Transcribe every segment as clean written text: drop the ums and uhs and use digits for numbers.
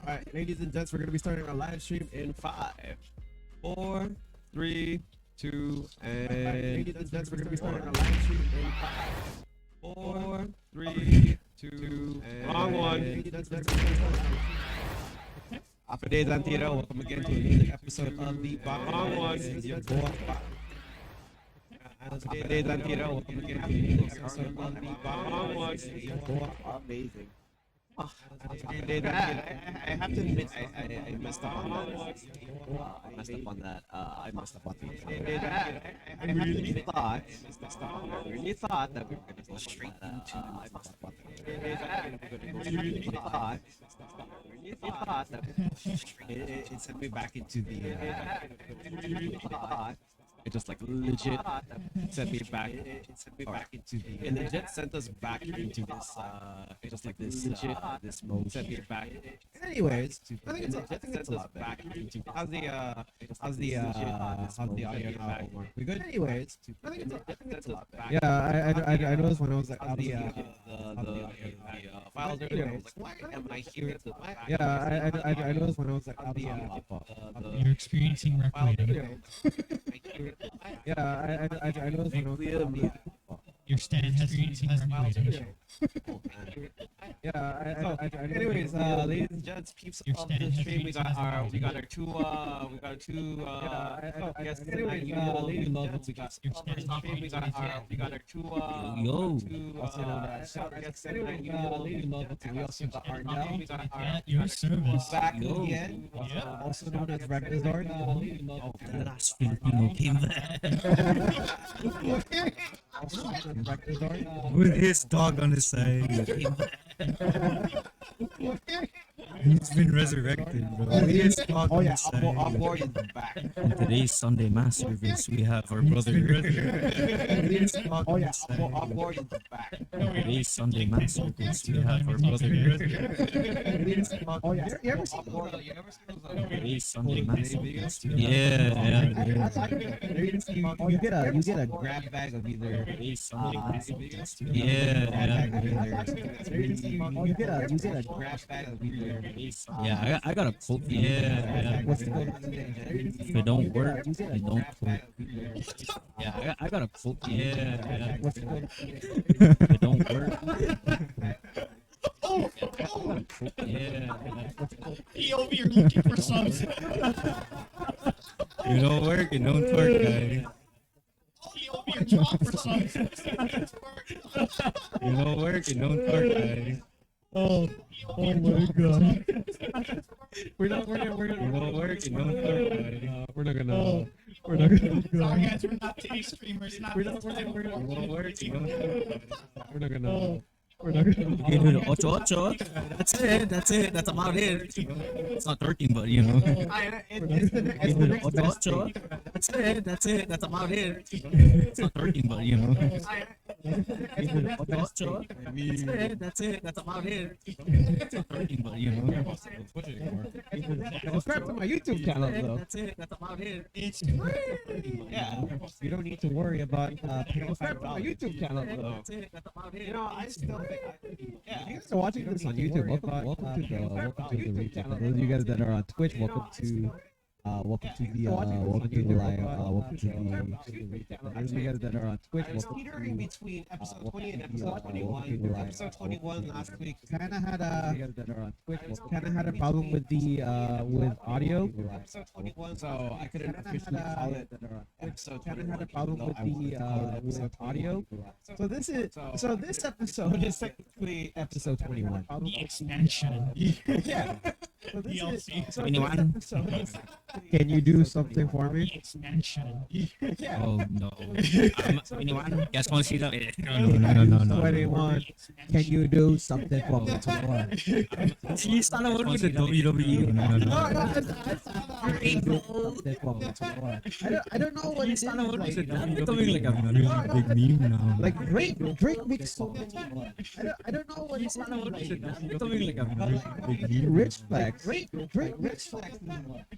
Alright, ladies and gents, we're gonna be starting our live stream in 5, 4, 3, 2, and ladies and gents, we're gonna be starting our live stream in 5, 4, 3, 2, and wrong one. After days on Tito, welcome again to another episode of the wrong one. Your boy. After days on Tito, welcome again to another episode of the wrong one. Your boy. Amazing. I have to admit, I messed up on that. I messed up on that. I messed up on that. I really thought that we were going to go straight into. I messed up on that. It sent me back into the. It just like legit sent me back. It sent me back into the. And legit sent us back into this. Just like this legit. This mode sent me back. Anyways, I think it's a lot back into. How's the audio now? We good? Anyways, I think it's a lot back. Yeah, I noticed when I was like the files earlier. I was like, why am I hearing the? Yeah, I noticed when I was like You're experiencing recording. Yeah, I know Your stand has recording. Yeah, anyways, ladies and gents, peeps of the stream, we got our two guests tonight. We got our two guests tonight. We also got our At your service. back again, also known as Regular. Oh, the last Filipino came back. With his dog on his side. He's been resurrected, bro. With his dog on his side. Board is back. In today's Sunday Mass service, we have our brother. With his dog on his side. Board is back. In today's Sunday Mass service, we have our brother. You ever seen those? In today's Sunday Mass service, You get a grab bag of either. You get a grab bag of either. Yeah, I got a quote. What's the quote? If it don't work, it don't quote. Yeah, I got a quote. What's the quote? If it don't work. He over here looking for something. It don't work, it don't work, guys. He over here drop for something. It don't work, it don't work, guys. Oh my god. We're not It don't work, it don't work, guys. we're not gonna Sorry guys, we're not TV streamers. Not We're not It don't work, it don't work. we're not gonna You do the ocho. That's it. That's about it. It's not working, but you know. You do the ocho. That's it. That's about it. It's not working, but you know. You do the ocho. That's it. That's about it. It's not working, but you know. subscribe to my YouTube channel though. That's it. That's about it. It's free. Yeah, you don't need to worry about paying $5 my YouTube channel though. That's it. That's about it. You know, I still think if you guys are watching this on YouTube, welcome to the recap. For those of you guys that are on Twitch, welcome to the live. Welcome to the those of you guys that are on Twitch, welcome to between episode 20 and episode 21. Episode 21 last week kind of had a problem with the with audio. Episode 21, so I couldn't officially call it episode 21. Had a problem with the with audio. So this episode is technically episode 21. The expansion. Yeah. So this DLC. is, so anyone? Can you do something for me? The expansion. Yeah. Oh no. Anyone? Guys want to see that? No. 21. Can you do something for me? 21. He's not with the WWE. No. I don't know what it is. That's becoming like a really big meme now. Like Drake makes so many. I don't know what it is. That's becoming like a really big meme. Rich flex. Drake rich flex.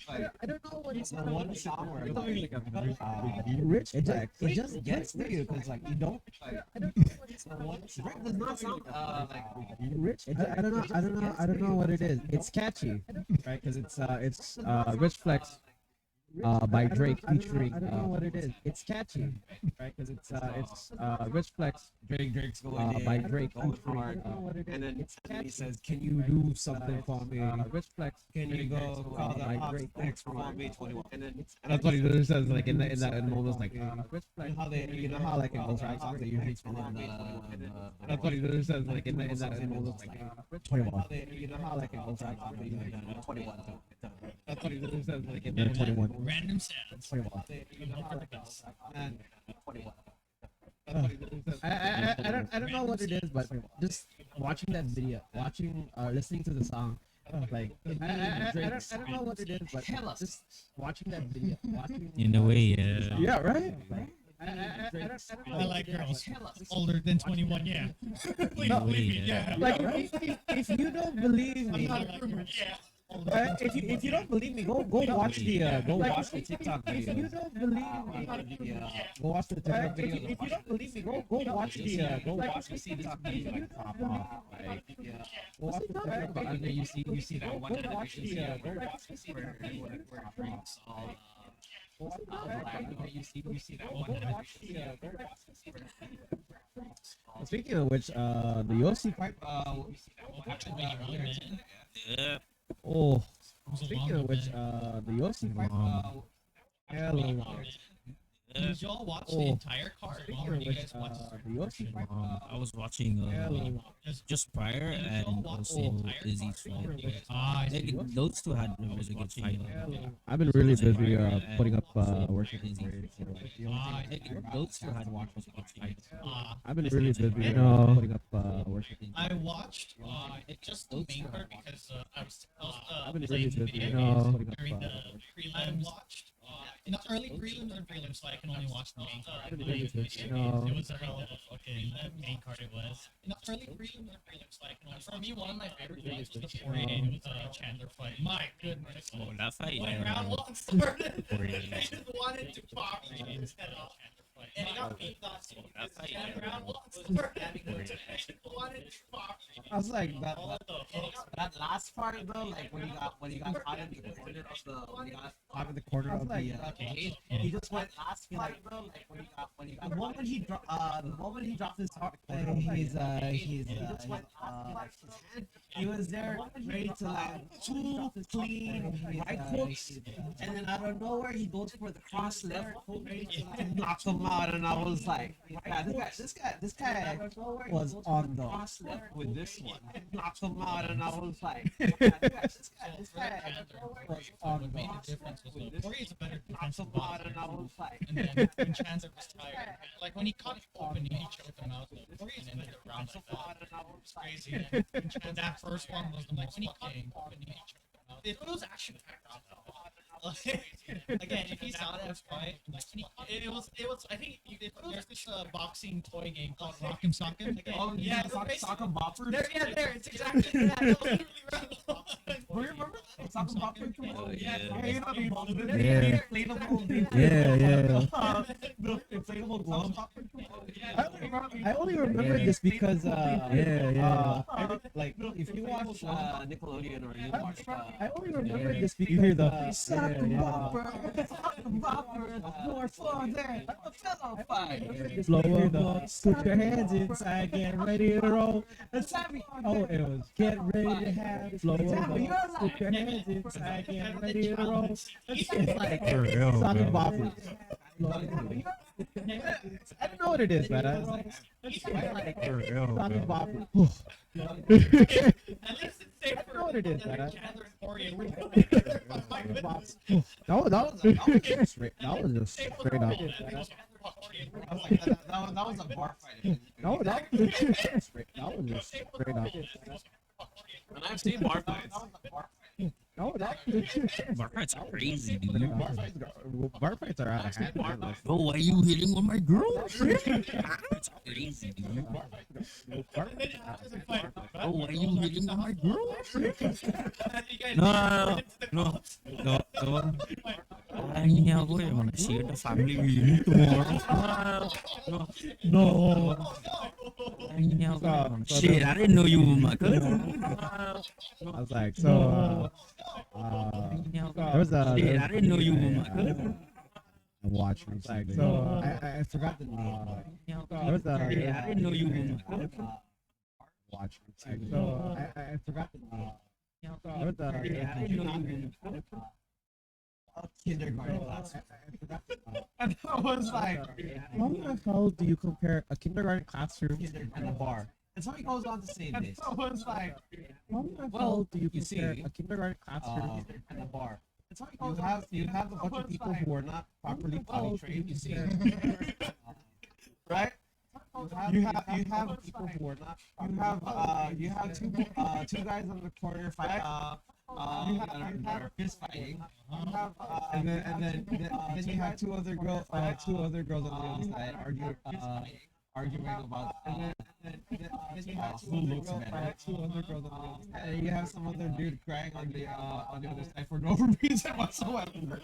I don't know what it's one song where Becoming like a really big meme. rich flex. It just gets to you because like you don't. I don't know what it's one. Drake does not sound like rich. I don't know what it is. It's catchy, right? Because it's rich flex. By Drake featuring. I don't know what it is. It's catchy, right? Because it's Rich Flex. Drake's going by Drake featuring. And then he says, "Can you do something for me?" Rich Flex. Can you go call the Drake for me 21? And then that's what he literally says. Like in that moment, like Rich Flex. How they, you know how like in those rap songs they usually spell on that's what he literally says. Like in that moment, like 21. You know how like in those rap songs they usually 21. That's what he literally says. Like in 21. Random sounds. I don't know what it is, but just watching that video, listening to the song, like I don't know what it is, but just watching that video, In a way, yeah. yeah, right. I like girls older than 21. Yeah. Please No, believe me. Yeah. Like if you don't believe I'm me, not a groomer. Yeah. if you don't believe me, go watch the TikTok video. If you don't believe me, go watch the TikTok video. If you don't believe me, go watch the TikTok video. Like pop off, like go watch the TikTok video. And then you see that one animation where Drake's all. You see that one animation. Speaking of which, the Yossi fight. Yeah. Oh, speaking of which, the Yossi fight. Hella long. Did y'all watch the entire card? Or did you guys watch the Yossi fight. I was watching just prior and also Izzy's fight. I Like, see. those two had a really good fight. I've been really busy putting up work. Like, those two had a really good fight. I've been really busy putting up work. I watched just the main card because I was I've been playing really the busy video putting up during the prelims. Watched not early prelims or prelims, so I can only watch the main card. It was a hell of a fucking main card. It was not early prelims or prelims, so I can only. For me, one of my favorite fights was the 48. It was a Chandler fight. My goodness. Oh, that fight. When round one started, I just wanted to pop his head off. And it got beat off. That fight. When round one started, I just wanted to pop. I was like that. That last part though, like when he got caught in the corner of the when he got I'm in the corner of the cage, he just went last part though, like when he got the moment he dropped his heart, his hand, he was there ready to like two clean right hooks, and then out of nowhere he goes for the cross left hook ready to knock him out, and I was like, yeah, this guy was on the cross left with this one, knocked him out, and I was like, yeah, this guy was on the What made the difference was the Corey is a better knocked defensive him out, boxer. and I was like. And then when Chandler was tired, like when he caught it open, he choked him out. Corey is ended the round like that. It's crazy. And that first one was the most fucking open, he choked him out. It was action packed out though. Again, if you saw that fight, like it was. I think there's this boxing toy game called Rock'em Sock'em. Oh yeah, Sock'em Bopper. There, it's exactly that. That was literally round one. Remember that? Sock'em Bopper? Oh, yeah. Yeah. The inflatable glove. I only remember this because like If you watch Nickelodeon or you watch I only remember this because you hear the Sock'em Bopper, more fun than a fellow fight. blow up, put your hands inside, get ready to roll. Oh, it was get ready to have blow up, put your hands inside, get ready to roll. It's like Sock'em Bopper. I don't know what it is, man. I was like, Sock'em Bopper. At least it's safe I don't know what it is, man. Chandler and Corey. That was just straight up. That was a bar fight. No, that was just straight up. And I've seen bar fights. That No, no. Bar fights are crazy, dude. Bar fights are out of hand. Man. Bro, why you hitting on my girl? It's crazy, dude. Bro, why you hitting on my girl? No. I wanna see the family reunion tomorrow. No. Shit, I didn't know you were my cousin. I was like, so, there was a. Shit, I didn't know you were my cousin. I watched recently. So, I forgot the name. There was a. Shit, I didn't know you were my cousin. Watch recently. So, I forgot the name. There was a. Shit, I didn't know you were my cousin. Kindergarten class. And I was like, How the hell do you compare a kindergarten classroom and a bar? And so he goes on to say this. I was like, How the well, hell do you you compare see, a kindergarten classroom and a bar? And so he goes you have a bunch of people who are not properly potty trained. You see, right? You have people who are not. You have two guys on the corner fight. They're fist fighting. And then you have two other girls on the other side arguing about. And then you have who looks better. Two other girls on the other side. And you have some other dude crying on the other side for no reason whatsoever.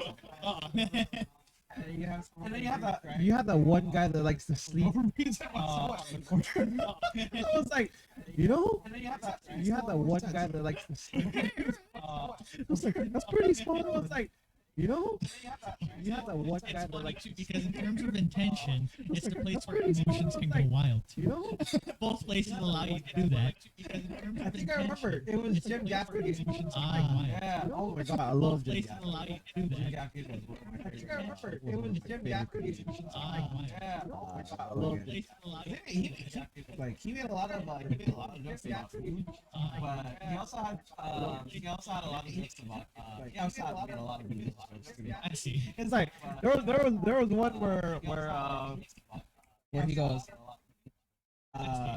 And then you have that one guy that likes to sleep. I I was like, you have that one guy that likes to sleep. I was like, that's pretty smart. I was like, you have that one guy that Funny likes too, to because sleep. in terms of intention, it's the place where pretty smart. emotions can go Like, wild. You know? Both places allow you to do that. Because in terms I of think I remember. intention, It was it's a Jim place where Gaffity's. emotions can go Ah, wild. yeah. Oh my god, I love Both Jim places Gaffidy. allow you to do that. I think I remember. It was Jim Gaffity's. Ah, Yeah. Oh my god, I both love places allow you to He made a lot of jokes about food, but he also had a lot of jokes about he also had a lot of music jokes too. I see. It's like there was one where he goes. So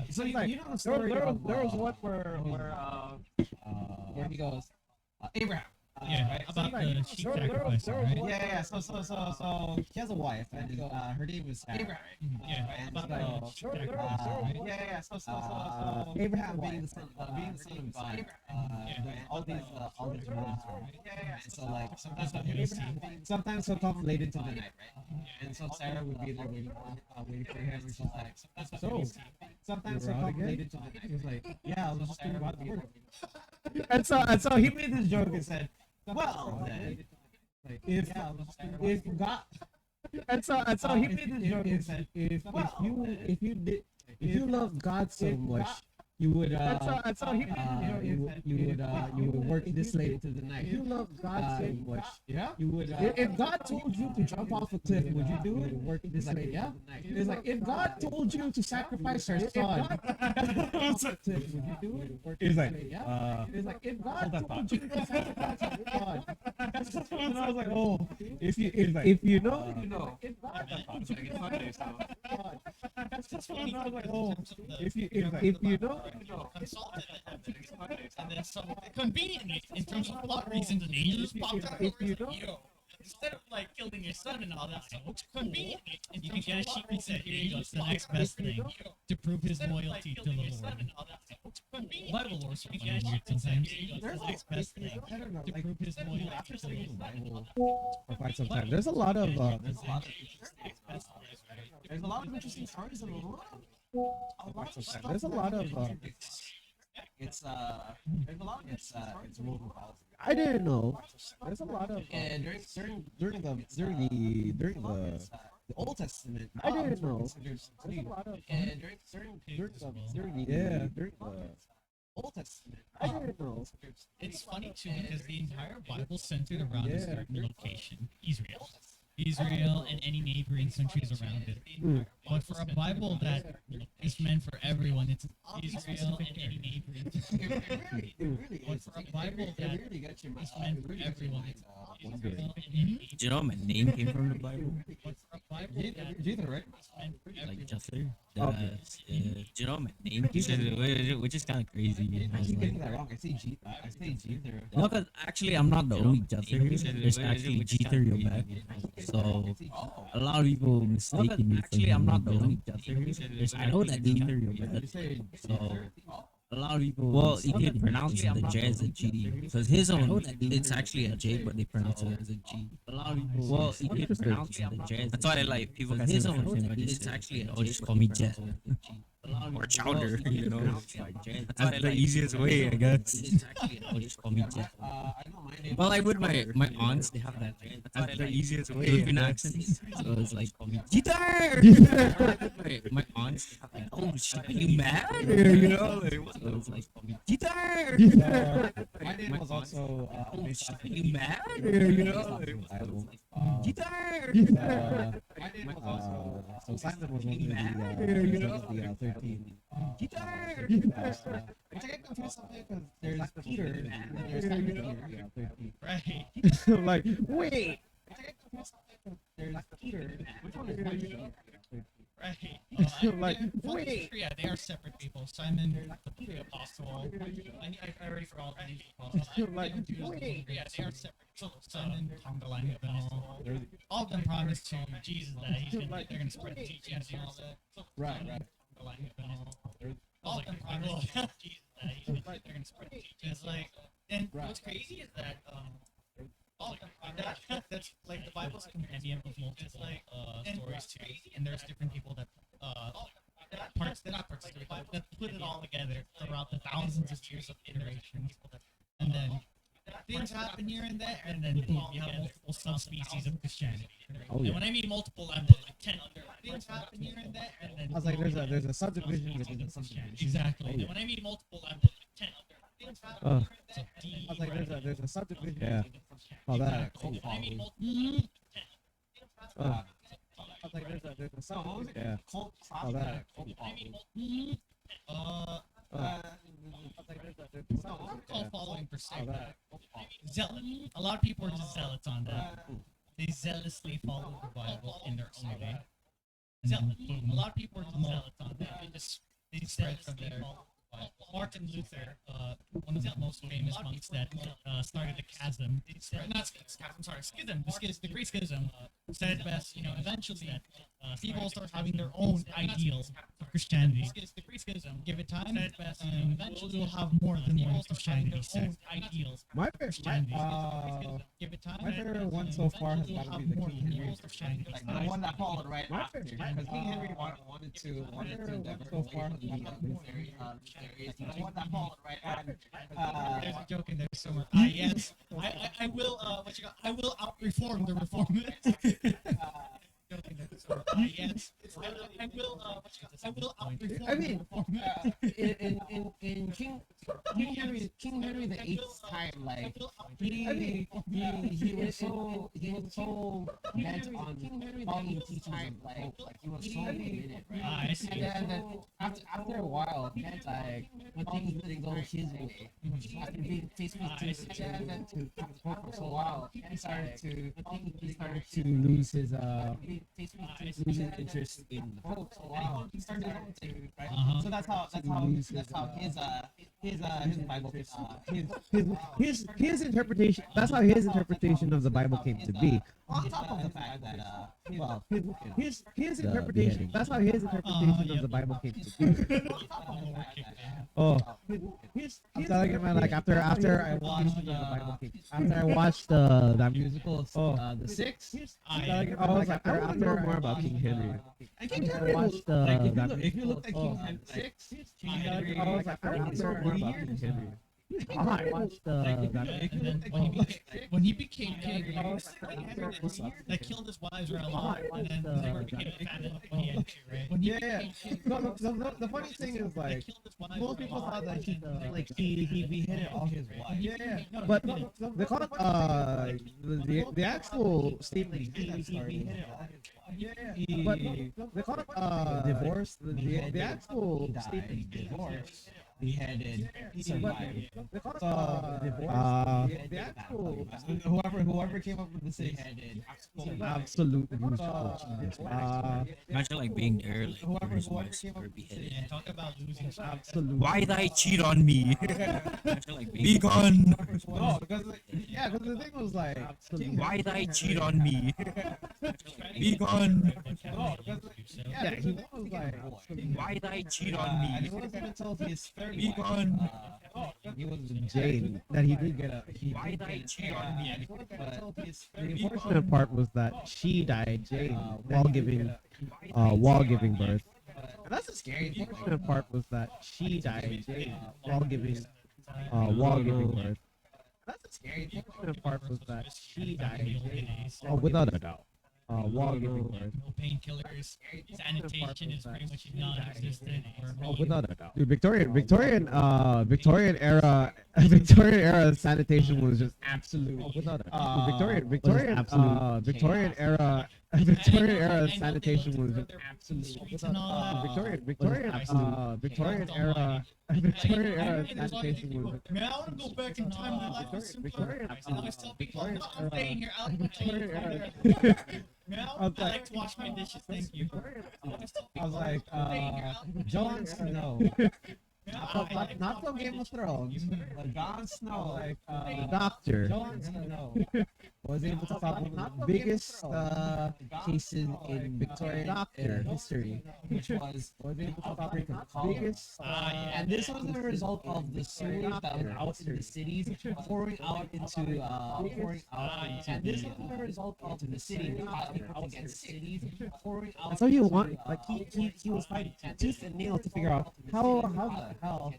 It's like, you know the there story was of, one where he goes. Abraham. Yeah, right? about like, the sheep there was sacrifice, right? one- Yeah. So he has a wife, and her name is Abraham. Yeah, And about the so, sheep sacrifice, right? yeah. So Abraham being the son of God, and all these rules, right? Yeah. And so like sometimes he'll come late into the night, right? And so Sarah would be there waiting for him, and she's like, so sometimes he'll come late into the night. He's like, yeah, I was just thinking about the word. And so he made this joke and said, well, then, if God, and so he made this joke and said, if you love God so much, you would you would work this late into the night. If you love God so much, you would. If God told you to jump off a cliff, would you do it? Work this late, yeah. It's like if God told you to sacrifice your son, would you do it? It's like it's like if God told you to sacrifice your son. And I was like, oh, if you know, you know. If God told you to sacrifice your son. And I was like, oh, if you know. Consulted and then some conveniently, in terms of plot reasons, and angels popped out. Yo, instead of like killing your son and all that stuff, conveniently, and you can get a sheep and say, here you go, it's the next best thing to prove his loyalty to the Lord. Bible lore so funny and weird sometimes. It's the next best thing to prove his loyalty to the Lord. For quite some time. There's a lot of There's a lot of interesting stories in the world. there's a lot of It's woven about. I didn't know. There's a lot of And during the Old Testament, I didn't know. There's There's a lot of and during the Old Testament, I didn't know. It's funny too because the entire Bible centered around a certain location, Israel and any neighboring countries around it. But for a Bible that is meant for everyone, it's Israel and any neighboring countries. it really But is. for a Bible that It really gets you. is meant for everyone, it's Israel and any Do you know my name came from the Bible? But for a Jeter, right? Like Jeffrey. Do you know my name? Which is kind of crazy. I keep getting that wrong. I say Jeter. No, because actually I'm not the only Jeter here. There's actually Jeter back. So a lot of people mistaken me. Actually, I'm not the only Jeter here. I know that Jeter back. So a lot of people. Well, you can pronounce the J as a G because his own it's actually a J, but they pronounce it as a G. A lot of people. Well, you can pronounce the J. That's why like people can his own it's actually oh just call me Jet or Chowder. You know, that's the easiest way, I guess. It's actually oh just call me Jet. Well, like with my aunts, they have that. That's the easiest way. Filipino accent. So it's like call me Jeter. My aunts, they have like oh shit, are you mad? You know, so it's like call me Jeter. My name was also Are you mad? You know, Jeter. my name was also so Simon was one of the 13. Guitar. Which I get confused something because there's Peter and then there's Simon here. 13. Right. Like, wait. Which I get confused something because there's Peter. Which one is Simon? Right. Like, Well, wait. yeah, they are separate people. Simon, the apostle. I already forgot the name of the apostle. Like, Judas, wait. yeah, they are separate. So Simon, Tom DeLange, all of them promised to Jesus that they're gonna spread the teachings and all that. So Right. All of them promised to Jesus that they're gonna spread the teachings. It's like, and what's crazy is that all of them that's like the Bible's a compendium of multiple stories too, and there's different people that not participate, but that put it all together throughout the thousands of years of iterations, and then things happen here and there, and then boom, you have multiple subspecies of Christianity. Oh, And yeah. when I mean multiple, I mean like 10 other things happen here and there, and then I was like, there's a subdivision within the subdivision. exactly. Oh, yeah. And when I mean multiple, I mean like 10 other things happen Uh, here and there. So I was like, there's a subdivision. Yeah. Oh, that cult When I mean following. multiple, I was like, there's a subdivision. Yeah. Cult. Oh, that cult I mean following. uh, I was like, there's a cult following per se. Oh, that. Zealot. A lot of people are just zealots on that. They zealously follow the Bible in their own way. Zealot. A lot of people are just zealots on that. They spread from there. Martin Luther, one of the most famous monks that started the schism, the Great Schism, said best, eventually people will start having their own ideals of Christianity. Give it time, and eventually we'll have more than one Christianity sect. Ideals. My favorite, Give it time. my favorite one so far has got to be the King Henry. Like the one that followed right My after, favorite. because King Henry wanted to So far has the got to be very the one that followed right after. There's a joke in there somewhere. Yes, I will. I will out-reform the reformers. Yes, I will. I will out-reform. I mean, In King Henry the Eighth's time, like he was so bent on following teachings of hope, like he was so committed, right? I see. And then after a while, like when things didn't go his way, after being faithful to the Pope for so while, he started to lose his interest in the Pope. So he started to, right? So that's how his Bible his interpretation. That's how his interpretation of the Bible came to be. on top of the fact that His interpretation. That's how his interpretation of the Bible came to be. Oh, I'm telling you, man. Like after I watched the Bible came, after I watched that musical, The Six. I'm telling you, I was like, I want to know more about King Henry. And King I Henry watched if you look at King Henry Six, King Henry, I was like, I want to know more about King Henry. I watched And then when he became king, that killed his wives right along, and then they were became a fan of when he had two, right? When he Yeah. No, the funny thing is like most people thought that he beheaded all his wives. Yeah. But they call it the actual statement he beheaded all his wives. Yeah. But they call it divorce. The actual statement divorce. beheaded, survived. The actual Whoever came up with the six beheaded, absolute news Imagine like being there, like where's my super beheaded. Yeah, talk about losing. absolute. Why did I cheat on me? Imagine like being be gone. No, because because the thing was like, Why did I cheat on me? Be gone. he was like, Why did I cheat on and it me? wasn't until his third Be wife, gone. he was Jane that he did get a. Why did I cheat on me? The unfortunate part was that she died, Jane, while giving birth. and that's a scary The thing. unfortunate part was that she died, Jane, while giving birth. That's a scary thing. The unfortunate part was that she died, Jane, without a doubt, while giving birth. No painkillers. Sanitation is pretty much non-existent. Without a doubt, dude. Victorian era, Victorian era sanitation was just absolute. Without a doubt, Victorian era, Victorian era sanitation was just absolute. And all that. Victorian era, sanitation was just Man, I want to go back in time. My life was simpler. I always tell people, no, I'm staying here. I like Man, I like to wash my dishes. Thank you. I was like, Jon Snow. Not from Game of Thrones, but Jon Snow, like the Doctor. Jon Snow was able to stop one of the biggest cases in Victorian history, which was able to stop the biggest. And this was the result of the sewage that was out in the cities pouring out into and this was the result of the city out against cities pouring out. So you want like he was fighting tooth and nail to figure out how the hell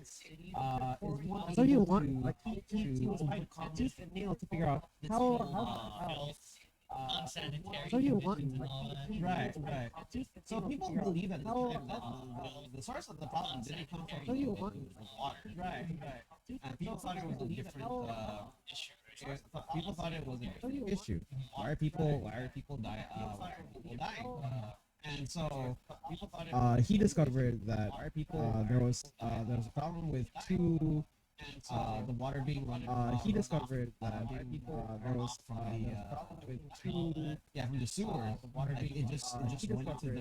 so you want like he was fighting tooth and nail to figure out how the hell Unsanitary. so you want and all that. Right. So people believe that the source of the problem didn't come from so you want water. Right. And people thought it was a different issue. People thought it was a different issue. Why are people dying? And so people thought he discovered that there was a problem with two the water being run. he discovered that there was a problem with two From the sewer, the water it just went into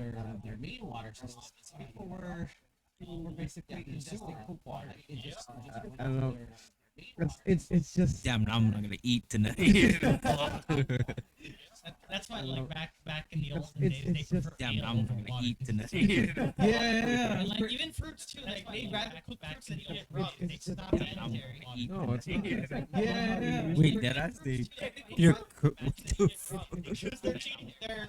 their main water system. So people were basically ingesting poop water. It just went I don't know. into their It's just Damn, now I'm not gonna eat tonight. That's why, like back in the olden it's days, they just- prefer Damn, ale now I'm over gonna water. eat tonight. And like even fruits too, like they rather cook fruits than eat it raw. It's not Damn, now I'm sanitary. gonna eat no, it's not. Yeah. Wait, that I say you're cooked. What the fuck? Because they're cheating. They're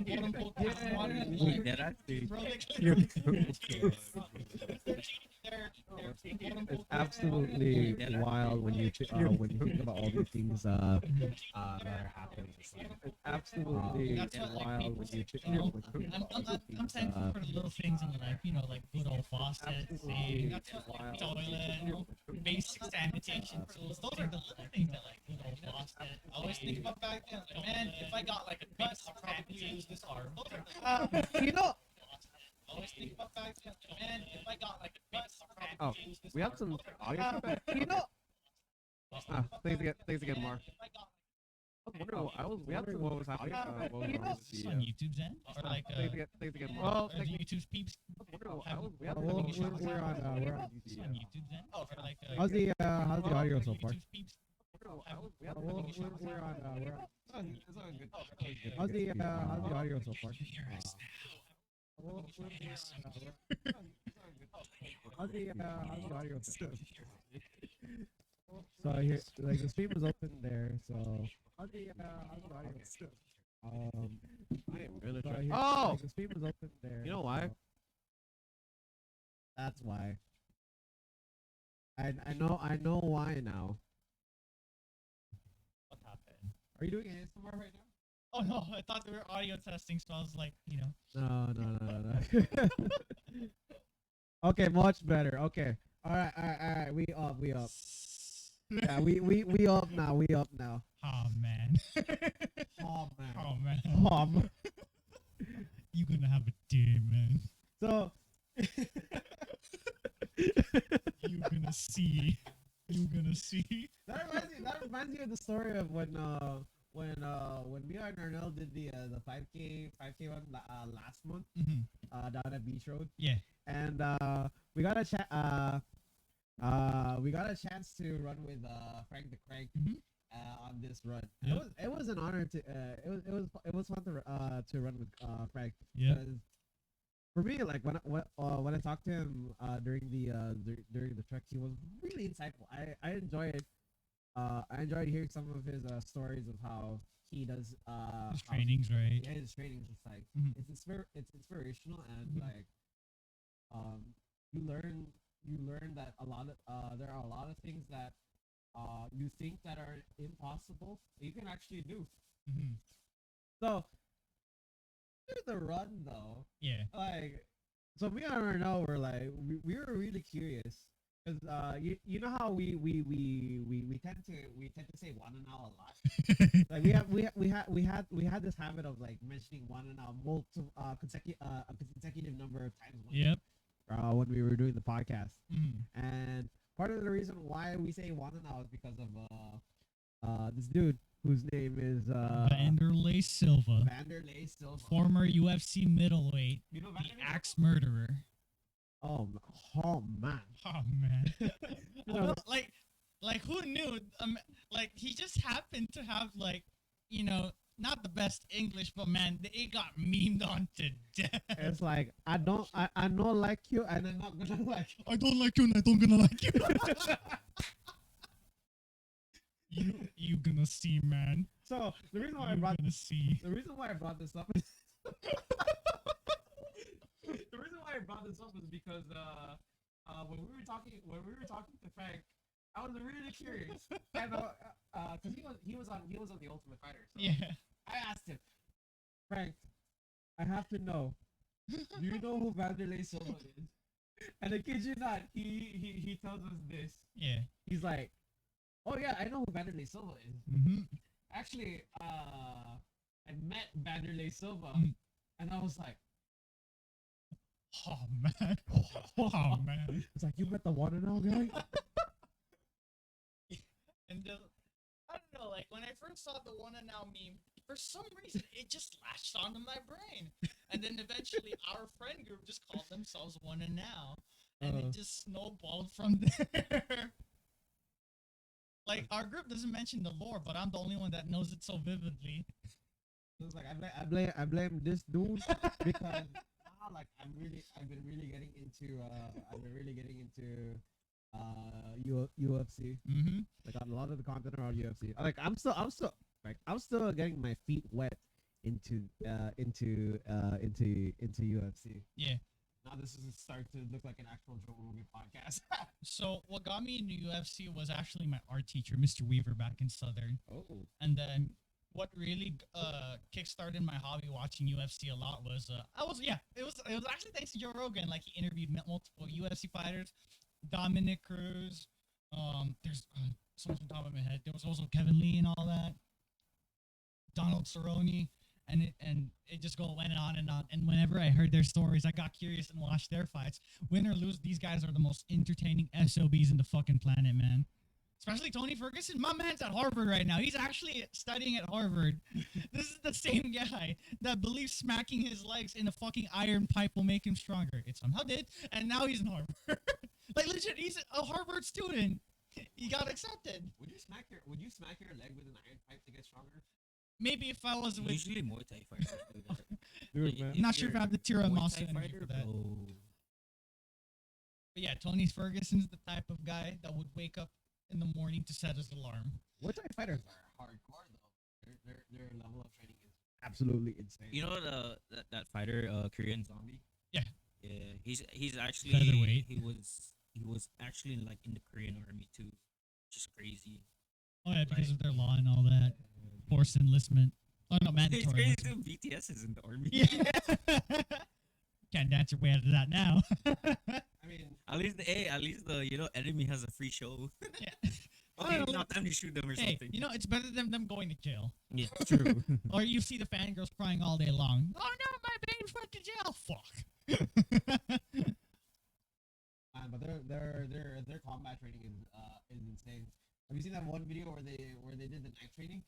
quote unquote water. Wait, that I say Bro, you're they're cooked. cheating. They're quote unquote It's absolutely wild when you think about all these things that are happening. It's absolutely That's what, like, wild people when you think you know, about all I'm thankful for the little things in life, you know, like good old faucet, sink, toilet, basic sanitation tools. Those are the little things that like good old faucet. I always think about back then, like, man, if I got like a big, I'll probably use this arm. Those are the you know. I always think about back then, man, if I got like a big, I'll Oh, probably use this we have some audio feedback. You know. Thanks again, Mark. We have some what was happening. This on YouTube's end or like Thanks again, or the YouTube's peeps. We're on This on YouTube's end or like how's the audio so far? YouTube's peeps. We're on how's the audio so far? How's the audio so far? So here, like the stream is open there. So how's the audio? I am gonna try. Oh, like, the stream is open there. You know why? So that's why. I know why now. What happened? Are you doing ASMR right now? Oh no, I thought they were audio testing, so I was like, you know. No. Okay, much better. Okay. All right. We up. Yeah, we up now. Oh man. Oh man. Oh man. Um, You gonna have a day, man. so you the story of when me and Arnell did the 5K run last month Mhm. down at Beach Road, Yeah. and we got a we got a chance to run with Frank the Crank Mhm. on this run. Yep. It was an honor to it was fun to run with Frank. Yeah. 'Cause for me, like when I talked to him during the trek, he was really insightful. I enjoyed hearing some of his stories of how he does His how trainings, right? yeah, his trainings. It's like Mhm. it's inspirational and Mhm. like um you learn that a lot of there are a lot of things that you think that are impossible that you can actually do. Mhm. So through the run though, Yeah. like so me and Arnaud were like we were really curious because you know how we tend to say one and now a lot. Like we had this habit of like mentioning one and now multiple a consecutive number of times Yep. when we were doing the podcast. Mhm. And part of the reason why we say one and now is because of this dude whose name is Vanderlei Silva, Vanderlei Silva. former UFC middleweight, You know the Vanderlei? axe murderer. Oh man. Oh man. No, like who knew? Like he just happened to have like, you know, not the best English, but man, it got memed on to death. it's like I don't like you and I'm not gonna like you. I don't like you and I don't gonna like you. you gonna see, man. So the reason why I You brought gonna see. the reason why I brought this up is the reason why I brought this up is because when we were talking to Frank, I was really curious, and because he was on the Ultimate Fighter. So Yeah. I asked him, Frank, I have to know, do you know who Vanderlei Silva is? And I kid you not, he tells us this. Yeah. He's like, oh yeah, I know who Vanderlei Silva is. Mm-hmm. Actually, I met Vanderlei Silva, Mm. and I was like, Oh man. Oh man. it's like you met the one and all guy. And I don't know, like when I first saw the one and now meme, for some reason it just latched onto my brain. And then eventually our friend group just called themselves one and now. And it just snowballed from there. Like our group doesn't mention the lore, but I'm the only one that knows it so vividly. It's like I blame this dude because like I've been really getting into UFC. Mm-hmm. Like a lot of the content around UFC. Like I'm still getting my feet wet into UFC. Yeah. Now this is starting to look like an actual Joe Rogan podcast. So what got me into UFC was actually my art teacher, Mr. Weaver, back in Southern. Oh. And then what really kickstarted my hobby watching UFC a lot was it was actually thanks to Joe Rogan. Like he interviewed multiple UFC fighters, Dominic Cruz. There's someone from the top of my head. There was also Kevin Lee and all that. Donald Cerrone, and it just went on and on. And whenever I heard their stories, I got curious and watched their fights. Win or lose, these guys are the most entertaining SOBs in the fucking planet, man. Especially Tony Ferguson. My man's at Harvard right now. He's actually studying at Harvard. This is the same guy that believes smacking his legs in a fucking iron pipe will make him stronger. It somehow did, and now he's in Harvard. Like legit, he's a Harvard student. He got accepted. Would you smack your leg with an iron pipe to get stronger? Maybe if I was with, Usually Muay Thai fighters do that. Dude, man. I'm not sure if I have the Tira Muay muscle Thai energy fighter, for that. bro. But yeah, Tony Ferguson's the type of guy that would wake up in the morning to set his alarm. Muay Thai fighters are hardcore though. Their level of training is absolutely insane. You know that fighter, Korean Zombie? Yeah. Yeah, he's actually Featherweight. He was actually like in the Korean army too, just crazy. Oh yeah, because Right. of their law and all that. Forced enlistment. Oh no, It's mandatory. crazy enlistment. too. BTS is in the army. Yeah. Can't dance your way out of that now. I mean, At least the enemy has a free show. Yeah. Okay, Oh, now time to shoot them or Hey, something. it's better than them going to jail. Yeah, true. Or you see the fangirls crying all day long. Oh no, my baby's went to jail. Fuck. but their combat training is insane. Have you seen that one video where they did the knife training?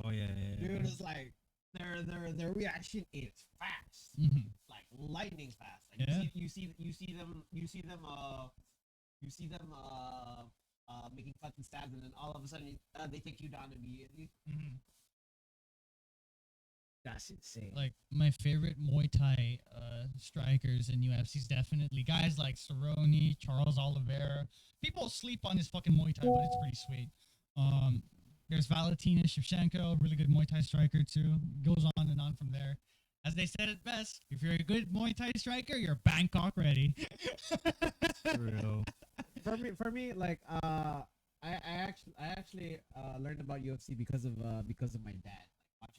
Oh yeah, yeah, yeah. Dude, it's like their reaction is fast, like lightning fast. Like Yeah. you see them making fucking stabs, and then all of a sudden they take you down immediately. That's insane. Like my favorite Muay Thai strikers in UFC is definitely guys like Cerrone, Charles Oliveira. People sleep on his fucking Muay Thai, but it's pretty sweet. There's Valentina Shevchenko, really good Muay Thai striker too. Goes on and on from there. As they said it best, if you're a good Muay Thai striker, you're Bangkok ready. For real. For me, like I actually learned about UFC because of my dad, like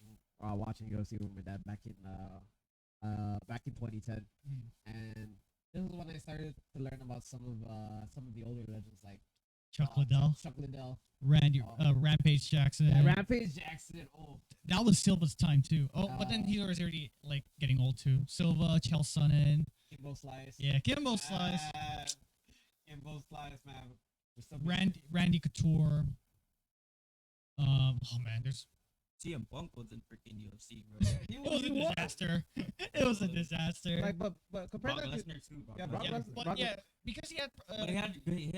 watching UFC with my dad back in 2010, and this is when I started to learn about some of the older legends like Chuck Liddell, Chuck Liddell, Rampage Jackson. yeah, Rampage Jackson. Oh, That was Silva's time too. Oh, but then he was already like getting old too. Silva, Chael Sonnen. Kimbo Slice. Yeah, Kimbo Slice. Kimbo Slice, man. Randy Couture. Oh man, there's CM Punk was in freaking UFC, bro. it was a disaster. It was a disaster. Like, but compared Brock to Lesnar too. yeah, Brock Brock yeah, Lesnar- but Brock- yeah, because he had But he had a pretty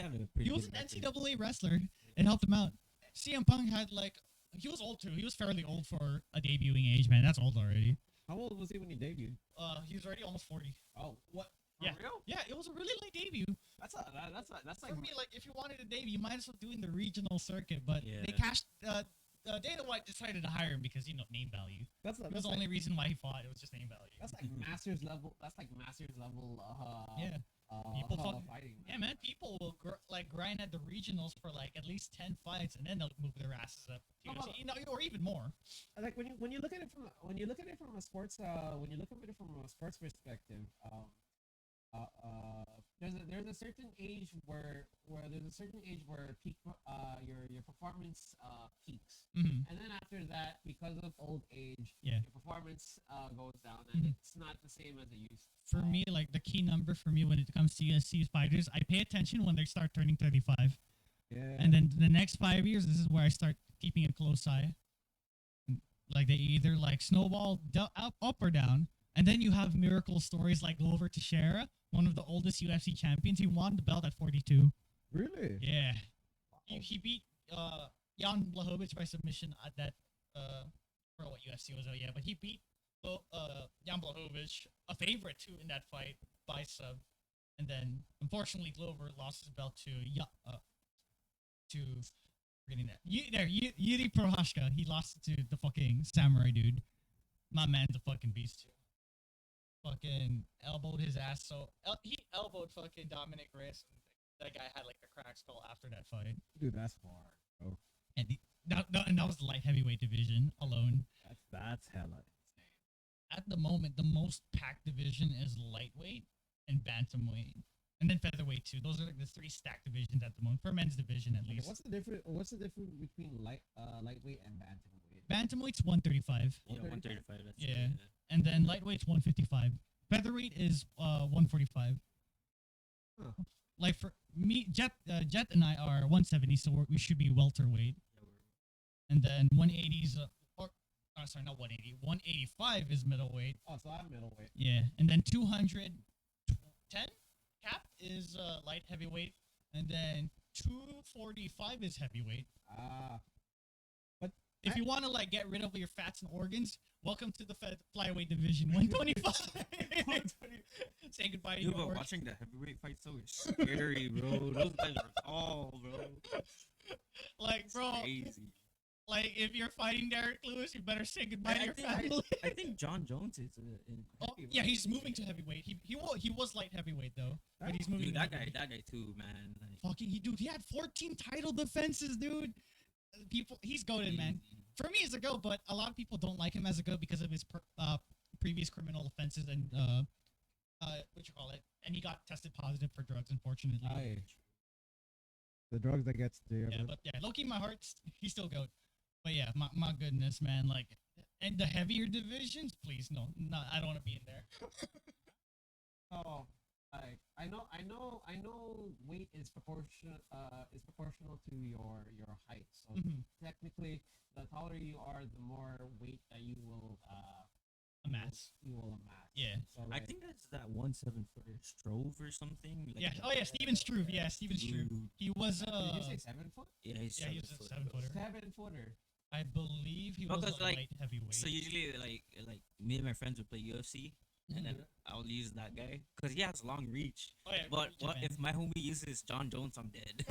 he was good an record. NCAA wrestler. It helped him out. CM Punk had like he was old too. He was fairly old for a debuting age, man. That's old already. how old was he when he debuted? He was already almost 40. Oh, what? For Yeah. real? Yeah, it was a really late debut. That's like For me, like if you wanted a debut, you might as well do in the regional circuit. But Yeah. they cashed. Dana White decided to hire him because name value. That's That was the only reason why he fought. It was just name value. that's like masters level. That's like masters level. Yeah. People fucking- fighting. Yeah, man. People will grind at the regionals for like at least 10 fights, and then they'll move their asses up. To How about- UFC, or even more. Like when you look at it from a sports perspective, there's a certain age where peak your performance peaks, Mhm. and then after that, because of old age, Yeah. your performance goes down, and Mhm. it's not the same as it used. For me, like the key number for me when it comes to UFC fighters, I pay attention when they start turning 35. Yeah. And then the next 5 years, this is where I start keeping a close eye. Like they either like snowball up or down. And then you have miracle stories like Glover Teixeira, one of the oldest UFC champions. He won the belt at 42. Really? Yeah. He beat Jan Blachowicz by submission at that for what UFC was. Yeah, but he beat Jan Blachowicz, a favorite too in that fight, by sub. And then unfortunately Glover lost his belt to forgetting that. Yuri Prohashka. He lost it to the fucking samurai dude. My man's a fucking beast too. Fucking elbowed his ass. So he elbowed fucking Dominic Reyes. And that guy had like a cracked skull after that fight. Dude, that's far. Oh, And that was the light heavyweight division alone. that's hella insane. At the moment, the most packed division is lightweight and bantamweight, and then featherweight too. Those are like the three stacked divisions at the moment for men's division at Okay, least. what's the difference between lightweight and bantamweight? Bantamweight's 135, Yeah, 135. That's Yeah. and then lightweight's 155. Featherweight is 145. Huh. Like for me, Jet and I are 170, so we should be welterweight. And then 180s, sorry, not 180. 185 is middleweight. Oh, so I'm middleweight. Yeah, and then 210 cap is light heavyweight, and then 245 is heavyweight. Ah, If you want to like get rid of your fats and organs, welcome to the flyweight division. 125. Say goodbye to Dude, your but organs. watching the heavyweight fight so scary, bro. Those guys are tall, bro. Like, bro, Crazy. like if you're fighting Derek Lewis, you better say goodbye to I your think- family. I think John Jones is in. Oh, yeah, he's moving to heavyweight. He was light heavyweight though, but he's moving. Dude, to that guy heavyweight. too, man. Like, Fucking, he had 14 title defenses, dude. People, he's goated, man. crazy. For me, he's a GOAT, but a lot of people don't like him as a GOAT because of his previous criminal offenses and what you call it. And he got tested positive for drugs, unfortunately. Aye. The drugs that gets to you. Yeah, man. but yeah, low-key, my heart's he's still GOAT. But yeah, my goodness, man, like, and the heavier divisions, please, no, I don't want to be in there. Oh, like I know weight is proportional to your height. So Mhm. technically, the taller you are, the more weight that you will Amass. you will amass. Yeah. So I like, think that's that 1 7 footer Strove or something. Like Yeah. Oh yeah, Steven Struve. Yeah, Steven Struve. Dude. He was did you say 7 foot? Yeah, he's yeah, he 7 was a foot. 7 footer. 7 footer. I believe he was Because a like light heavyweight. so usually like me and my friends would play UFC and then I'll use that guy because he has long reach. oh yeah, But Reach what Event. if my homie uses John Jones? I'm dead.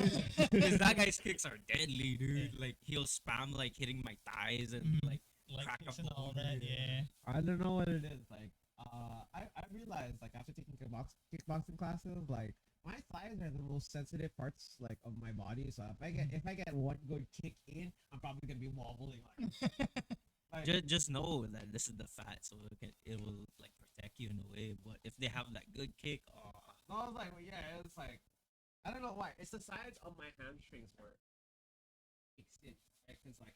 Because that guy's kicks are deadly, dude. Like he'll spam like hitting my thighs and Mhm. like Light crack kicks up and all over, that? Yeah. I don't know what it is. Like, I realized like after taking kickboxing classes, like my thighs are the most sensitive parts like of my body. So if I get one good kick in, I'm probably gonna be wobbling like Just know that this is the fat, so it will like protect you in a way. But if they have that good kick, oh, no, I was like, well, yeah, it's like I don't know why. It's the sides of my hamstrings where it kicks in, right? Because like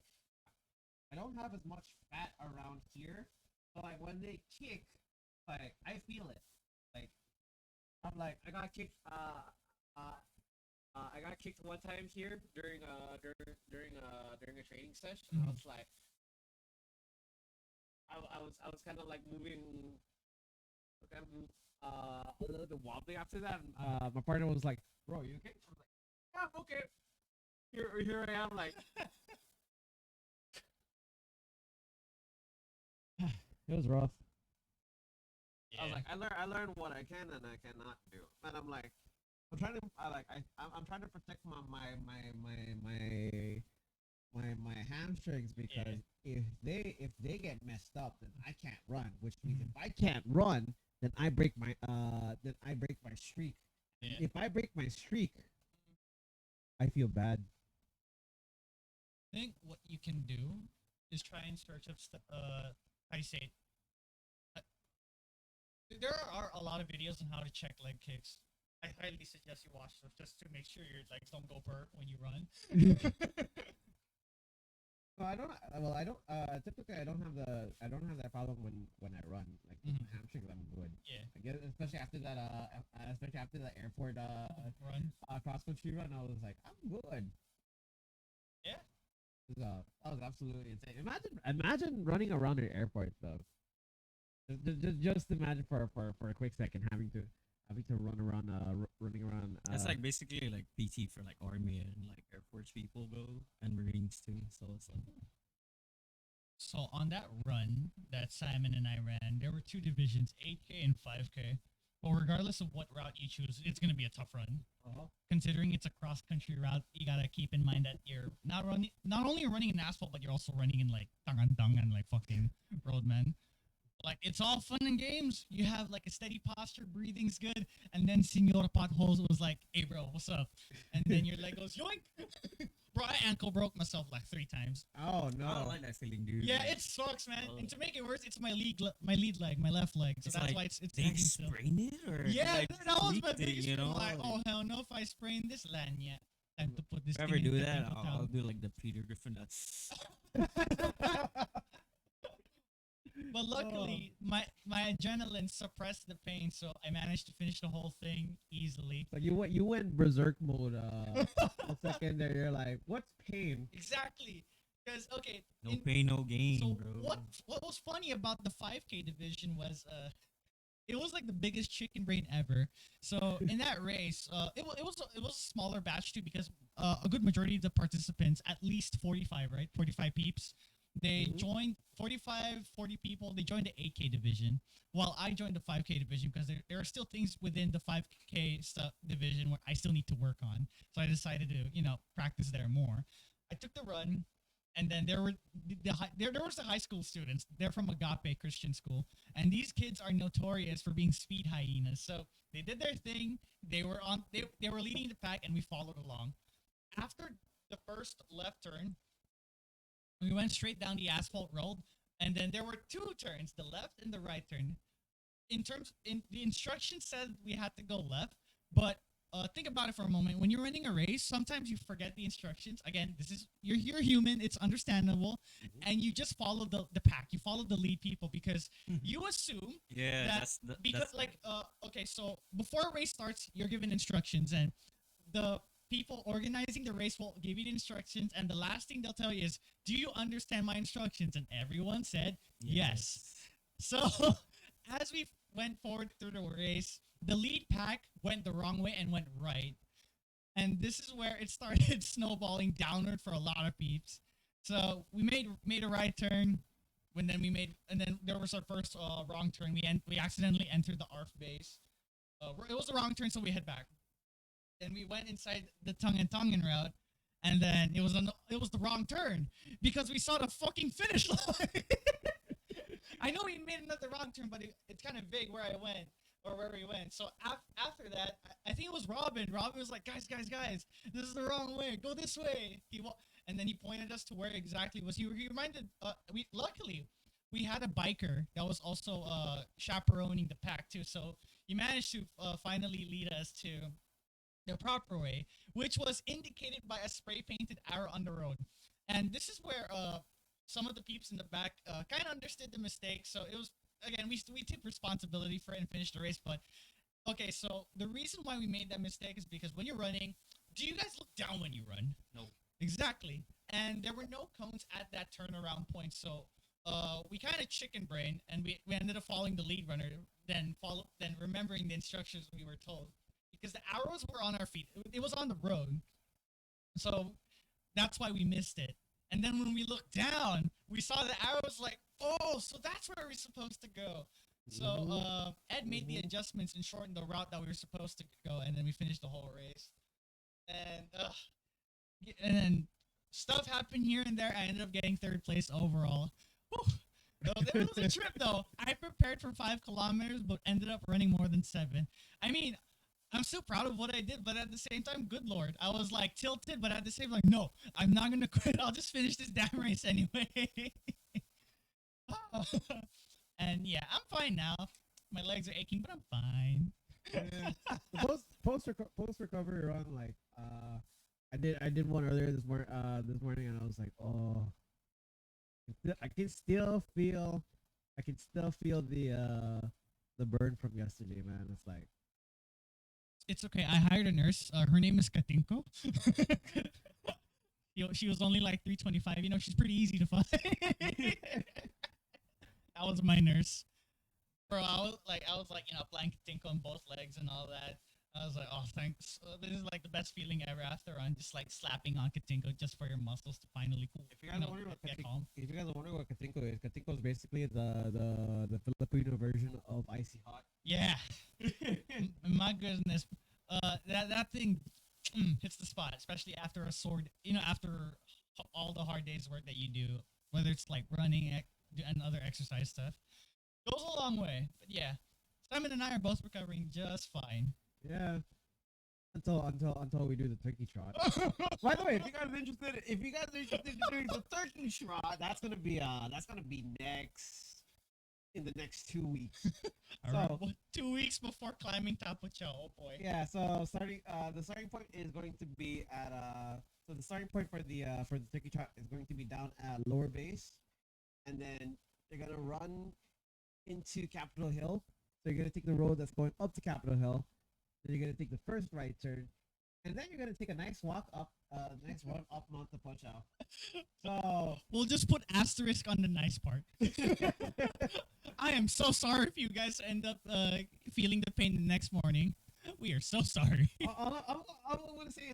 I don't have as much fat around here, but like when they kick, like I feel it. Like I'm like I got kicked one time here during a training session. I was like I was kind of like moving kind of a little bit wobbly after that. And, my partner was like, "Bro, you okay?" I was like, "Yeah, I'm okay." Here I am, like it was rough. Yeah. I was like, I learned what I can and I cannot do, and I'm like, I'm trying to, I'm trying to protect my hamstrings because if they get messed up, then I can't run. Which means if I can't run, then I break my streak. Yeah. If I break my streak, I feel bad. I think what you can do is try and search up how do you say it? Uh, There are a lot of videos on how to check leg kicks. I highly suggest you watch those just to make sure your legs don't go burr when you run. No, I don't. Well, I don't. Typically, I don't have that problem when I run. Like with my hamstrings, I'm good. Yeah. I guess especially after that. Especially after the airport. Run. Cross country run. I was like, I'm good. Yeah. That was absolutely insane. Imagine running around an airport though. Just imagine for a quick second having to run around running around. that's like basically like PT for like army and like Air Force people, bro, and Marines too. So it's like So on that run that Simon and I ran, there were two divisions, 8K and 5K. But regardless of what route you choose, it's going to be a tough run. Considering it's a cross country route, you gotta keep in mind that you're not only running in asphalt, but you're also running in like tangan like fucking road, man. Like it's all fun and games. You have like a steady posture, breathing's good, and then Senor Potholes was like, "Hey, bro, what's up?" And then your leg goes yoink. Bro, I ankle broke myself like 3 times. Oh I no! don't like that feeling, dude. Yeah, Like, it sucks, man. Oh. And to make it worse, it's my lead leg, my left leg. So it's that's like, why it's they hanging still. sprain it or Yeah, like, that was my tweaked it, biggest you fear. know? Like, oh hell no, if I sprain this lanyard, time to put this. If I ever thing in do the that, ankle I'll towel. do like the Peter Griffin. That's But luckily, my adrenaline suppressed the pain, so I managed to finish the whole thing easily. Like you went berserk mode. A second there, you're like, what's pain? Exactly, because okay, no pain, no gain, so bro. what was funny about the 5K division was it was like the biggest chicken brain ever. So in that race, it was a smaller batch too because a good majority of the participants, at least 45, right, 45 peeps, they joined 40 people. They joined the 8K division, while I joined the 5K division because there are still things within the 5K stuff division where I still need to work on. So I decided to practice there more. I took the run. And then there were there was the high school students. They're from Agape Christian School, and these kids are notorious for being speed hyenas. So they did their thing. They were leading the pack, and we followed along. After the first left turn, we went straight down the asphalt road, and then there were 2 turns, the left and the right turn. In the instructions said we had to go left, but think about it for a moment. When you're running a race, sometimes you forget the instructions. Again, this is you're human. It's understandable, and you just follow the pack. You follow the lead people because you assume Yeah, that because okay, so before a race starts, you're given instructions, and the people organizing the race will give you the instructions, and the last thing they'll tell you is, "Do you understand my instructions?" And everyone said yes. So as we went forward through the race, the lead pack went the wrong way and went right. And this is where it started snowballing downward for a lot of peeps. So we made a right turn, and then there was our first wrong turn. We accidentally entered the ARF base. It was a wrong turn, so we head back. Then we went inside the Tongan route, and then it was the wrong turn because we saw the fucking finish line. I know we made another wrong turn, but it's kind of vague where I went or where we went. So after that, I think it was Robin. Robin was like, guys, this is the wrong way. Go this way. And then he pointed us to where exactly it was. He reminded. Luckily, we had a biker that was also chaperoning the pack too. So he managed to finally lead us to the proper way, which was indicated by a spray painted arrow on the road. And this is where some of the peeps in the back kind of understood the mistake. So it was, again, we took responsibility for it and finished the race. But okay, so the reason why we made that mistake is because when you're running, do you guys look down when you run? No. Exactly. And there were no cones at that turnaround point. So we kind of chicken brain, and we ended up following the lead runner, then remembering the instructions we were told. Because the arrows were on our feet. It was on the road. So that's why we missed it. And then when we looked down, we saw the arrows like, oh, so that's where we're supposed to go. So Ed made the adjustments and shortened the route that we were supposed to go, and then we finished the whole race. And then stuff happened here and there. I ended up getting third place overall. Whew. It was a trip, though. I prepared for 5 kilometers, but ended up running more than 7. I mean, I'm still proud of what I did, but at the same time, good lord, I was like tilted, but at the same time, like, no, I'm not gonna quit. I'll just finish this damn race anyway. And yeah, I'm fine now. My legs are aching, but I'm fine. Yeah. Post recovery run, like I did one earlier this morning, and I was like, oh, I can still feel the burn from yesterday, man. It's like, it's okay. I hired a nurse. Her name is Katinko. She was only like 325. She's pretty easy to find. That was my nurse. Bro, I was like, applying Katinko on both legs and all that. I was like, oh, thanks. This is like the best feeling ever after on just like slapping on Katinko just for your muscles to finally cool. If you guys are wondering what Katinko is basically the Filipino version of Icy Hot. Yeah. My goodness. That thing hits the spot, especially after after all the hard days of work that you do, whether it's like running and other exercise stuff. Goes a long way. But yeah, Simon and I are both recovering just fine. Yeah. Until we do the turkey trot. By the way, if you guys are interested in doing the turkey trot, that's gonna be next in the next 2 weeks. So 2 weeks before climbing Tapo Chao. Oh boy. Yeah. So the starting point is going to be at so the starting point for the turkey trot is going to be down at Lower Base, and then they're gonna run into Capitol Hill. So you're gonna take the road that's going up to Capitol Hill. Then you're gonna take the first right turn, and then you're gonna take a nice walk up, nice run up Mount Tapochao. So we'll just put asterisk on the nice part. I am so sorry if you guys end up feeling the pain the next morning. We are so sorry. I'm gonna say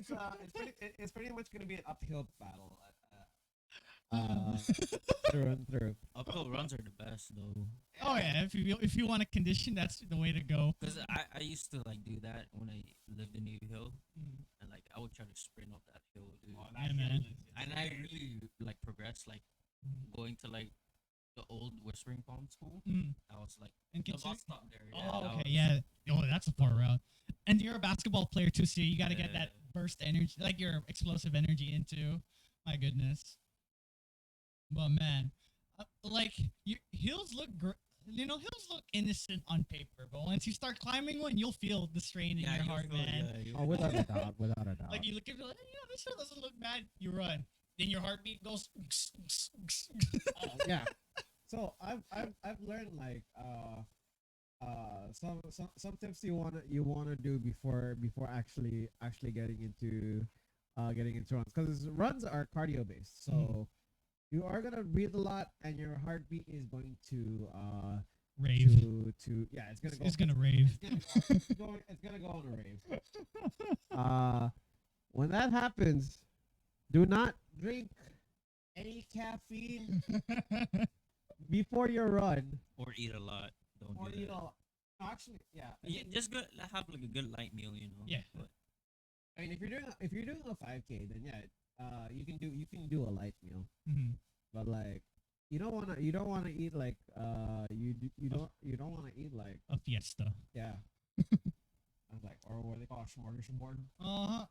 it's pretty much gonna be an uphill battle. Through. Uphill runs are the best though. Oh yeah, if you want a condition, that's the way to go. Because I used to like do that when I lived in New Hill, and like I would try to sprint up that hill, dude. Oh, yeah, man. And I really like progressed, like going to like the old Whispering Palm School. I was like, and the bus stop there. Yeah, oh, okay, yeah. Oh, that's a far route. And you're a basketball player too, so you got to get that burst energy, like your explosive energy into. My goodness. But man, like your hills look hills look innocent on paper, but once you start climbing one, you'll feel the strain in your you'll heart, feel- man. yeah, you'll Oh, feel- without a doubt, without a doubt. Like you look at it, like, this hill doesn't look bad. You run, then your heartbeat goes. Yeah. So I've learned like some tips you wanna do before actually getting into runs, because runs are cardio based. So you are gonna breathe a lot, and your heartbeat is going to Rave. yeah, it's gonna go. It's gonna rave. It's gonna go on a rave. When that happens, do not drink any caffeine before your run, or eat a lot. Don't or do that. actually, yeah. Yeah, just have like a good light meal, you know. Yeah. But I mean, if you're doing a 5K, then yeah, you can do a light meal, Mhm. but like you don't wanna eat like you don't wanna eat like, A fiesta. yeah. I was like, or what they call smorgasbord. Uh-huh.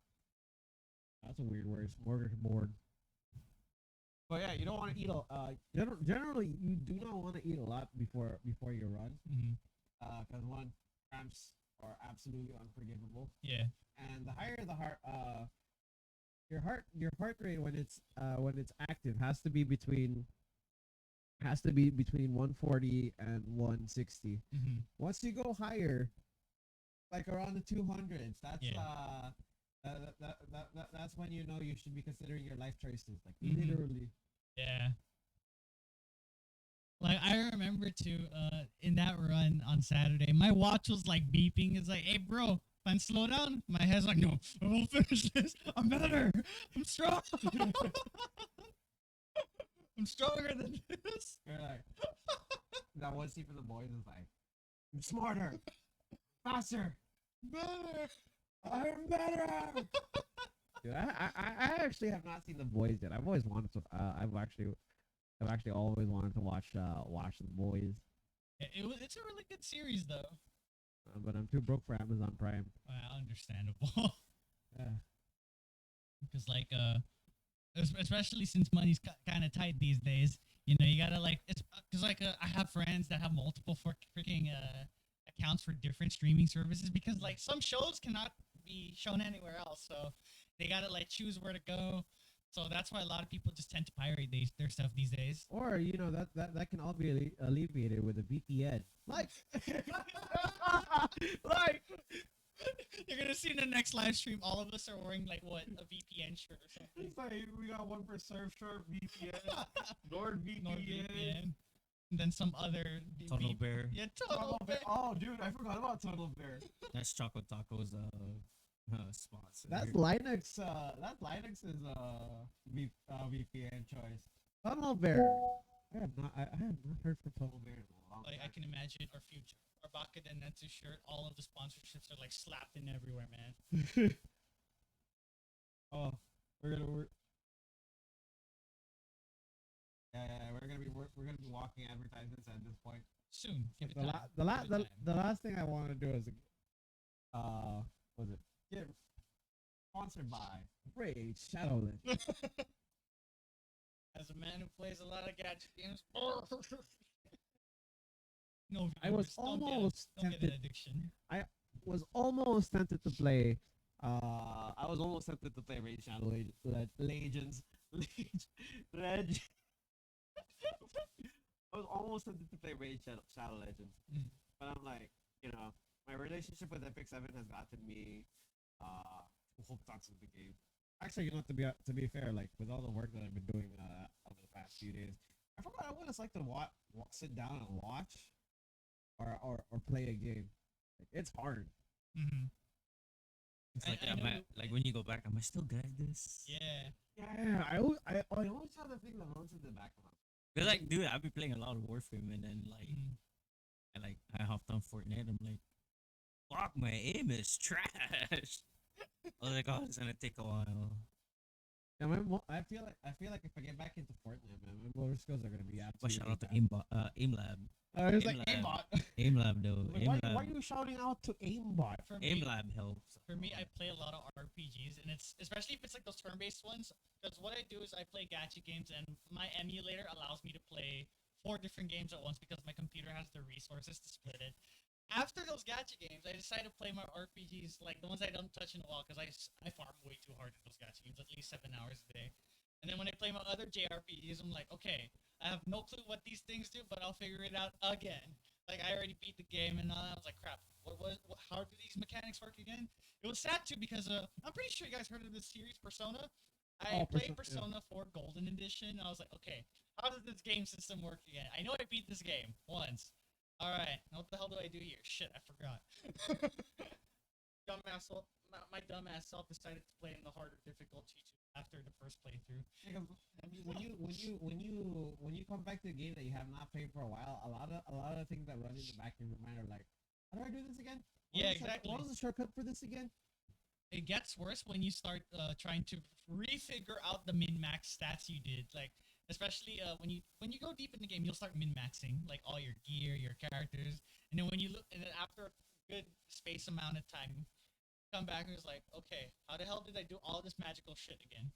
That's a weird word, smorgasbord. But yeah, you don't want to eat generally you do not want to eat a lot before you run, Mhm. because one, cramps are absolutely unforgivable, Yeah. and the higher the heart your heart rate when it's active has to be between 140 and 160. Mhm. Once you go higher, like around the 200s, that's Yeah. that's when you know you should be considering your life choices, like Mhm. literally. Yeah. Like I remember too, in that run on Saturday, my watch was like beeping. It's like, hey bro, if I slow down, my head's like, no, I will finish this. I'm better. I'm strong. I'm stronger than this. You're like, that one scene for the boys is like, I'm smarter, faster, Better. I'm better. Dude, I actually have not seen the boys yet. I've always wanted to. I've actually always wanted to watch the boys, It's a really good series though. but I'm too broke for Amazon Prime. Understandable. Yeah. Because like especially since money's kind of tight these days, you gotta like it's because like I have friends that have multiple freaking accounts for different streaming services, because like some shows cannot be shown anywhere else, so they gotta like choose where to go. So that's why a lot of people just tend to pirate their stuff these days. Or that can all be alleviated with a VPN. Like, like You're gonna see in the next live stream, all of us are wearing like what, a VPN shirt or something. it's like we got one for Surfshark VPN, Nord NordVPN, and then some other Tunnel Bear. Yeah, Tunnel Bear. Oh, dude, I forgot about Tunnel Bear. That's Choco Taco's sponsor. That's Linux. That Linux is VPN choice. Tunnel Bear. I have not heard from Tunnel Bear in a long Like I time. can imagine our future. Our Baka Denetsu shirt, all of the sponsorships are like slapped in everywhere, man. Oh, we're we're gonna be walking advertisements at this point. Soon. Give it The, time. la- Give it time. the last thing I want to do is was it get sponsored by Raid Shadowland. As a man who plays a lot of gadget games, no, I was viewers, don't get it. almost Don't get tempted. an addiction. Was almost tempted to play. I was almost tempted to play Raid Shadow Legends. Leg- I was almost tempted to play Raid Shadow Legends, Mm. but I'm like, my relationship with Epic 7 has gotten me hooked onto the game. Actually, to be fair, like with all the work that I've been doing over the past few days, I forgot what it's like to sit down and watch or play a game. Like, it's hard. Mm-hmm. It's I- like, I know- like when you go back, am I still good at this? Yeah. Yeah, I always have the thing that runs in the back of my. Cause like, dude, I've been playing a lot of Warframe, and then like, Mhm. I hopped on Fortnite. I'm like, fuck, my aim is trash. I was like, oh, it's gonna take a while. Yeah, I feel like if I get back into Fortnite, man, my motor skills are gonna be But absolutely. shout out to bad. AimLab. It's like Aimbot. aimbot. AimLab though. Like, why are AimLab. you shouting out to aimbot? For me, AimLab helps. For me, I play a lot of RPGs, and it's especially if it's like those turn-based ones. Because what I do is I play gacha games, and my emulator allows me to play 4 different games at once because my computer has the resources to split it. After those gacha games, I decided to play my RPGs, like the ones I don't touch in a while, because I farm way too hard in those gacha games, at least 7 hours a day. And then when I play my other JRPGs, I'm like, okay, I have no clue what these things do, but I'll figure it out again. Like I already beat the game, and I was like, crap. How do these mechanics work again? It was sad too because I'm pretty sure you guys heard of this series, Persona. I played Persona 4 Golden Edition. I was like, okay, how does this game system work again? I know I beat this game once. All right, what the hell do I do here? Shit, I forgot. My dumbass self decided to play in the harder difficulty too after the first playthrough. I mean, when you come back to a game that you have not played for a while, a lot of things that run in the back of your mind are like, how do I do this again? Yeah, exactly. What was the shortcut for this again? It gets worse when you start trying to refigure out the min-max stats you did. Like, especially when you go deep in the game, you'll start min-maxing like all your gear, your characters, and then when you look, and then after a good space amount of time, come back and it's like, okay, how the hell did I do all this magical shit again?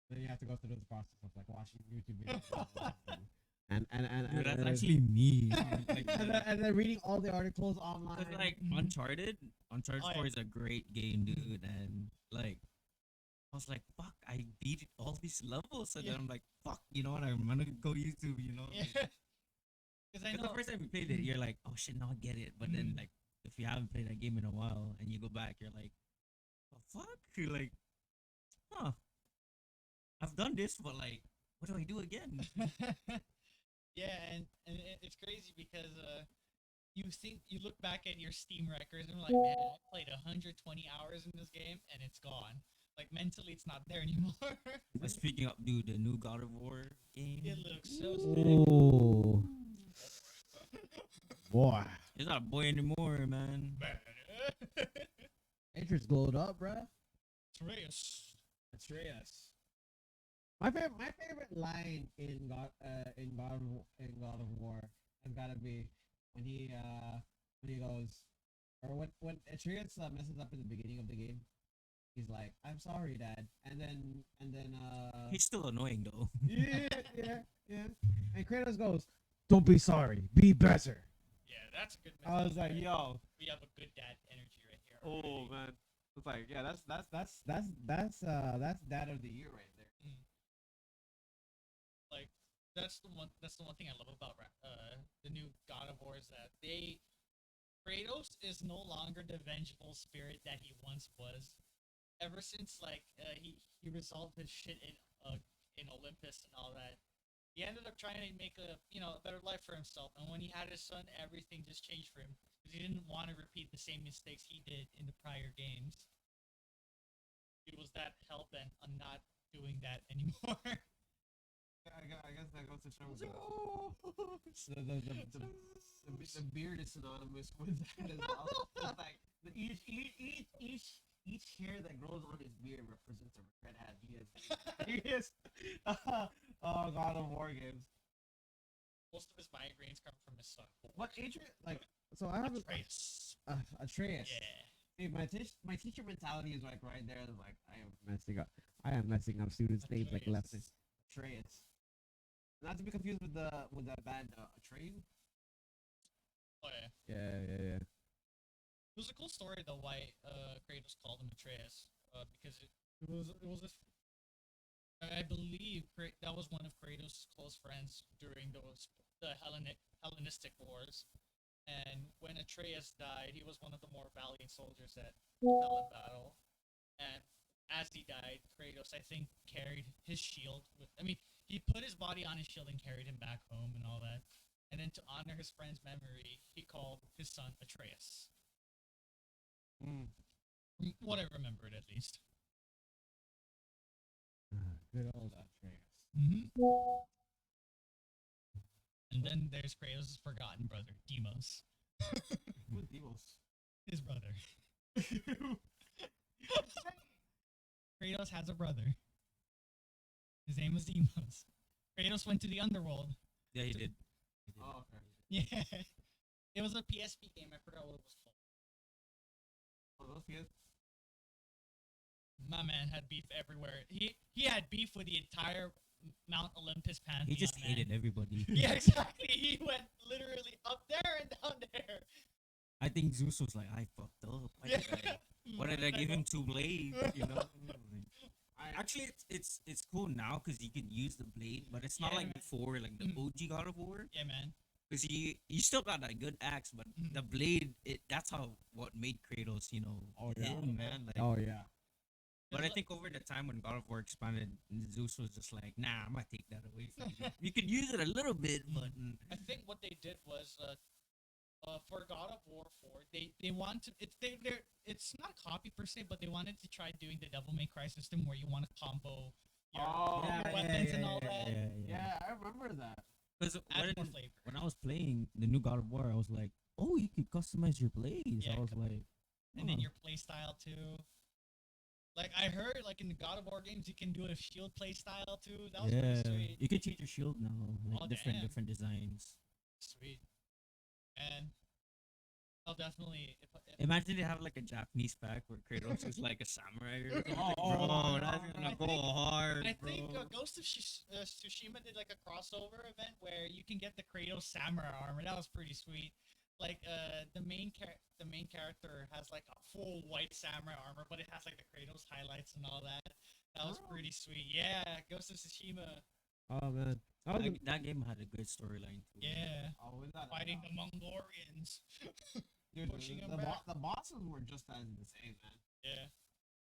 Then you have to go through this process of like watching YouTube videos. Dude, that's actually me. Like, and then reading all the articles online. cause like Uncharted 4 is a great game, dude, and like I was like, fuck, I beat all these levels, and then I'm like, fuck, you know what? I'm gonna go YouTube, you know. Yeah. Because I Cause know the first time you played it, you're like, oh shit, now I get it. But then like, if you haven't played that game in a while and you go back, you're like, the fuck? You're like, huh? I've done this, but like, what do I do again? yeah, and it's crazy because you look back at your Steam records and you're like, man, I played 120 hours in this game and it's gone. Like mentally, it's not there anymore. But speaking of, dude, the new God of War game, It looks so sick. Ooh. Boy. it's not a boy anymore, man. Interest glowed up, bruh. Atreus. My favorite line in God of War has gotta be when he goes, or when Atreus messes up in the beginning of the game. He's like, "I'm sorry, Dad," and then He's still annoying though. yeah. And Kratos goes, "Don't be sorry, be better." Yeah, that's a good I was message. like, "Yo, We have a good dad energy right here. oh already. man." It's like, yeah, that's Dad of the Year right there. Like that's the one thing I love about the new God of War is that Kratos is no longer the vengeful spirit that he once was. Ever since like he resolved his shit in Olympus and all that, he ended up trying to make a better life for himself. And when he had his son, everything just changed for him because he didn't want to repeat the same mistakes he did in the prior games. He was that hell bent on not doing that anymore. I guess that goes to show the beard is synonymous with that as well. It's like each hair that grows on his beard represents a red hat. He is God of War games. Most of his migraines come from his son. What Adrian like? So I have Atreus. Atreus. Yeah. Hey, my teacher mentality is like right there. Like I am messing up students' names like left. Atreus. Not to be confused with that band Atreyu. Oh yeah. Yeah. It was a cool story though why Kratos called him Atreus. Because it was this. I believe that was one of Kratos' close friends during the Hellenistic Wars. And when Atreus died, he was one of the more valiant soldiers that fell in battle. And as he died, Kratos, I think, carried his shield. He put his body on his shield and carried him back home and all that. And then to honor his friend's memory, he called his son Atreus. What I remembered, at least. Good old Atreus. And then there's Kratos' forgotten brother, Deimos. Who's Deimos? His brother. Kratos has a brother. His name was Deimos. Kratos went to the underworld. Yeah, he did. Oh, okay. Yeah. It was a PSP game. I forgot what it was called. Oh, those kids. My man had beef everywhere. He had beef with the entire Mount Olympus Pantheon. He just man. hated everybody. Yeah, exactly. He went literally up there and down there. I think Zeus was like, I fucked up. Why did I give him two blades? You know. Actually, it's cool now because you can use the blade, but it's not Yeah, like man. before, like the OG God of War. Yeah, man. Because you still got that good axe, but the blade, that's how what made Kratos, you know, Oh, yeah. him, man. Like, Oh yeah. but I think over the time when God of War expanded, Zeus was just like, nah, I'm gonna take that away from you. You could use it a little bit, but I think what they did was for God of War 4, they want to it's not a copy per se, but they wanted to try doing the Devil May Cry system where you want to combo your, Oh, your weapons and all that. Yeah, I remember that. Because Add more flavor. when I was playing the new God of War, I was like, oh, you could customize your blades. Yeah, I was like, And then huh. your play style too. Like I heard, like in the God of War games, you can do a shield play style too. That was pretty sweet. You can change your shield now, like Oh, different damn. different designs. Sweet. And I'll definitely if Imagine they have like a Japanese pack where Kratos is like a samurai. Or something. Oh, Bro, that's gonna I go think- hard, I bro. think Ghost of Tsushima did like a crossover event where you can get the Kratos samurai armor. That was pretty sweet. Like the main character has like a full white samurai armor, but it has like the Kratos highlights and all that. That was pretty sweet. Yeah, Ghost of Tsushima. Oh man. I was That game had a good storyline too. Yeah, Oh, with that, fighting the Mongolians. dude, pushing him the back. the bosses were just as insane, man. Yeah.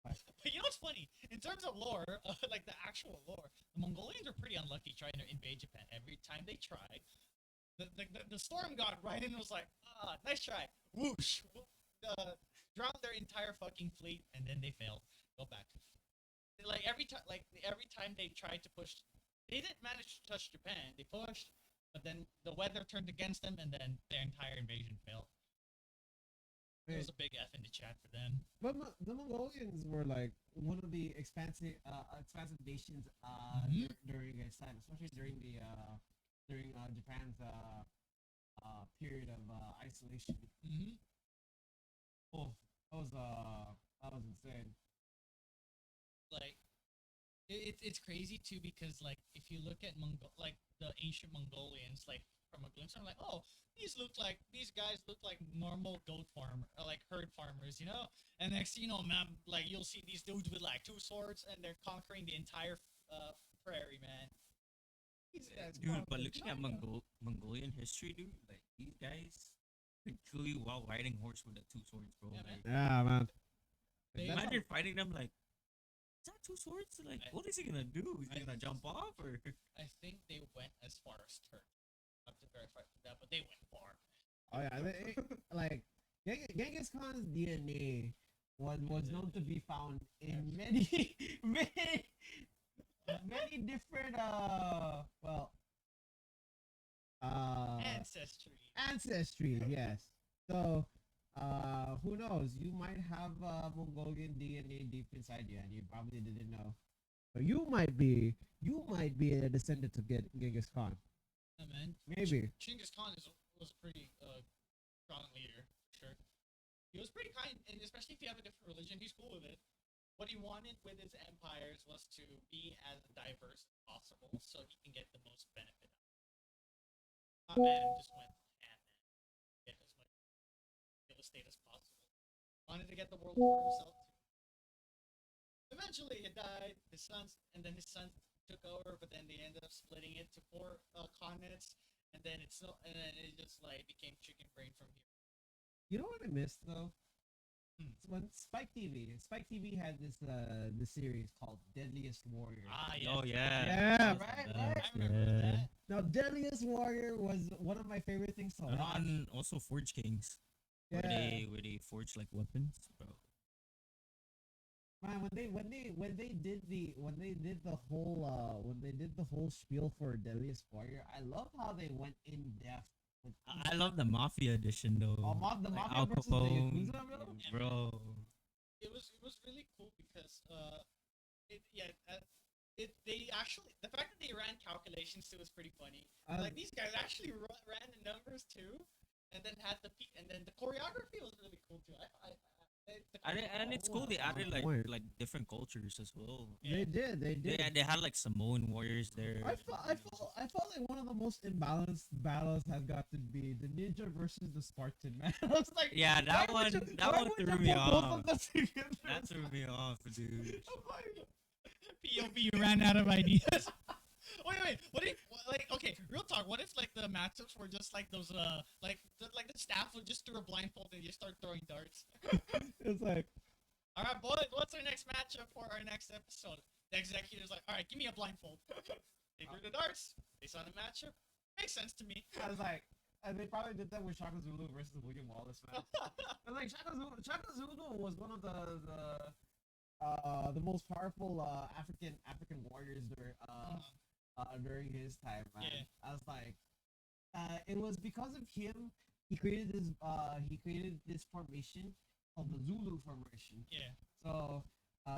But you know what's funny? In terms of lore, like the actual lore, the Mongolians are pretty unlucky trying to invade Japan. Every time they tried, the storm god right in and was like, nice try. Whoosh. Drowned their entire fucking fleet, and then they failed. Go back. Like every time they tried to push, they didn't manage to touch Japan. They pushed, but then the weather turned against them, and then their entire invasion failed. It was a big F in the chat for them. But the Mongolians were like one of the expansive nations during its time, especially during Japan's period of isolation. Mm-hmm. Oh, that was insane. Like it's crazy too because like if you look at like the ancient Mongolians like from a glimpse, I'm like, oh, these guys look like normal goat farmer or like herd farmers, you know. And next thing you know, man, like you'll see these dudes with like 2 swords and they're conquering the entire prairie, man. These guys Dude, but conquered looking at China. Mongolian history, dude, like these guys could kill you while riding horse with the 2 swords, bro. Yeah, man. Like, Yeah, man. They- imagine fighting them like, is that 2 swords? Like, I- what is he gonna do? Is he gonna jump off or? I think they went as far as Turkey. I have to verify for that, but they went far. Oh yeah, like Genghis Khan's DNA was known to be found in many many different Ancestry. yes. So who knows? You might have Mongolian DNA deep inside you, and you probably didn't know. But you might be a descendant of Genghis Khan. Yeah, man. Maybe. Genghis Khan was a pretty strong leader, sure. He was pretty kind, and especially if you have a different religion, he's cool with it. What he wanted with his empires was to be as diverse as possible, so he can get the most benefit. Not bad, and just went ham, man. Get as much real estate as possible. Wanted to get the world for himself too. Eventually, he died. And then his son took over, but then they ended up splitting it to 4 continents, and then it just like became chicken brain from here. You know what I missed though? Hmm. When Spike TV had this series called Deadliest Warrior. Yeah. Oh yeah. Yeah, That's right, the right. best, I remember yeah. that. Now Deadliest Warrior was one of my favorite things to watch. And also Forge Kings, Yeah. where they forge like weapons, bro. Man, when they did the whole spiel for Deadliest Warrior, I love how they went in depth. With I love the Mafia edition though. the Like Mafia Al versus the Capone, Yakuza, bro. bro. It was really cool because they actually the fact that they ran calculations too was pretty funny. Like these guys actually ran the numbers too, and then had and then the choreography was really cool too. I And it's cool. They added like different cultures as well. They did. They did. They had like Samoan warriors there. I felt like one of the most imbalanced battles has got to be the ninja versus the Spartan, man. I was like, Yeah, that why one would you- that why one would threw you me put both off. of them together? That threw me off, dude. POV ran out of ideas. Wait. What if like okay, real talk? What if like the matchups were just like those like the staff would just do a blindfold and you start throwing darts? It's like, All right, boys. What's our next matchup for our next episode? The executive's like, all right, give me a blindfold. They threw the darts. They saw the matchup. Makes sense to me. I was like, and they probably did that with Shaka Zulu versus William Wallace, man. And like Shaka Zulu was one of the most powerful African warriors during his time, man. Yeah. I was like, it was because of him he created this formation called the Zulu formation. Yeah. So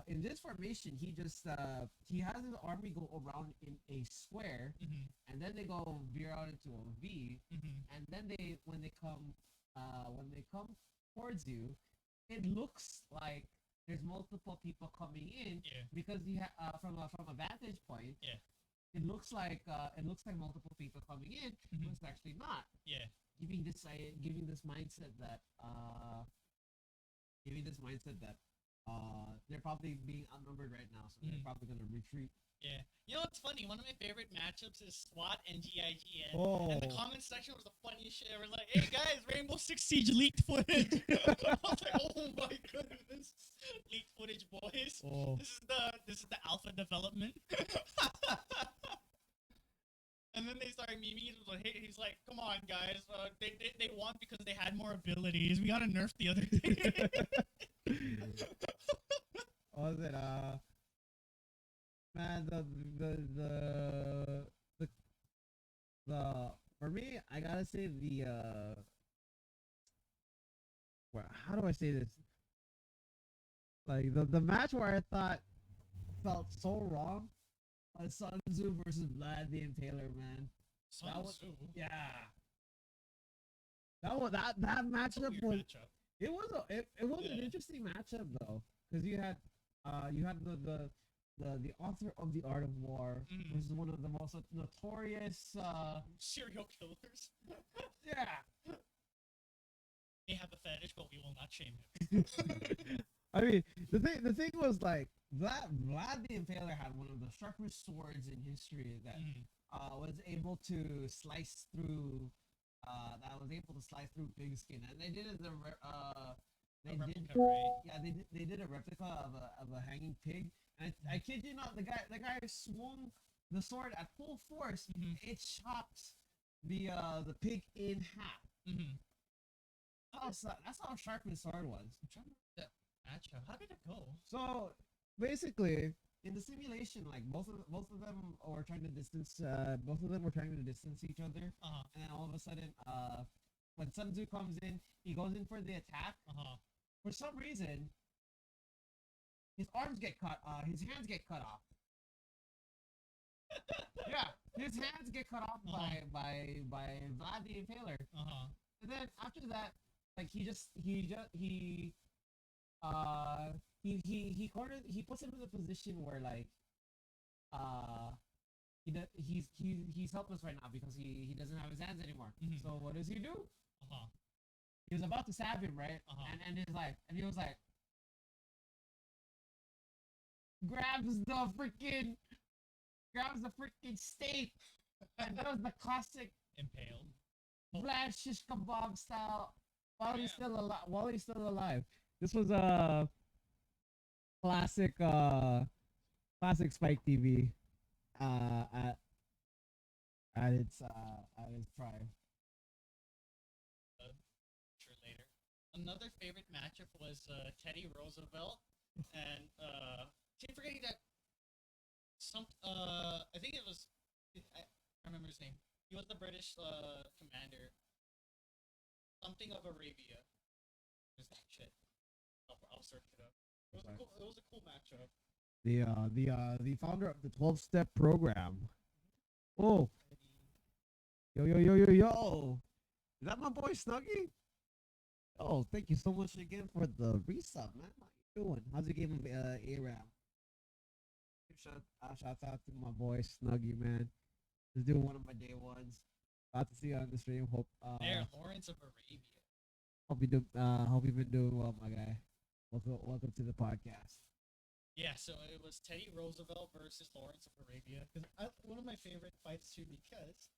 in this formation, he has his army go around in a square, Mm-hmm. and then they go veer out into a V, Mm-hmm. and then when they come towards you, it looks like there's multiple people coming in Yeah. because from a vantage point, Yeah. it looks like multiple people coming in, Mhm. but it's actually not. Yeah. Giving this mindset that they're probably being outnumbered right now, so they're Mhm. probably gonna retreat. Yeah. You know what's funny? One of my favorite matchups is SWAT and GIG. And the Oh, comment section was the funniest shit. It was like, hey guys, Rainbow Six Siege leaked footage. I was like, oh my goodness. Leaked footage, boys. oh. This is the alpha development. And then they started memeing. He's like, come on, guys. They won because they had more abilities. We got to nerf the other team. What was it? Man, the for me, I gotta say how do I say this? Like the match where I thought felt so wrong, Sun Tzu versus Vlad the Impaler, man. That was- Yeah. That matchup was it was an Yeah. interesting matchup though, because you had the author of The Art of War Mhm. versus one of the most notorious Serial killers. yeah. They have a fetish, but we will not shame him. I mean, the thing was like Vlad the Impaler had one of the sharpest swords in history that Mhm. was able to slice through big skin, and they did it they did replica, right? yeah they did a replica of a hanging pig, and I kid you not, the guy swung the sword at full force. Mhm. It chopped the pig in half. Mm-hmm. That's how sharp his sword was. I'm trying to remember that matchup. How did it go? So basically, in the simulation, like both of them were trying to distance each other, Uh-huh. and then all of a sudden, when Sun Tzu comes in, he goes in for the attack. Uh-huh. For some reason, his hands get cut off. Yeah, his hands get cut off by Vlad the Impaler. Uh-huh. And then after that, like he puts him in a position where like he's helpless right now because he doesn't have his hands anymore. Mhm. So what does he do? Uh-huh. He was about to stab him, right? Uh-huh. And he was like grabs the freaking steak and does the classic Impaled. Vlad shish kebab style while he's Yeah. still alive. This was a classic Spike TV at its prime. Sure, later. Another favorite matchup was Teddy Roosevelt and keep forgetting that I think it was I remember his name. He was the British commander. Something of Arabia. What's that shit? I'll search it up. It was a cool matchup. The founder of the 12-step program. Oh, yo. Is that my boy Snuggy? Oh, thank you so much again for the resub, man. How you doing? How's your game of ARAM? Shouts out to my boy Snuggy, man. He's doing one of my day ones. Glad to see you on the stream. There, Lawrence of Arabia. Hope you've been doing well, my guy. Welcome to the podcast. Yeah, so it was Teddy Roosevelt versus Lawrence of Arabia. Because one of my favorite fights too, because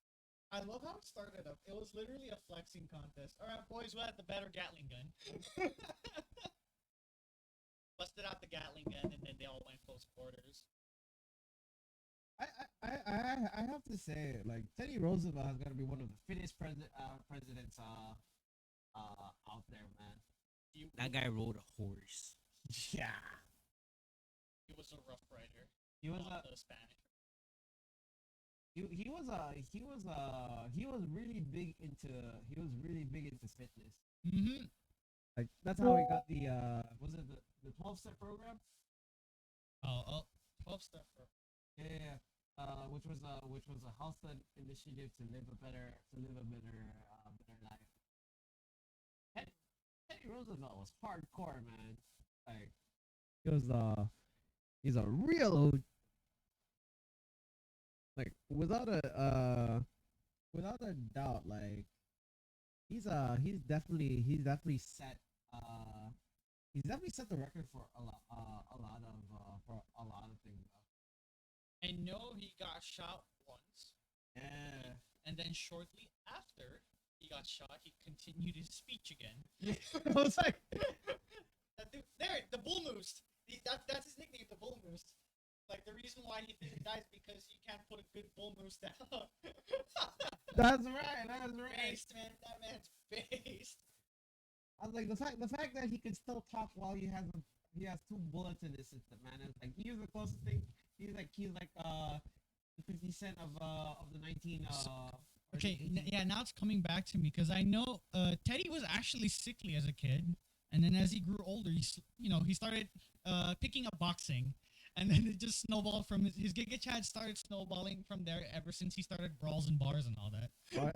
I love how it started up. It was literally a flexing contest. All right, boys, who had the better Gatling gun? Busted out the Gatling gun, and then they all went close quarters. I have to say, like, Teddy Roosevelt has got to be one of the fittest presidents out there, man. That guy rode a horse. Yeah. He was a rough rider. He was not the Spanish. He was really big into fitness. Mm-hmm. Like that's how he got the was it the 12-step program? Oh, 12-step program. Yeah. Which was a health initiative to live a better life. Teddy Roosevelt was hardcore, man. Like he's a real like without a doubt, like he's definitely set the record for a lot of things. I know he got shot once. Yeah. And then shortly after he got shot, he continued his speech again. I was like, there, the bull moose. That's his nickname, the bull moose. Like the reason why he didn't die is because you can't put a good bull moose down. That's right. Based, man. That man's based. I was like the fact that he can still talk while he has 2 bullets in his system, man. It's like he's the closest thing. He's like the 50 Cent of the 19. Okay, yeah. Now it's coming back to me because I know Teddy was actually sickly as a kid, and then as he grew older, he started picking up boxing. And then it just snowballed from his Giga Chad started snowballing from there ever since he started brawls and bars and all that. Yeah,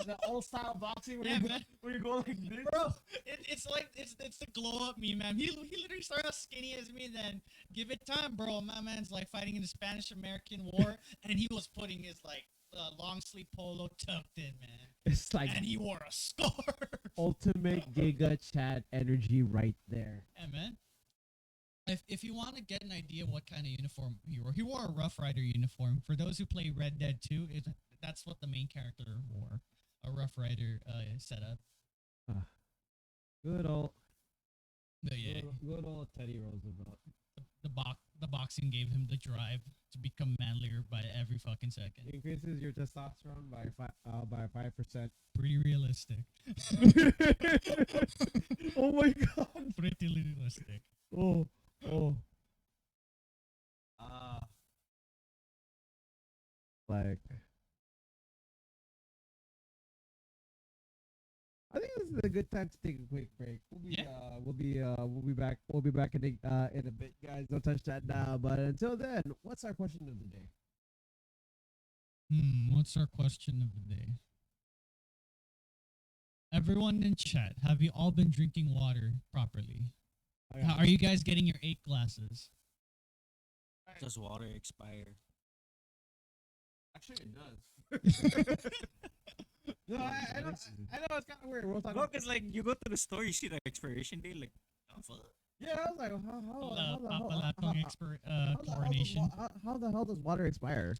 the old style boxing where you go like this. Bro, it's like it's the glow up me, man. He literally started out skinny as me, then give it time, bro. My man's like fighting in the Spanish-American War, and he was putting his like long sleeve polo tucked in, man. It's like, and he wore a scarf. Ultimate Giga Chad energy right there. Yeah, man. If you want to get an idea what kind of uniform he wore a Rough Rider uniform. For those who play Red Dead 2, that's what the main character wore, a Rough Rider setup. Good old. But yeah, good old Teddy Roosevelt. The boxing gave him the drive to become manlier by every fucking second. Increases your testosterone by 5%. Pretty realistic. Oh my god. Pretty realistic. Oh. Like, I think this is a good time to take a quick break. We'll be back in a bit, guys. Don't touch that now. But until then, what's our question of the day? What's our question of the day? Everyone in chat, have you all been drinking water properly? Are you guys getting your 8 glasses? Does water expire? Actually, it does. No, I know it's kind of weird. We'll talk No, because like you go to the store, you see the expiration date, like, oh fuck. Yeah, I was like, chlorination. How the hell does water expire?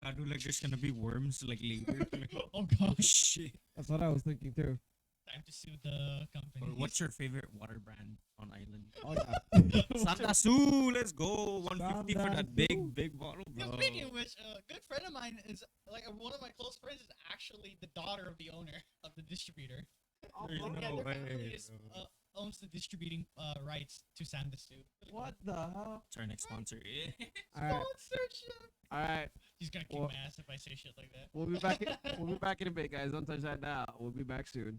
I do like there's gonna be worms like later. Oh gosh, shit. That's what I was thinking too. Time to sue the company. Or what's your favorite water brand on island? Oh yeah. Sandasu, let's go. 150 for that big bottle, bro. Speaking of which, a good friend of mine is like one of my close friends is actually the daughter of the owner of the distributor. There's no their family way, owns the distributing rights to Sandasu. What the hell? It's our next sponsor. All right. He's gonna kick my ass if I say shit like that. We'll be back in a bit, guys. Don't touch that now. We'll be back soon.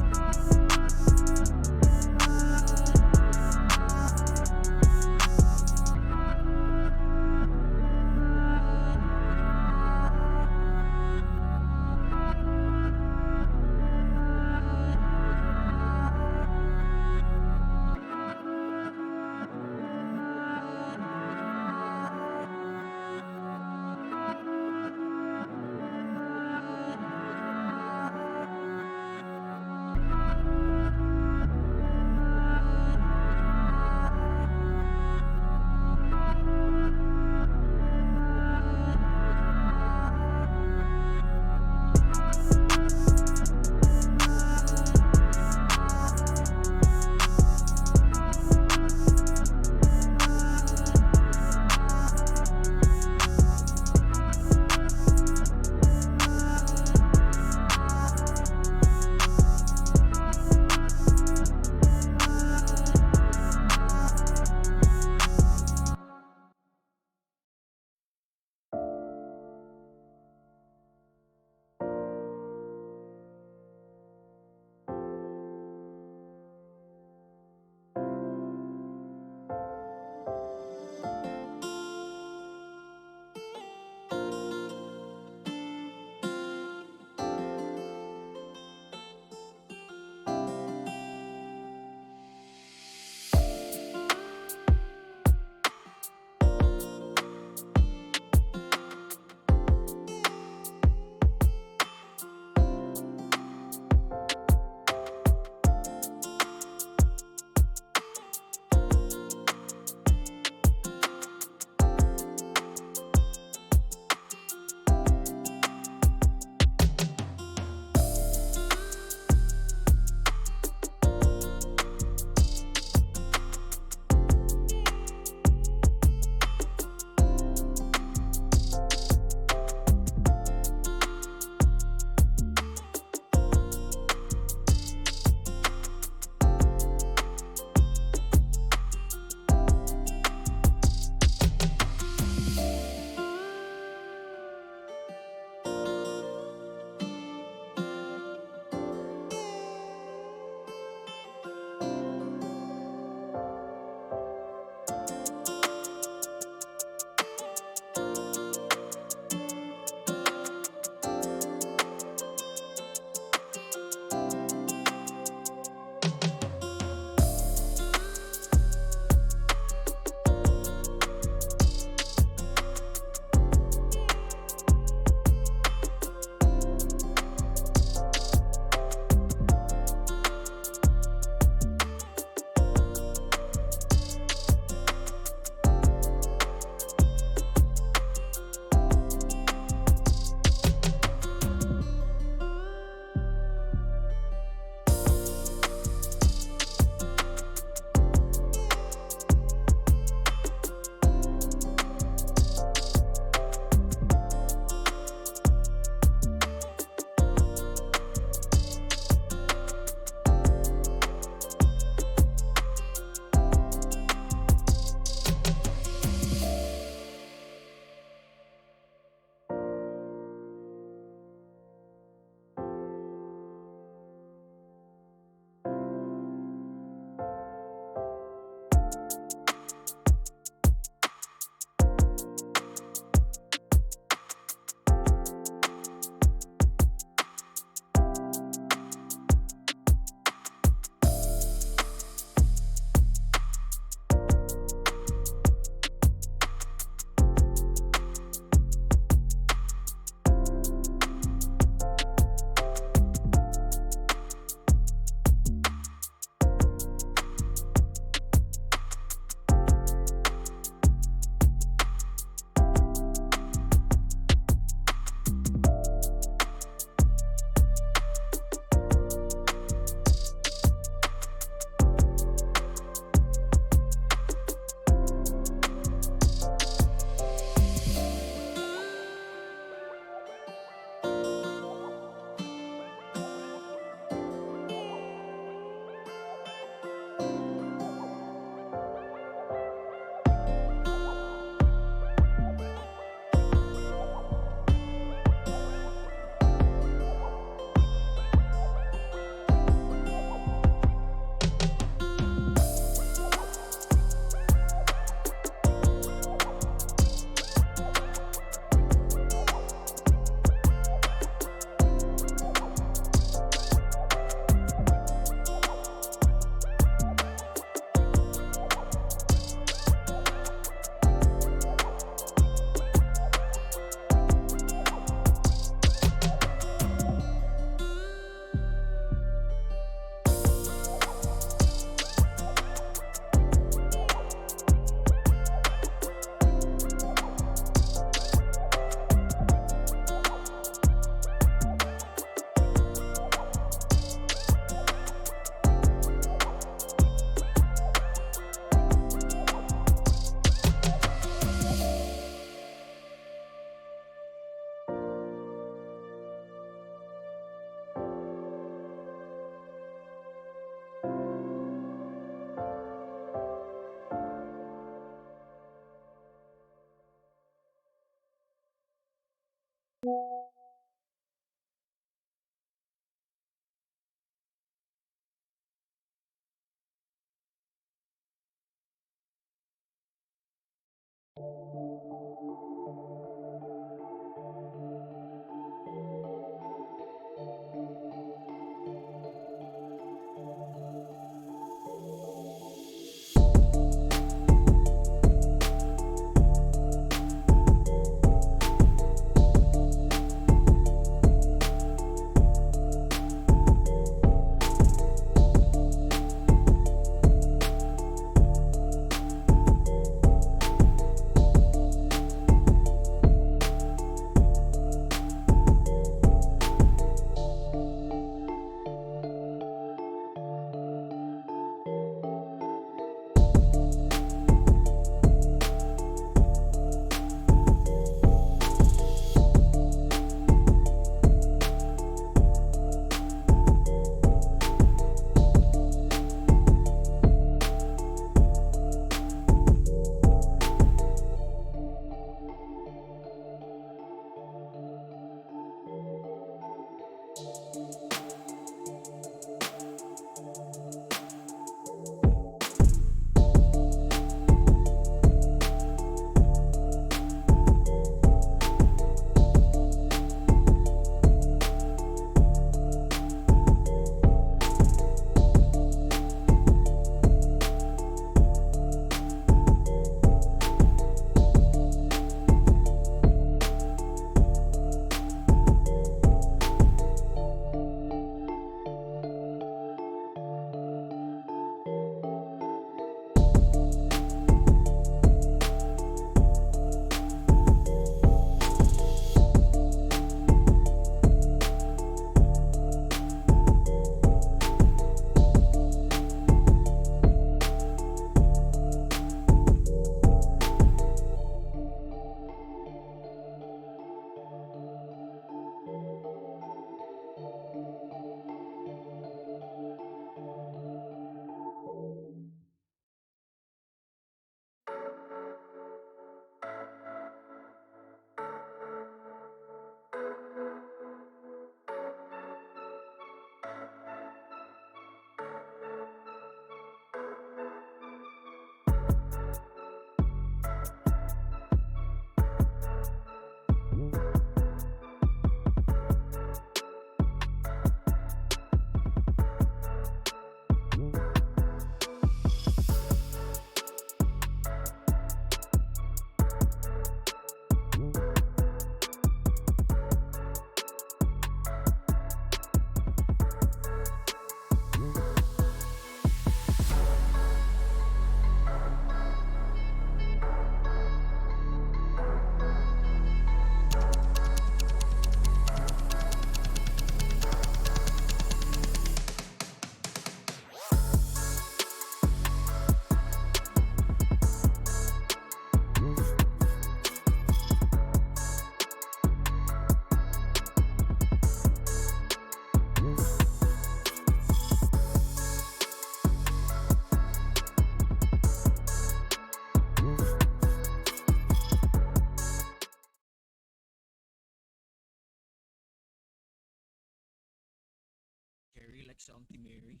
Something Mary.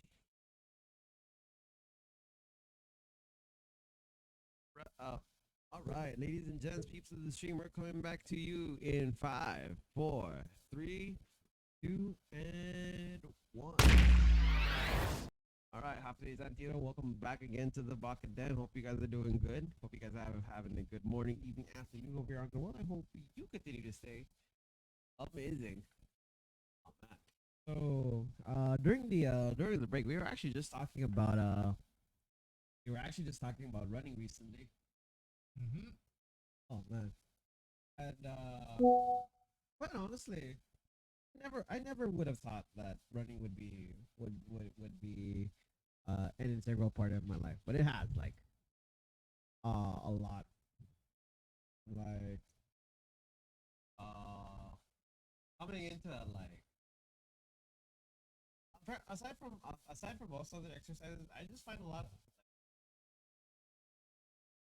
All right, ladies and gents, peeps of the stream, we're coming back to you in 5, 4, 3, 2, and 1. All right, Happy Santino, welcome back again to the Baka Den. Hope you guys are doing good. Hope you guys are having a good morning, evening, afternoon over here on the world. I hope you continue to stay amazing. Oh, man. So, during the break, we were actually just talking about running recently. Mm-hmm. Oh man, and but honestly, I never would have thought that running would be an integral part of my life, but it has like a lot, like uh coming into like aside from most other exercises, I just find a lot.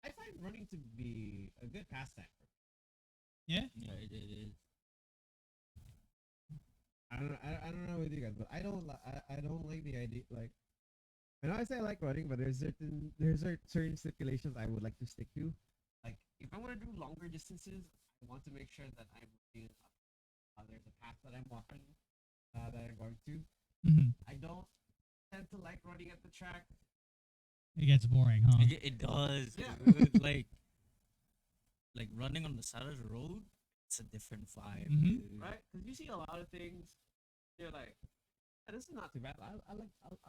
I find running to be a good pastime for me. Yeah. Yeah, it is. I don't know with you guys, but I don't like the idea like. I know I say I like running, but certain stipulations I would like to stick to. Like if I want to do longer distances, I want to make sure that I'm running there's a path that I'm walking that I'm going to. Mm-hmm. I don't tend to like running at the track. It gets boring, huh? It does. Yeah. Dude. Like running on the side of the road, it's a different vibe. Mhm. Dude. Right? Because you see a lot of things. You're like, yeah, this is not too bad. I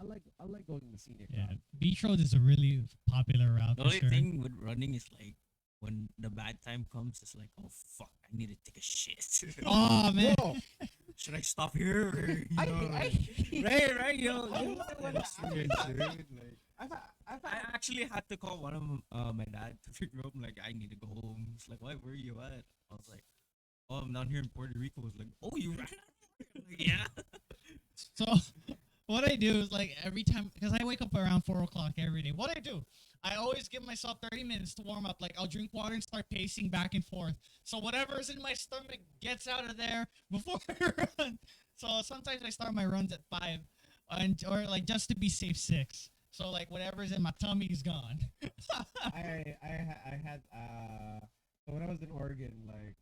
like going to the scenic Yeah. route. Beach road is a really popular route The for only sure. thing with running is like when the bad time comes, it's like, oh fuck, I need to take a shit. Oh man. Whoa. Should I stop here? Or, you know, right, yo. That's weird, dude. Like, I actually had to call one of my dad to figure out. I'm like, I need to go home. He's like, why? Where are you at? I was like, oh, I'm down here in Puerto Rico. I was like, oh, you ran out? I'm like, yeah. So what I do is like every time, because I wake up around 4 o'clock every day. What I do, I always give myself 30 minutes to warm up. Like I'll drink water and start pacing back and forth. So whatever's in my stomach gets out of there before I run. So sometimes I start my runs at 5, or like just to be safe 6. So like whatever's in my tummy is gone. I had so when I was in Oregon, like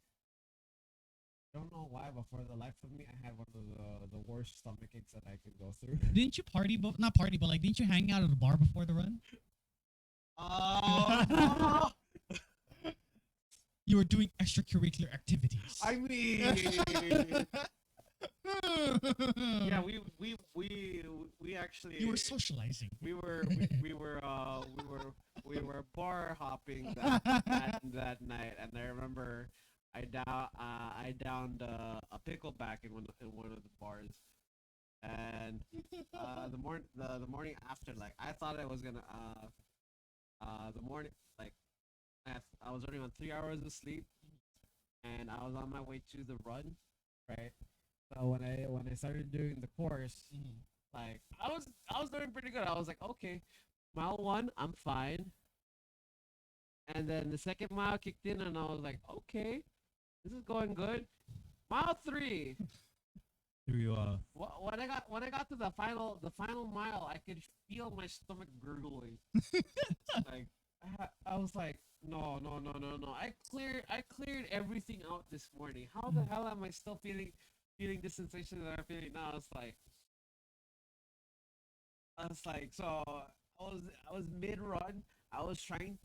I don't know why, but for the life of me, I had one of the worst stomach aches that I could go through. Didn't you party? Not party, but like didn't you hang out at a bar before the run? You were doing extracurricular activities. I mean, yeah, we actually You were socializing. we were bar hopping that night, and I remember I downed a pickleback in one of the bars, and the morning after, like I thought I was gonna the morning like I was running on 3 hours of sleep, and I was on my way to the run, right? So when I started doing the course, like I was doing pretty good. I was like, okay, mile 1, I'm fine. And then the second mile kicked in, and I was like, okay, this is going good. Mile 3. Threw you off. When I got to the final mile, I could feel my stomach gurgling. Like I was like, no. I cleared everything out this morning. How the hell am I still feeling this sensation that I'm feeling now? So I was mid run. I was trying.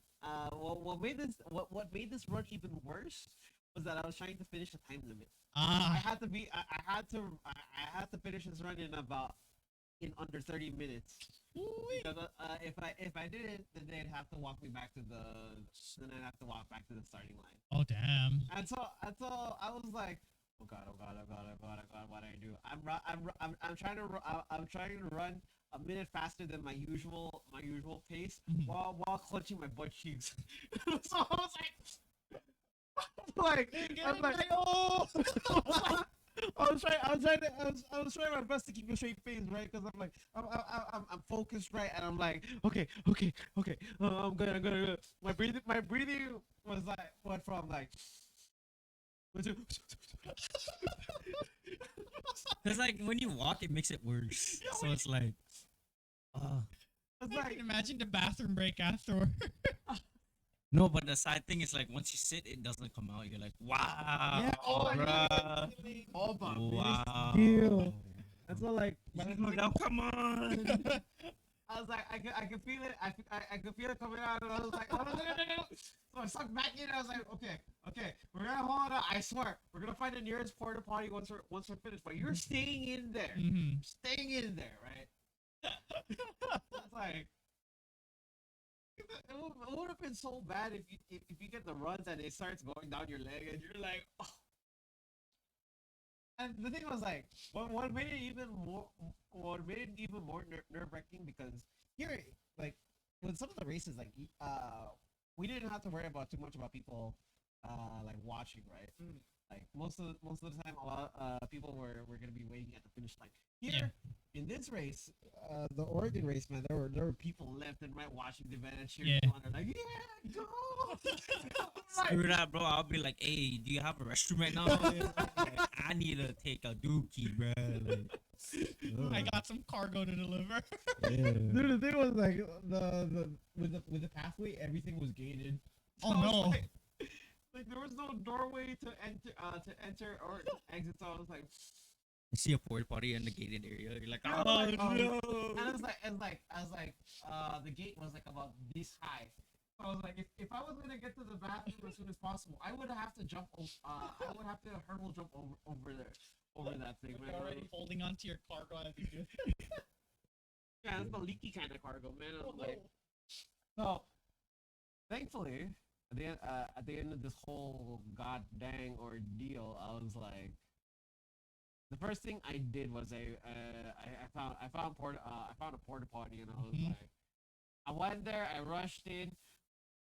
What made this run even worse was that I was trying to finish the time limit. I had to finish this run in under 30 minutes. Because if I didn't, then they'd have to walk me back to I'd have to walk back to the starting line. Oh damn. And so I was like, oh god, what do I do? I'm trying to run a minute faster than my usual pace while clenching my butt cheeks. So I was like, oh. I was trying my best to keep a straight face, right? Because I'm like, I'm focused, right? And I'm like, okay. I'm good. My breathing was like, went from like, Cause like when you walk, it makes it worse. So it's like, It's I like can imagine the bathroom break afterward. no. But the sad thing is like once you sit, it doesn't come out. You're like, wow, Yeah, oh, bruh. all about Wow. deal. That's all like. Now, come on. I was like, I could feel it. I could feel it coming out, and I was like, oh, no. So I sucked back in. I was like, okay, we're gonna hold on. I swear, we're gonna find the nearest porta potty once we're finished. But you're staying in there, Mhm. staying in there, right? It's like it would have been so bad if you get the runs and it starts going down your leg, and you're like, oh. And the thing was like, what made it even more nerve wracking because Here, like with some of the races, like we didn't have to worry about too much about people, like watching, right? Like most of the time, a lot people were gonna be waiting at the finish line. Here, in this race, the Oregon race, man, there were people left and right watching the event and cheering Yeah. on. They're like, yeah, go! Screw that, bro. I'll be like, hey, do you have a restroom right now? Like, I need to take a dookie, bro. I got some cargo to deliver. Dude, the thing was like the with the pathway, everything was gated. Oh, So I was no. like there was no doorway to enter or exit. So I was like, You see a porta potty in the gated area. You're like, Yeah, oh, like, no. and it's like the gate was like about this high. So I was like, if I was gonna get to the bathroom as soon as possible, I would have to jump. I would have to hurdle jump over that thing. You're Man. already holding onto your cargo as you do. Yeah, it's the leaky kind of cargo, man. I Oh, was like, so thankfully, at the end of this whole god dang ordeal, I was like, the first thing I did was I found a porta potty, and I was Mhm. like, I went there, I rushed in,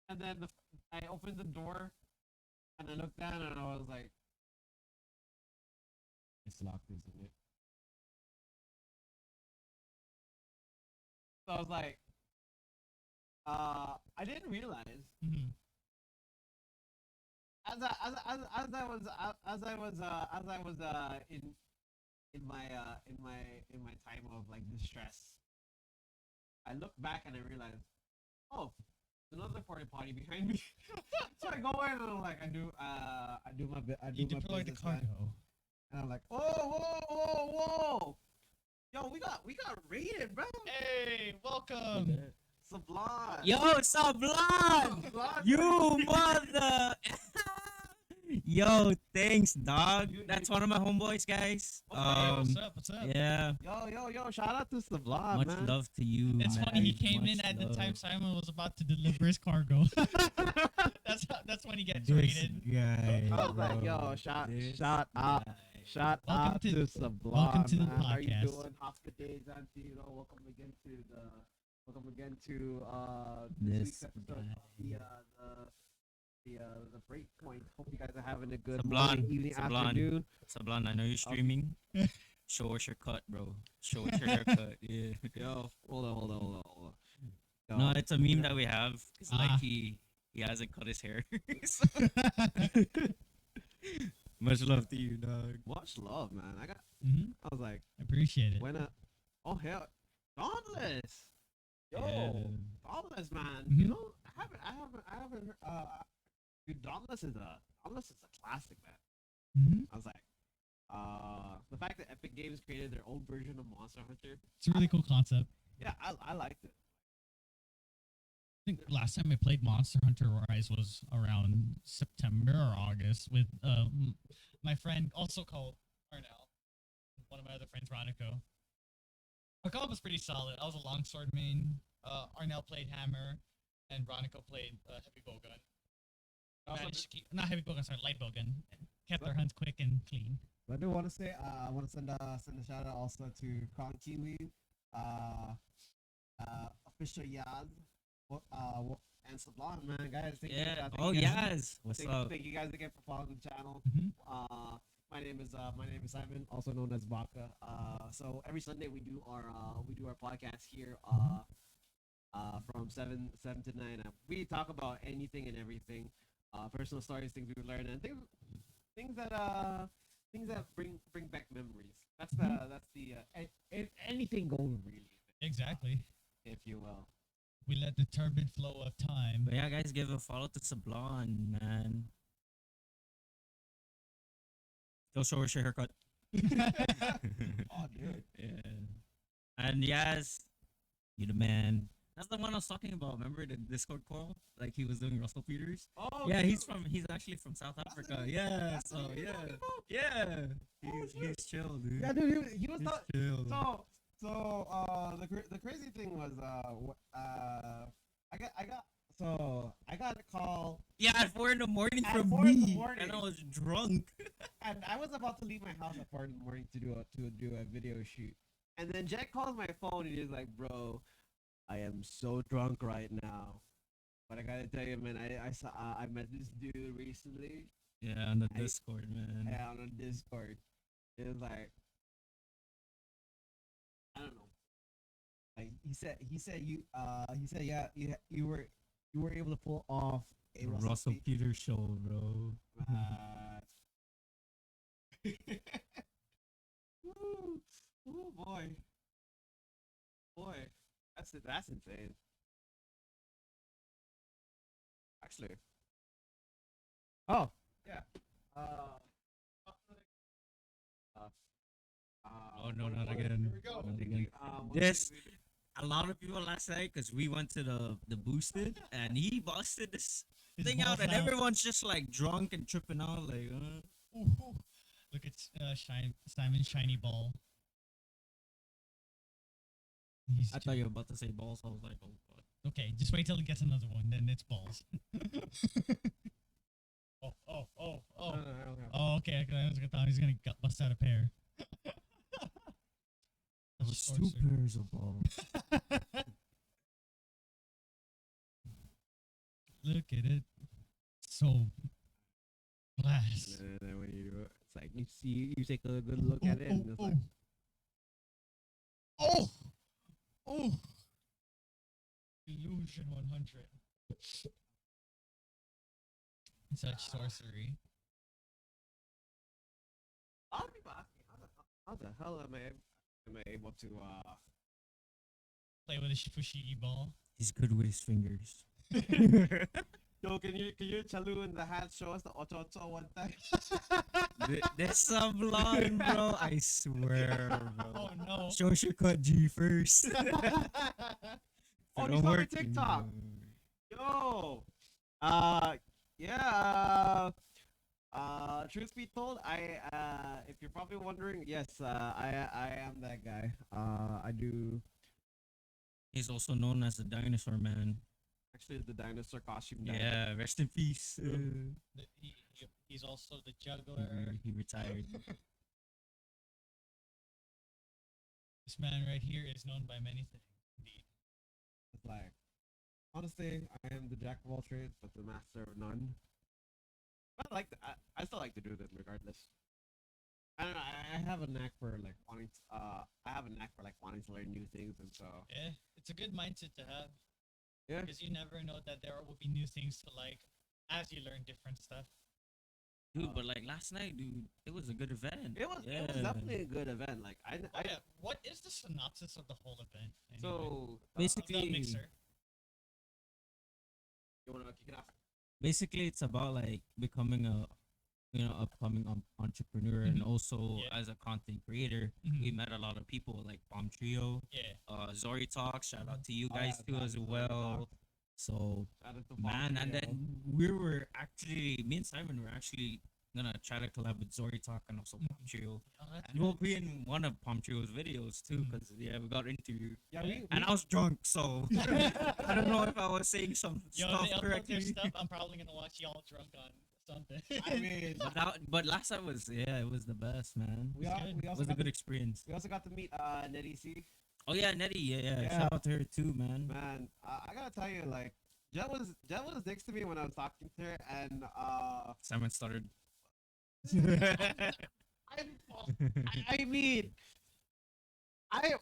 and then I opened the door, and I looked down, and I was like, it's locked, isn't it? So I was like, I didn't realize Mhm. as I was in my time of like distress, I looked back and I realized, oh, there's another porta potty behind me. So I go in and I'm like, I do my bit, I do You my deploy the business, man. cargo. And I'm like, whoa, yo, we got raided, bro. Hey, welcome. Sublime. Yo, Sublime! Sublime. You mother! Yo, thanks, dog. You- That's one of my homeboys, guys. Hey, what's up? What's up? Yeah. Yo, shout out to Sublime, Much man. love to you. It's man. funny he came in Much at the love. time Simon was about to deliver his cargo. That's when he gets This raided. guy, I was like, bro. yo, shout This out, guy. shout Welcome out to- to Sublime. welcome to the man. How you podcast. doing? Half the days, Auntie. You know, welcome again to this week's This episode of guy. the Breakpoint. Hope you guys are having a good Sublime, morning, evening, Sublime. afternoon. Sublime, I know you're streaming. Show us your cut, bro. Show us your haircut. Yeah. Yo, hold on. Yo, No, it's a meme that we have. It's like Ah. he hasn't cut his hair. Much love to you, dog. much love, man. Mhm. I was like, Appreciate it. when oh hell, Dauntless. Yo, Dauntless, man. Mhm. You know, I haven't heard, dude, Dauntless is a classic, man. Mhm. I was like, the fact that Epic Games created their own version of Monster Hunter, It's a really cool concept. yeah, I liked it. I think last time I played Monster Hunter Rise was around September or August with my friend, also called Arnell, one of my other friends, Ronico. Our comp was pretty solid. I was a longsword main. Arnell played hammer, and Ronico played heavy bowgun. Managed to keep, not heavy bowgun, sorry, light bowgun. Kept our hunts quick and clean. But I do want to say, I want to send a shout out also to Kron Kiwi, official Yaz, and Sublime, man, guys. Thank you, Yeah. thank Oh, you guys- yes. What's thank, up? thank you guys again for following the channel. Mhm. My name is Simon, also known as Baka. So every Sunday we do our podcast here. From seven to nine. We talk about anything and everything, personal stories, things we learned, and things that things that bring back memories. That's the Anything goes really, Exactly. if you will. We let the turbid flow of time. But yeah, guys, give a follow to Sablon, man. Go show us your haircut. Oh, dude. Yeah. And yes, you the man. That's the one I was talking about. Remember the Discord call? Like he was doing Russell Peters. Oh, Yeah, dude. he's actually from South Africa. the- Yeah, that's the so dude you're yeah, talking about? yeah. Oh, He's chill, dude. Yeah, dude, He was He's not. chill. The crazy thing was I got a call Yeah, at 4 in the morning At from 4 in the me, morning. and I was drunk. and I was about to leave my house at 4 in the morning to do a video shoot. And then Jack calls my phone and he's like, "Bro, I am so drunk right now, but I gotta tell you, man, I met this dude recently Yeah, on the I- Discord, man. on a Discord. It was like, I don't know. Like he said yeah you were able to pull off a The Russell Peters. Peters show, bro. Ooh, ooh, boy, that's it. That's insane. Actually, oh yeah. Uh, Oh no, one- not one- again. Here we go. Not again. one This- thing A lot of people last night, because we went to the boosted, and he busted this His thing out, balls and everyone's just like drunk and tripping out, like. Ooh, ooh. Look at Simon's shiny ball. He's I thought you were about to say balls. I was like, oh god. okay, just wait till he gets another one, then it's balls. oh. no, no, I don't have. Oh, okay. I thought he was gonna bust out a pair. That was 2 pairs of balls. Look at it. So glass. And then when you do it, it's like you take a good look at it, and it's like, oh, oh, illusion 100. Such sorcery. a lot of people ask me how the hell am I able to Play with a Fushigi ball. He's good with his fingers. Yo, can you Chalu in the hat show us the ocho one time? That's sublime, bro. I swear, bro. Oh no. Show us your cut G first. Oh, Don't he's on work, TikTok. bro. Yo, yeah. Truth be told, if you're probably wondering, yes, I am that guy. I do He's also known as the Dinosaur Man. actually the dinosaur costume. guy. Yeah, rest in peace. He's also the juggler. He retired. This man right here is known by many things. Indeed. It's like, honestly, I am the jack of all trades, but the master of none. But I still like to do them regardless. I don't know. I have a knack for like wanting. I have a knack for like wanting to learn new things, and so Yeah, it's a good mindset to have. Yeah. Because you never know that there will be new things to like as you learn different stuff. Dude, but like last night, dude, it was a good event. it was definitely a good event. Like I Oh, yeah. What is the synopsis of the whole event? Anyway? so Basically- Of the mixer. you wanna kick it off? Basically, it's about like becoming a, upcoming entrepreneur, and Mhm. also Yeah. as a content creator, Mhm. we met a lot of people like Bomb Trio, Yeah. Zori Talk. Shout out to you Oh, guys yeah, too shout out as to Zori well. Talk. So Shout out to man, and Trio. then me and Simon were actually gonna try to collab with Zori Talk and also Palm Trio, Oh, that's and we'll be in one of Palm Trio's videos too, Mhm. because we got interviewed, yeah, and I was drunk, so I don't know if I was saying some Yo, stuff they upload their correctly. stuff. I'm probably gonna watch y'all drunk on something. I mean, But last time was it was the best, man. we, It's al- good. we It also was a got good to, experience. we also got to meet Nettie C. Oh yeah, Nettie, yeah. Yeah. Shout out to her too, man. Man, I gotta tell you, like Jet was next to me when I was talking to her, and Simon started. I mean, I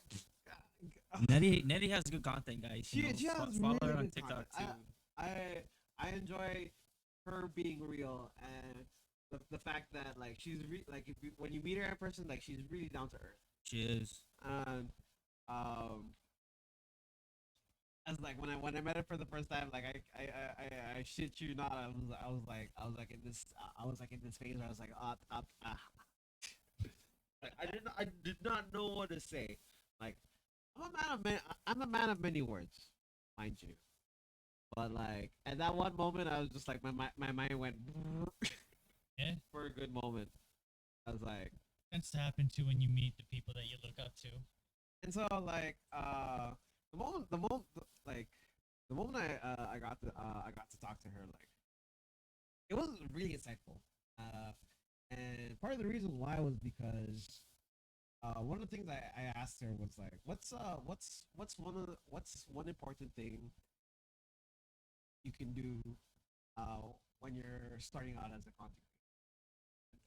Nettie has good content, guys. She has follow really her on good TikTok content. too. I enjoy her being real, and the fact that like like if when you meet her in person, like she's really down to earth. She is. And as like when I met her for the first time, like I shit you not, I was like in this phase where I was like like, I did not know what to say. Like I'm a man of many words, mind you. But like at that one moment, I was just like my mind went Yeah, for a good moment. I was like, tends to happen too when you meet the people that you look up to. and so like like the moment I got to talk to her, like it was really insightful. And part of the reason why was because one of the things I asked her was like, what's one important thing you can do when you're starting out as a content creator?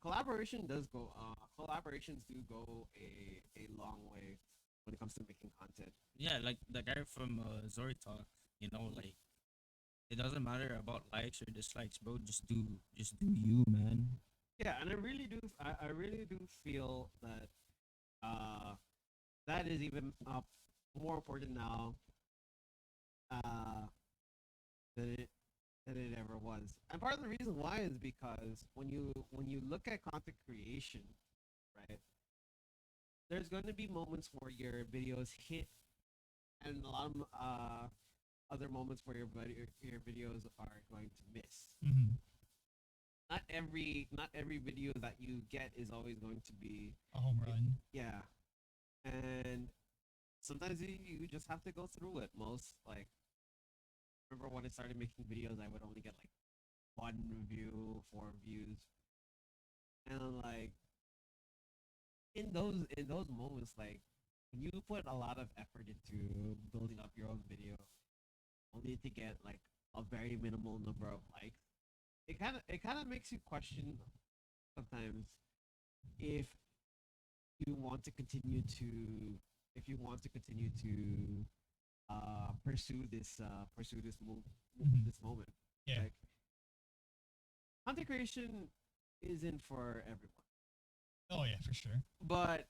Collaborations do go a long way when it comes to making content. Yeah, like the guy from Zori Talk. You know, like it doesn't matter about likes or dislikes, bro. Just do you, man. Yeah, and I really do feel that uh that is even more important now uh than it ever was. And part of the reason why is because when you look at content creation, right, there's going to be moments where your videos hit, and a lot of other moments where your videos are going to miss. Mm-hmm. Not every video that you get is always going to be A home run. yeah, and sometimes you just have to go through it. Most like remember when I started making videos, I would only get like one review, 4 views, and like in those moments, like when you put a lot of effort into building up your own video, only to get like a very minimal number of likes, it kind of makes you question sometimes if you want to continue to if you want to continue to pursue this move Mhm. this moment. Yeah. Like content creation isn't for everyone, Oh yeah, for sure. but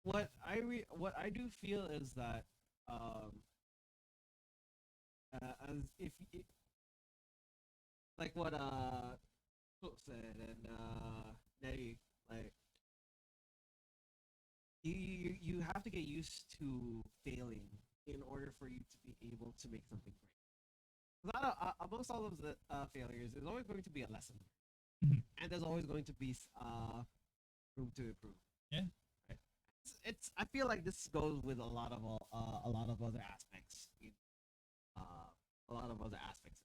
what I do feel is that um as if like what Cook said and Nettie, like you have to get used to failing in order for you to be able to make something great. 'Cause amongst all of the failures, there's always going to be a lesson, Mhm. and there's always going to be room to improve. Yeah. Right? It's I feel like this goes with a lot of other aspects. A lot of other aspects.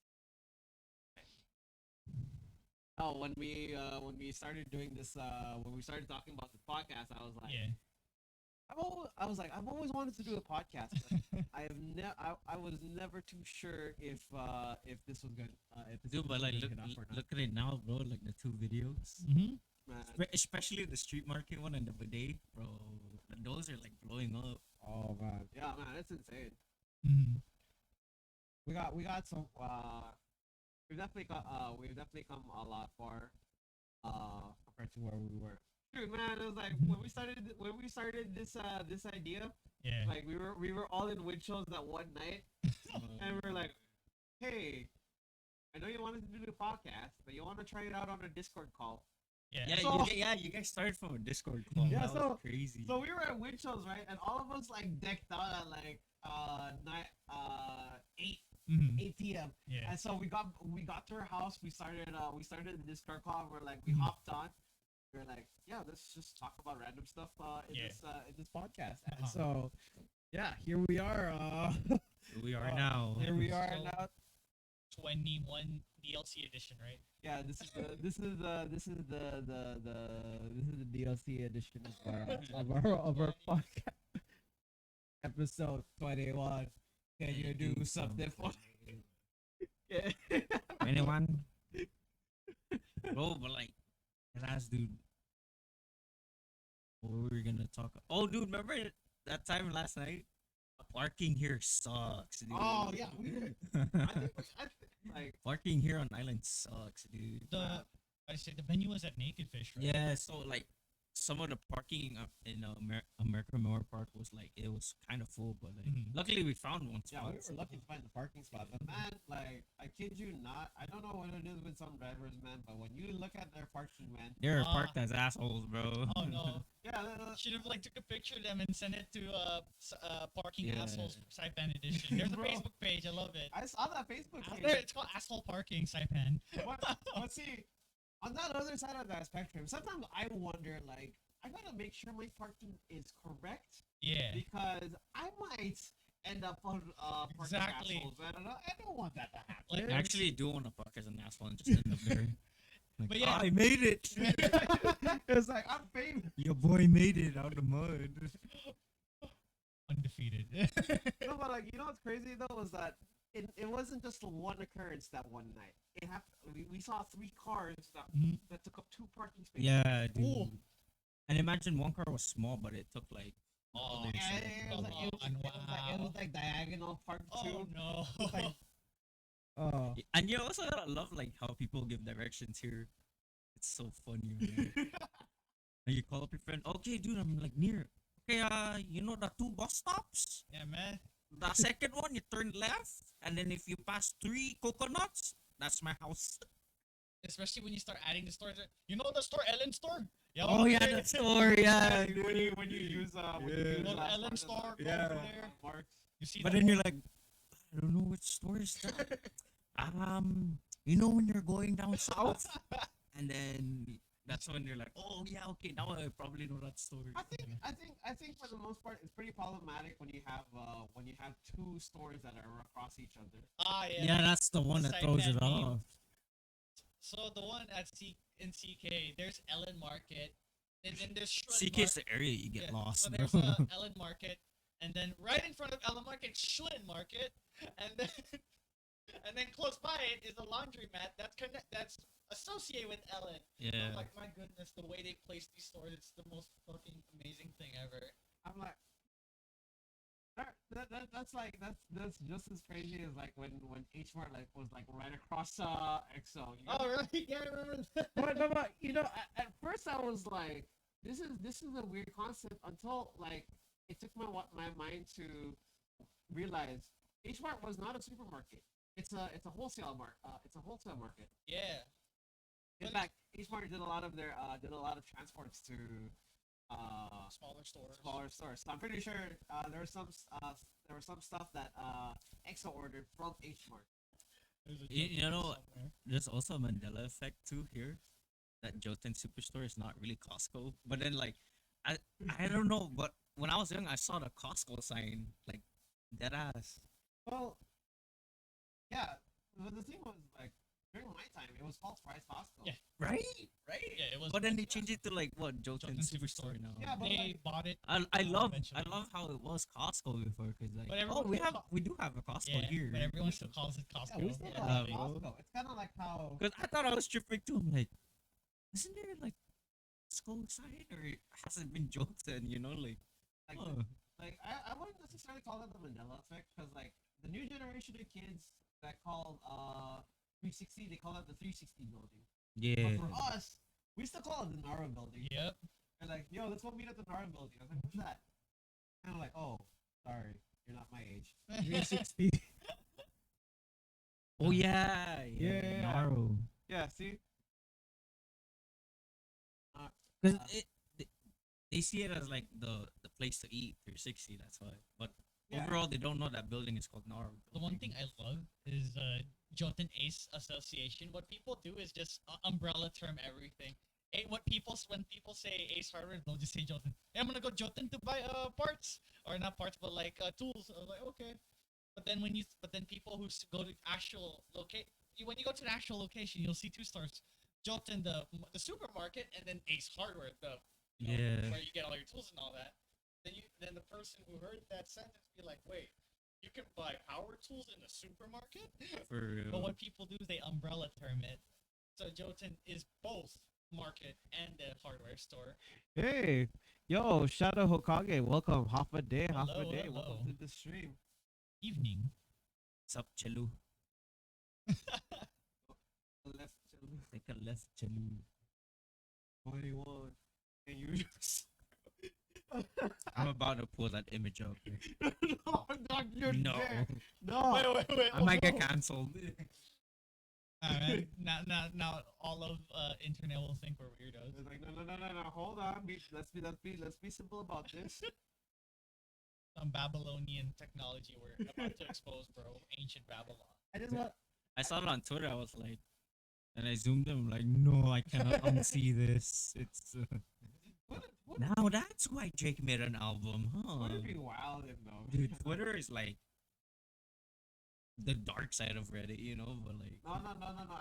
Oh, when we started doing this, when we started talking about the podcast, I was like, Yeah. I've always wanted to do a podcast. But I was never too sure if this was good. If this Dude, was but like good enough or not. look at it now, bro. Like the 2 videos, Mm-hmm. Man. especially the street market one and the bidet, bro. Those are like blowing up. Oh man, Yeah, man, it's insane. Mm-hmm. we got some. We've definitely come a lot far Compared to where we were. True, man. It was like when we started this idea, Yeah. like we were all in wind chills that one night, and we were like, hey, I know you wanted to do the podcast, but you want to try it out on a Discord call. Yeah. Yeah, So- you guys started from a Discord call. Yeah, that so- was crazy. So we were at wind chills, right? And all of us like decked out at like 8 p.m. Yeah. And so we got to her house. We started the Discord call. We're like we Mhm. hopped on. We're like, yeah, let's just talk about random stuff Yeah. in this podcast. And Uh-huh. So, yeah, here we are. we are now. Here we are So- now. 21 DLC edition, right? yeah, this is the DLC edition of our podcast. Episode 21. Can you do something for me? yeah. Anyone? Bro, but like last dude. What were we gonna talk? Oh, dude, remember that time last night? Parking here sucks, dude. Oh yeah, I think like Parking here on island sucks, dude. The I say the venue was at Naked Fish, right? Yeah, so like some of the parking in American Memorial Park was like it was kind of full, but like Mhm. luckily we found one Yeah, spot. we were lucky to find the parking spot, but man, like I kid you not, I don't know what it is with some drivers, man, but when you look at their parking, man, They're Ah. parked as assholes, bro. Oh no. yeah, Should have like took a picture of them and sent it to parking Yeah. assholes Saipan edition. There's a Bro. Facebook page. I love it. I saw that Facebook There, page. it's called asshole parking Saipan. But see, on that other side of that spectrum, sometimes I wonder, like, I gotta make sure my parking is correct Yeah. because I might end up on parking Exactly. assholes. I don't want that to happen. Like, I actually do want to park as an asshole and just end up there. Like, But yeah. I made it. It's like I'm famous. Your boy made it out of the mud. Undefeated. No, but like you know what's crazy though is that it wasn't just the one occurrence that one night. It happened. We saw 3 cars Mhm. that took up 2 parking spaces. Yeah, dude. Ooh. And imagine one car was small, but it took like. Oh, others, Yeah, like, it was like, it was like diagonal park Oh too. no. Like, Oh, And you also gotta love like how people give directions here. It's so funny, man. And you call up your friend, okay, dude, I'm like near. Okay, you know the 2 bus stops? Yeah, man. The second one, you turn left, and then if you pass 3 coconuts, that's my house. Especially when you start adding the stores. You know the store, Ellen store? Yeah, Oh yeah, that store, yeah. when you use when you Yeah. use Go to Ellen store, go Yeah. over there. marks. You see But the then you're like, I don't know which store is that. You know when you're going down south, and then that's when you're like, oh yeah, okay, now I probably know that store. I think for the most part it's pretty problematic when you have 2 stores that are across each other. yeah. Yeah, that's the one that Side throws it pet meme. off. So the one at in CK, there's Ellen Market, and then there's Shrun CK's the area you get Yeah, lost, So bro. there's Ellen Market, and then right in front of Ellen Market, Schlin Market, and then and then close by it is a laundromat that's associated with Ellen. Yeah. I'm like, my goodness, the way they place these stores, it's the most fucking amazing thing ever. I'm like, that's just as crazy as like when H Mart like was like right across EXO. You know? Oh, really? Yeah, I remember that. But you know, at first I was like, this is a weird concept until like it took my mind to realize H Mart was not a supermarket. It's a wholesale market. Yeah. In But- fact, H Mart did a lot of transports to Smaller stores. smaller stores. So I'm pretty sure there was some stuff that EXO ordered from H Mart. There's a You joke know, somewhere. there's also a Mandela effect too here. That Joten Superstore is not really Costco. But then like I don't know, but when I was young I saw the Costco sign, like dead ass. Well, yeah. But the thing was like during my time, it was called Price Costco. Yeah. Right? Yeah, it was. But then they changed it to like what, Joten Joten Superstore Superstore. now. Yeah, but They like, bought it. I love eventually. how it was Costco before, cause like But oh everyone we do have a Costco Yeah, here. but everyone still calls it Costco. yeah, we still Yeah. call it Yeah, bro. Costco. It's kind of like how Cause I thought I was tripping too. I'm like, isn't there like Costco sign or has it been Joten? You know, like like oh. I wouldn't necessarily call it the Mandela effect because like the new generation of kids that call 360, they call it the 360 building. Yeah. But for us, we still call it the Nara building. Yep. And like, yo, let's go meet at the Nara building. I was like, what's that? And I'm like, oh, sorry, you're not my age. 360. Oh yeah, Yeah. Naro. Yeah, see. Because they see it as like the place to eat 360. That's why. But Yeah. overall, they don't know that building is called Naro. The one thing I love is Joten Ace Association. What people do is just umbrella term everything. When people say Ace Hardware, they'll just say Joten. Hey, I'm gonna go Joten to buy parts, or not parts, but like tools. I'm like, okay. But then people who go to actual when you go to the actual location, you'll see 2 stores: Joten, the supermarket, and then Ace Hardware, Yeah. where you get all your tools and all that. Then the person who heard that sentence be like, wait, you can buy power tools in the supermarket? For real. But what people do is they umbrella term it. So Joten is both market and a hardware store. Hey, yo, Shadow Hokage, welcome. Half a day, Hello, hello. Welcome to the stream. Evening. What's up, Chelu? Let's chill. Take a left, Chalu. 21. And you just. I'm about to pull that image up. No, not your No. dare. No. Wait. I might get cancelled. Alright, now all of internet will think we're weirdos. It's like, no. Hold on. Let's be simple about this. Some Babylonian technology we're about to expose, bro. Ancient Babylon. I just want. I saw it on Twitter. I was like, and I zoomed in. I'm like, no, I cannot unsee this. It's now that's why Drake made an album, huh? Would it be wild if no? Dude, Twitter is like the dark side of Reddit, you know. But like, No.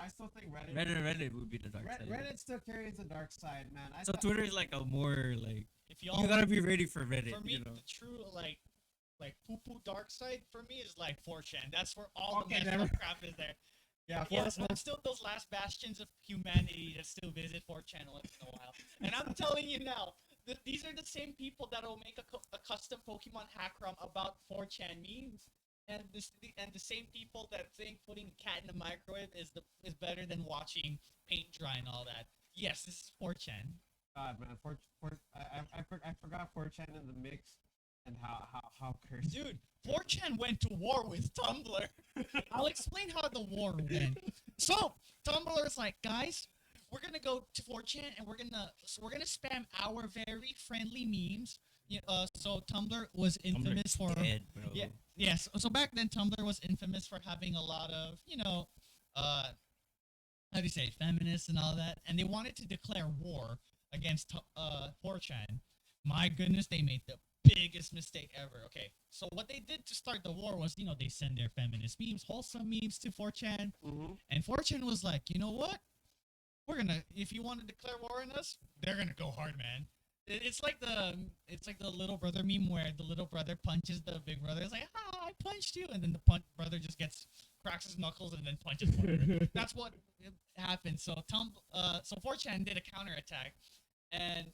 I still think Reddit. Reddit would be the dark side. Reddit still carries the dark side, man. So Twitter is like a more like If y'all you gotta be ready for Reddit, for me, you know. the true like poo dark side for me is like 4chan. That's where all the Okay, messed never- up crap is there. Yeah, Yes, I'm still those last bastions of humanity that still visit 4chan once in a while. And I'm telling you now, these are the same people that will make a custom Pokemon hack ROM about 4chan memes. And the same people that think putting a cat in a microwave is better than watching paint dry and all that. Yes, this is 4chan. God, man, I forgot 4chan in the mix, and how cursed. Dude, 4chan went to war with Tumblr. I'll explain how the war went. So, Tumblr's like, guys, we're gonna go to 4chan and we're gonna spam our very friendly memes. So Tumblr was infamous for Dead, bro. yes. So back then Tumblr was infamous for having a lot of how do you say feminists and all that, and they wanted to declare war against 4chan. My goodness, they made the biggest mistake ever. Okay, so what they did to start the war was, they send their feminist memes, wholesome memes to 4chan, Mm-hmm. and 4chan was like, you know what? If you want to declare war on us, they're gonna go hard, man. It's like the little brother meme where the little brother punches the big brother. It's like, I punched you, and then the brother just cracks his knuckles and then punches the brother. That's what happened. So 4chan did a counterattack, and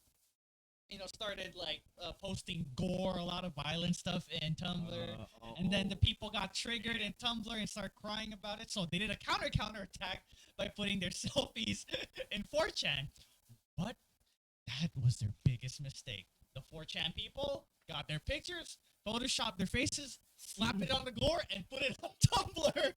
started like posting gore, a lot of violent stuff in Tumblr, and then the people got triggered in Tumblr and started crying about it. So they did a counterattack by putting their selfies in 4chan, but that was their biggest mistake. The 4chan people got their pictures, photoshopped their faces, slapped it on the gore, and put it on Tumblr.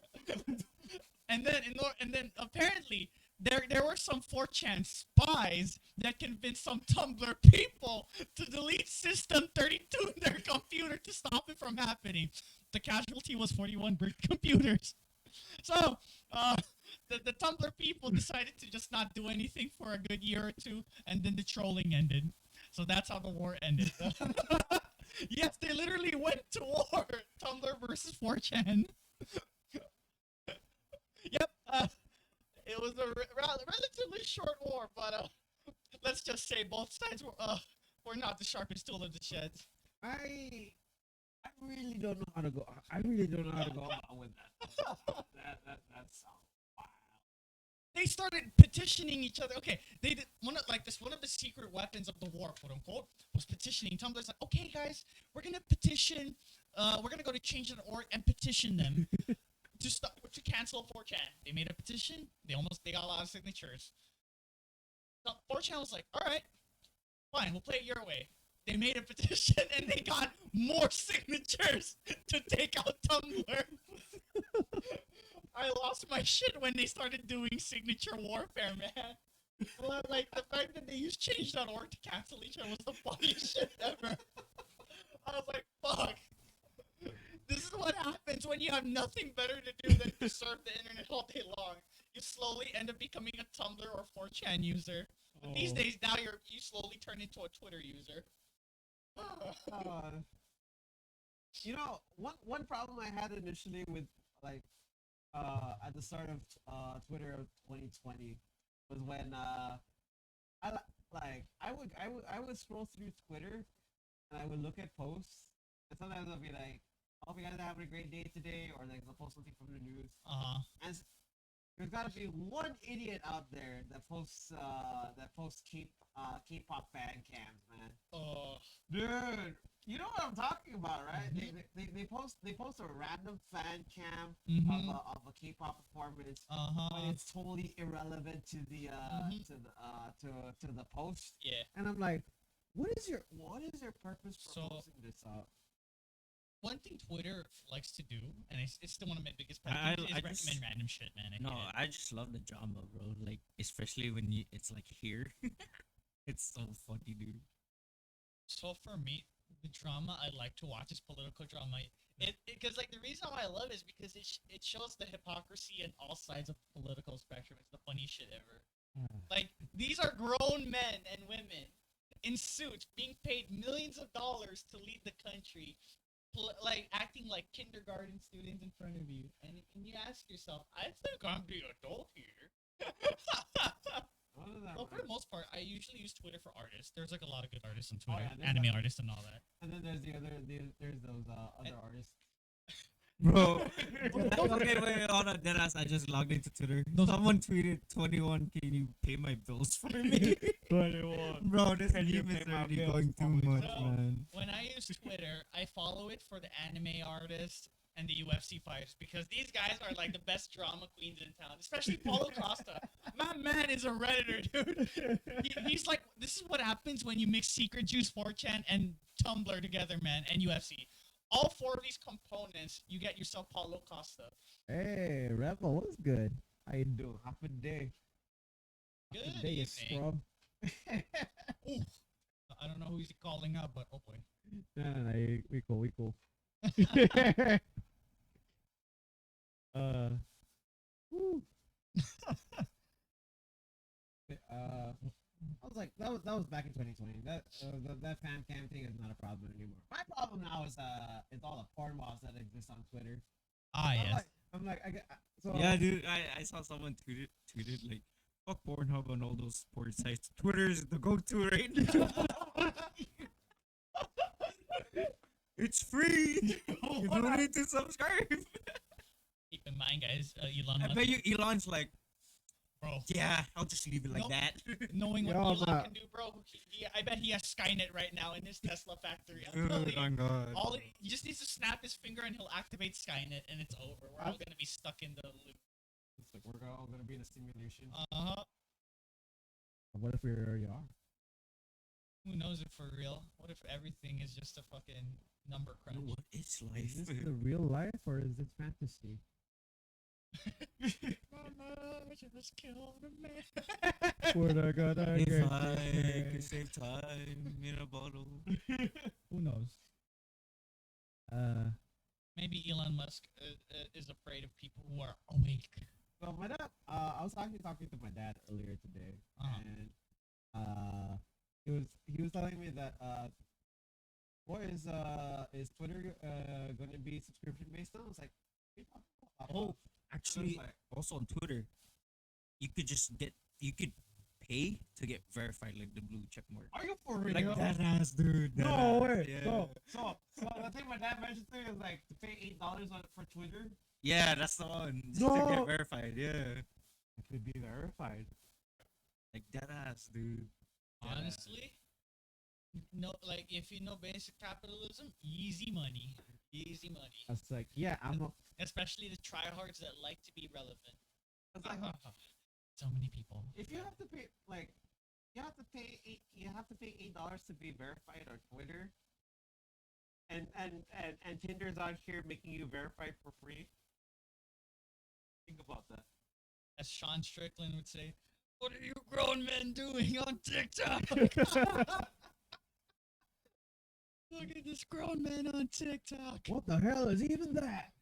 and then apparently there were some 4chan spies that convinced some Tumblr people to delete System 32 in their computer to stop it from happening. The casualty was 41 brick computers. So, the Tumblr people decided to just not do anything for a good year or two, and then the trolling ended. So that's how the war ended. Yes, they literally went to war. Tumblr versus 4chan. Yep. It was a relatively short war, but let's just say both sides were not the sharpest tool of the sheds. I really don't know how to go. I really don't know how to go on with that. That sounds wild. They started petitioning each other. Okay, they did one of the secret weapons of the war, quote unquote, was petitioning. Tumblr's like, okay, guys, we're gonna petition. We're gonna go to change.org and petition them to cancel 4chan. They made a petition. They got a lot of signatures. So 4chan was like, all right, fine, we'll play it your way. They made a petition and they got more signatures to take out Tumblr. I lost my shit when they started doing signature warfare, man. Like the fact that they used change.org to cancel each other was the funniest shit ever. I was like, fuck. This is what happens when you have nothing better to do than to surf the internet all day long. You slowly end up becoming a Tumblr or 4chan user. But these days, now you slowly turn into a Twitter user. One problem I had initially with like at the start of Twitter of 2020 was when I would scroll through Twitter and I would look at posts, and sometimes I'll be like, "Oh, you guys are having a great day today," or like they'll post something from the news. And there's gotta be one idiot out there that posts K-pop fan cams, man. Oh, Dude, You know what I'm talking about, right? They post a random fan cam Mm-hmm. of a K-pop performance Uh-huh. when it's totally irrelevant to the Mhm. to the post, Yeah. and I'm like, what is your purpose for So- posting this up? One thing Twitter likes to do, and it's still one of my biggest pet I- peeves, is I recommend just- random shit, man. I No, hate it. I just love the drama, bro. Like especially when it's like here. It's so funny, dude. So for me, the drama I like to watch is political drama. It because like the reason why I love it is because it shows the hypocrisy in all sides of the political spectrum. It's the funniest shit ever. Like these are grown men and women in suits being paid millions of dollars to lead the country, like acting like kindergarten students in front of you, and you ask yourself, I think I'm the adult here. What is that? Well, for the most part, I usually use Twitter for artists. There's like a lot of good artists on Twitter, yeah, there's anime that. artists and all that. And then there's there's those other artists. Bro, okay, wait, hold on, deadass. I just logged into Twitter. Someone tweeted 21. Can you pay my bills for me? 21. Bro, this Can you meme pay is my already bills going for too me? much, So, man. when I use Twitter, I follow it for the anime artists and the UFC fighters because these guys are like the best drama queens in town, especially Paulo Costa. My man is a redditor, dude. He's like, this is what happens when you mix Secret Juice, 4chan, and Tumblr together, man, and UFC. All four of these components, you get yourself Paulo Costa. Hey, Rebel, what's good? How you doing? Half a day. Good Half a day, you evening. scrub. Ooh. I don't know who he's calling out, but oh boy. No, we cool, we cool. Woo. I was like, that was back in 2020. That fan cam thing is not a problem anymore. My problem now is all the porn balls that exist on Twitter. Ah, yes. I'm like, so Yeah, dude, I saw someone tweeted like, fuck Pornhub and all those porn sites. Twitter's the go-to right now. It's free. You don't need to subscribe. Keep in mind, guys, Elon I Musk, bet you Elon's like, bro. yeah, I'll just leave it like Nope. that. Knowing what Yo, Elon but- can do, bro, I bet he has Skynet right now in his Tesla factory. I'm Oh telling my you. god. He just needs to snap his finger and he'll activate Skynet, and it's over. We're all gonna be stuck in the loop. It's like we're all gonna be in a simulation. Uh-huh. what if we already are? Who knows if for real? What if everything is just a fucking number crunch? What is life? Is this the real life or is this fantasy? Mama, just killed a man. What I gotta If get I there? could save time in a bottle. Who knows? Maybe Elon Musk is afraid of people who are awake. So my dad, I was talking to my dad earlier today, Uh-huh. and he was telling me that what is Twitter going to be subscription based on? I was like, what are you talking about? Oh, actually, like- also on Twitter, you could pay to get verified, like the blue check mark. Are you for real? Like that ass, dude. that No ass, way. Yeah. So The thing my dad mentioned to me is like to pay $8 for Twitter. Yeah, that's the one. Just to No. get verified, yeah. it could be verified. Like that ass, dude. Dead ass. Honestly, no, like if you know basic capitalism, easy money, easy money. I was like, yeah, I'm a, Especially the tryhards that like to be relevant. I was like, So many people. If you have to pay you have to pay $8 to be verified on Twitter. And Tinder's out here making you verified for free. Think about that. As Sean Strickland would say, "What are you grown men doing on TikTok?" Look at this grown man on TikTok. what the hell is even that?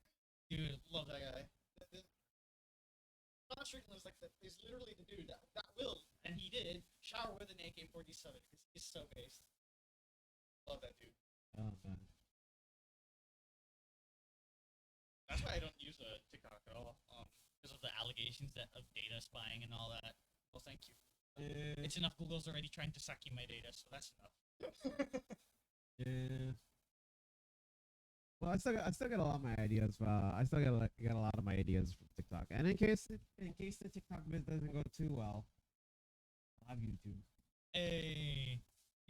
Dude, love that guy. Sean Strickland is literally the dude that will, and he did, shower with an AK-47 because he's so based. Love that dude. Oh man. That's why I don't use TikTok at all, because of the allegations of data spying and all that. Well, thank you. It's enough. Google's already trying to suck you my data, so that's enough. Yeah. Well, I still get a lot of my ideas. I still get a lot of my ideas from TikTok. And in case the TikTok biz doesn't go too well, I'll have YouTube. Hey,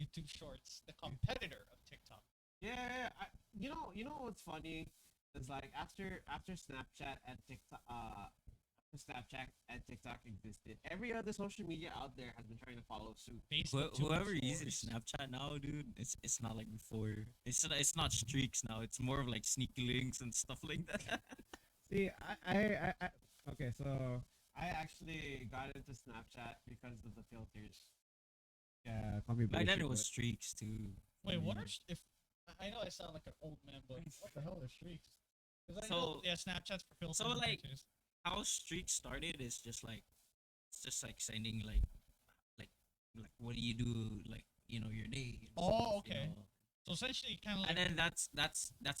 YouTube Shorts, the competitor of TikTok. Yeah, you know what's funny is like after Snapchat and TikTok, after Snapchat and TikTok existed, every other social media out there has been trying to follow suit. Facebook took Whoever its uses course. Snapchat now, dude, it's not like before. It's not streaks now. It's more of like sneaky links and stuff like that. See, okay, so I actually got into Snapchat because of the filters. yeah, call me Back then bullshit, it was but streaks too. Wait, what Mm. are if? I know I sound like an old man, but what the hell are streaks? Because I So- know, yeah, Snapchat's for filters. so, and like, pictures. How streaks started is just like it's just like sending like what do you do like your day. And Oh, stuff, okay. So essentially, kind of like. And then that's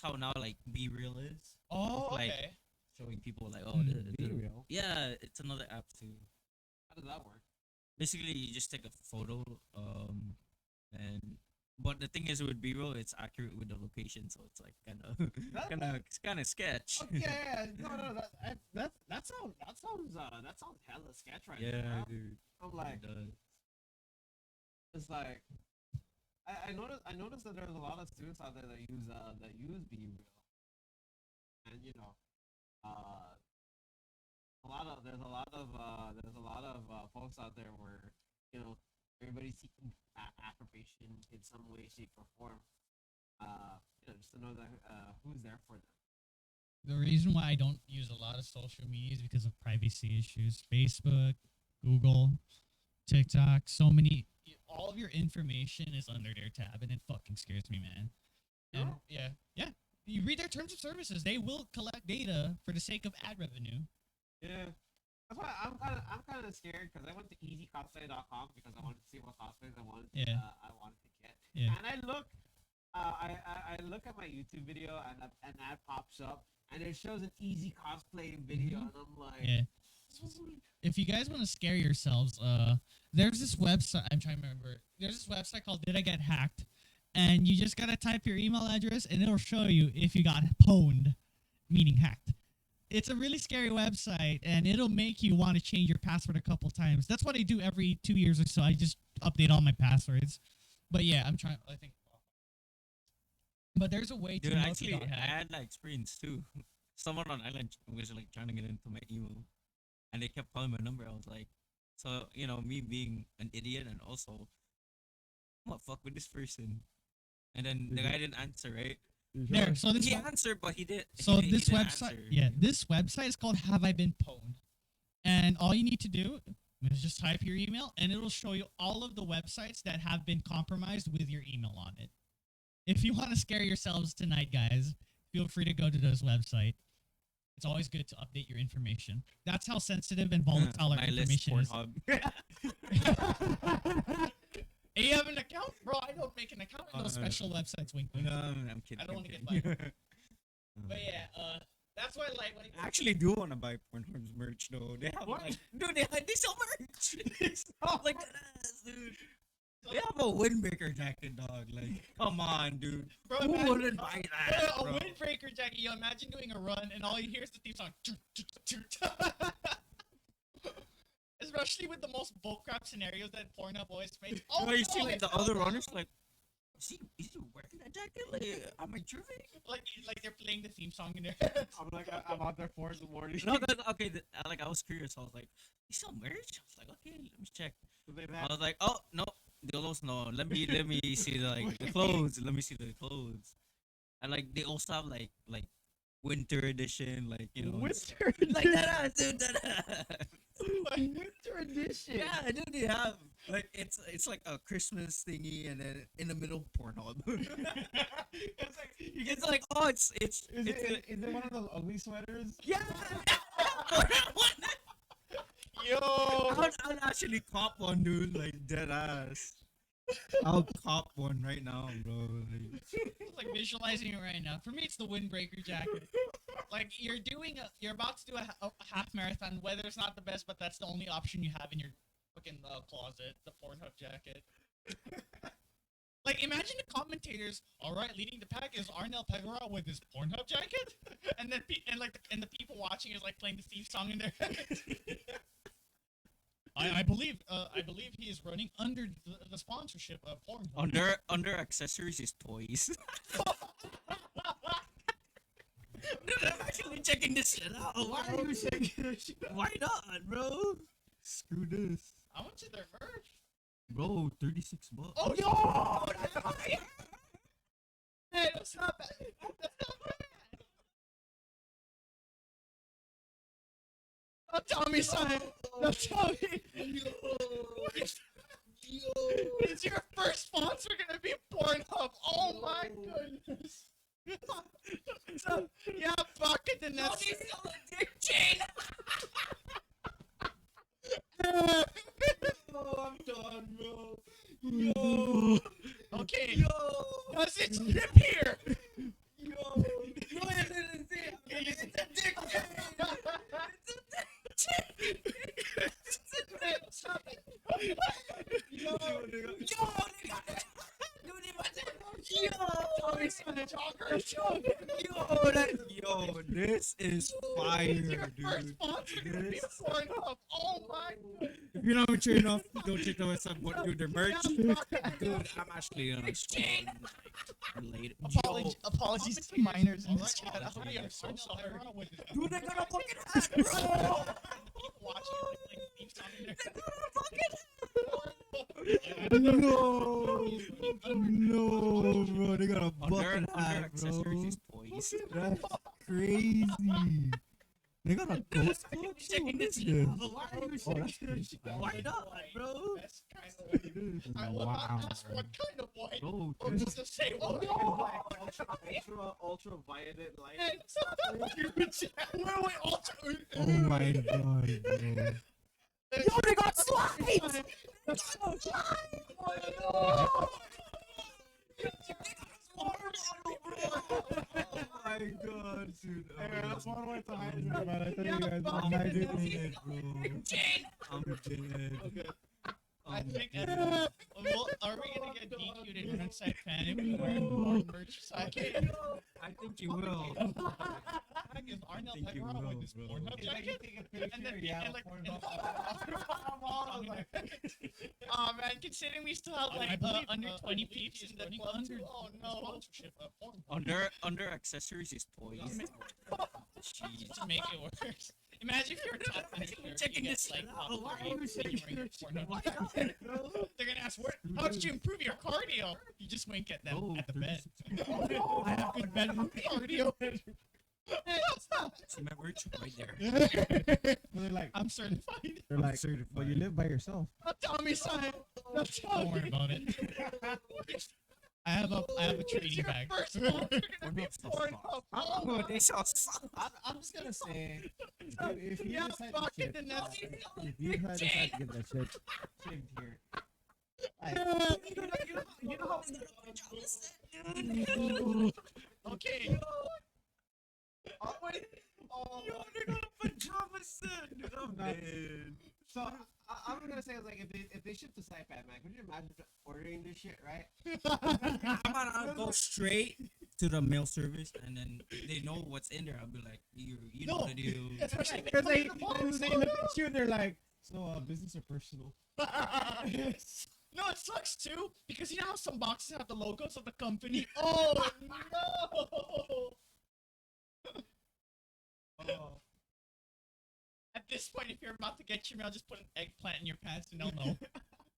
how now like Be Real is Oh, like- okay. showing people like oh Mm, be real. yeah, it's another app too. How does that work? Basically you just take a photo and but the thing is with B-roll it's accurate with the location, so it's like kind of sketch. Oh, yeah, no, that sounds hella sketch right now. dude. I'm like, It does. it's like, I noticed that there's a lot of students out there that use Be Real, and there's a lot of folks out there where everybody's seeking affirmation in some way, shape, or form. Just to know that who's there for them. The reason why I don't use a lot of social media is because of privacy issues. Facebook, Google, TikTok, so many. All of your information is under their tab, and it fucking scares me, man. And Oh. yeah. You read their terms of services; they will collect data for the sake of ad revenue. Yeah. That's why I'm kind of scared because I went to easycosplay.com because I wanted to see what cosplays I wanted to get. Yeah. And I look I look at my YouTube video and an ad pops up and it shows an easy cosplay video and I'm like Yeah. If you guys want to scare yourselves, there's this website. I'm trying to remember. There's this website called Did I Get Hacked, and you just gotta type your email address, and it'll show you if you got pwned, meaning hacked. It's a really scary website, and it'll make you want to change your password a couple times. That's what I do every 2 years or so. I just update all my passwords. But yeah, I'm trying. I think. But there's a way to Dude, know if you actually, got I hacked. had that experience too. Someone on Island was like trying to get into my email, and they kept calling my number. I was like, so me being an idiot, and also, I'm gonna fuck with this person. And then the guy didn't answer, right? There. So this He web- answered, but he did. So he this didn't website, answer. yeah, this website is called Have I Been Pwned? And all you need to do is just type your email, and it'll show you all of the websites that have been compromised with your email on it. If you want to scare yourselves tonight, guys, feel free to go to this website. It's always good to update your information. That's how sensitive and volatile our My list, information is. Pornhub. Hey, you have an account? Bro, I don't make an account in those special websites, wink. No, I'm kidding. I don't I'm wanna get kidding. But yeah, that's why like when I actually do want to buy Pornhub's merch though. They have What? dude, they sell merch. Like dude. They have a windbreaker jacket, dog. Like, come on, dude. Bro, Who imagine- wouldn't buy that, a bro? windbreaker jacket. Yo, imagine doing a run and all you hear is the theme song. Especially with the most bullcrap scenarios that Pornhub always makes. Oh, Bro, you see no, like it's the not other that. runners like, is he wearing that jacket? Like, am I tripping? Like they're playing the theme song in their I'm like I'm out there 4 in the morning. No, okay. Like I was curious. I was like, you sell merch? I was like, okay, let me check. I was like, oh no, dildos no. Let me see the clothes. Let me see the clothes. And like they also have like winter edition, like Winter like that, dude. That. Winter edition. Yeah, dude, they have like it's like a Christmas thingy, and then in the middle Pornhub. It's like oh, it's Is it one of those ugly sweaters? yeah. Yo. I'll actually cop one, dude. Like dead ass. I'll cop one right now, bro. Like, It's like visualizing it right now. For me, it's the windbreaker jacket. Like you're about to do a half marathon. Weather's not the best, but that's the only option you have in your fucking closet. The Pornhub jacket. Like imagine the commentators. All right, leading the pack is Arnel Pegora with his Pornhub jacket, and then the people watching is like playing the theme song in their head. I believe he is running under the sponsorship of Pornhub. Under accessories is toys. Dude, I'm actually checking this shit out. Why are you checking this shit out? Why not, bro? Screw this. How much is their merch? Bro, $36. Oh yo! That's not bad. Hey, that's not bad. That's not bad. Don't tell me, son. Don't tell me. Is your first sponsor gonna be Pornhub? Oh my goodness. So, yeah, bucket and that's chain. Oh, I'm done, bro. Yo. Okay. Yo. Does it strip here? Yo. No, I didn't see it. It's a dick chain. Stop it. Yo. Yo, this is fire, Your first dude. sponsor gonna be Pornhub. Oh my god. If you're not mature enough, go check the website what do their merch. Dude, I'm actually on related. Apologies to minors in this chat. We are so sorry. Dude, they got a fucking hat, bro. Watching like beef No, bro, they got a bucket hat, accessories bro. is toys. That's crazy. They got a ghost club Checking shit? this What shit is out. this? Why are you Oh, checking that's this shit out? Why not, bro? That's kind of. I will not ask what kind of white. Bro, Or this just to say, Oh, oh no. Ultraviolet light. Wait, ultra. oh my god, bro. Yo, they got slides! Oh my god, dude. That's one way to hydrate, man. I tell you guys, Yeah, I'm hydrating. dead, bro. I'm dead. Okay. I I'm think dead. are we gonna get DQ'd in Inside Fan if we wear more merch jacket? I think you will. Is Arnell think you Pepperoni will, with this bro. Pornhub jacket? And then oh man, considering we still have like under 20 peeps in the club too. Oh no. Sponsorship of Pornhub. Under accessories is toys. Jeez, to make it worse. Imagine if you're top and you're checking this like Why are you checking this shit out? They're gonna ask, how did you improve your cardio? You just wink at them Oh, at the bed. 36. I have good bed cardio. See my merch right there. They're like, I'm certified. they're like, but you live by yourself. Don't tell me, son. Don't tell me. Don't worry about it. I have a training bag. Oh, they shall suck. I'm just gonna say, If you Yeah, decide fuck to it, shit, then that's if you decide to get that shit shaved here, you know how Okay. Oh, wait. Oh, They got a pajama set. Dude, I'm dead. so I'm gonna say like if they ship to Saipan, man, could you imagine ordering this shit, right? I'm gonna go straight to the mail service, and then they know what's in there. I'll be like, you know No. the deal. Especially because they look at you and they're like, so business or personal? No, it sucks too because you know how some boxes have the logos of the company. Oh no! Oh. At this point, if you're about to get your mail, just put an eggplant in your pants and they'll know.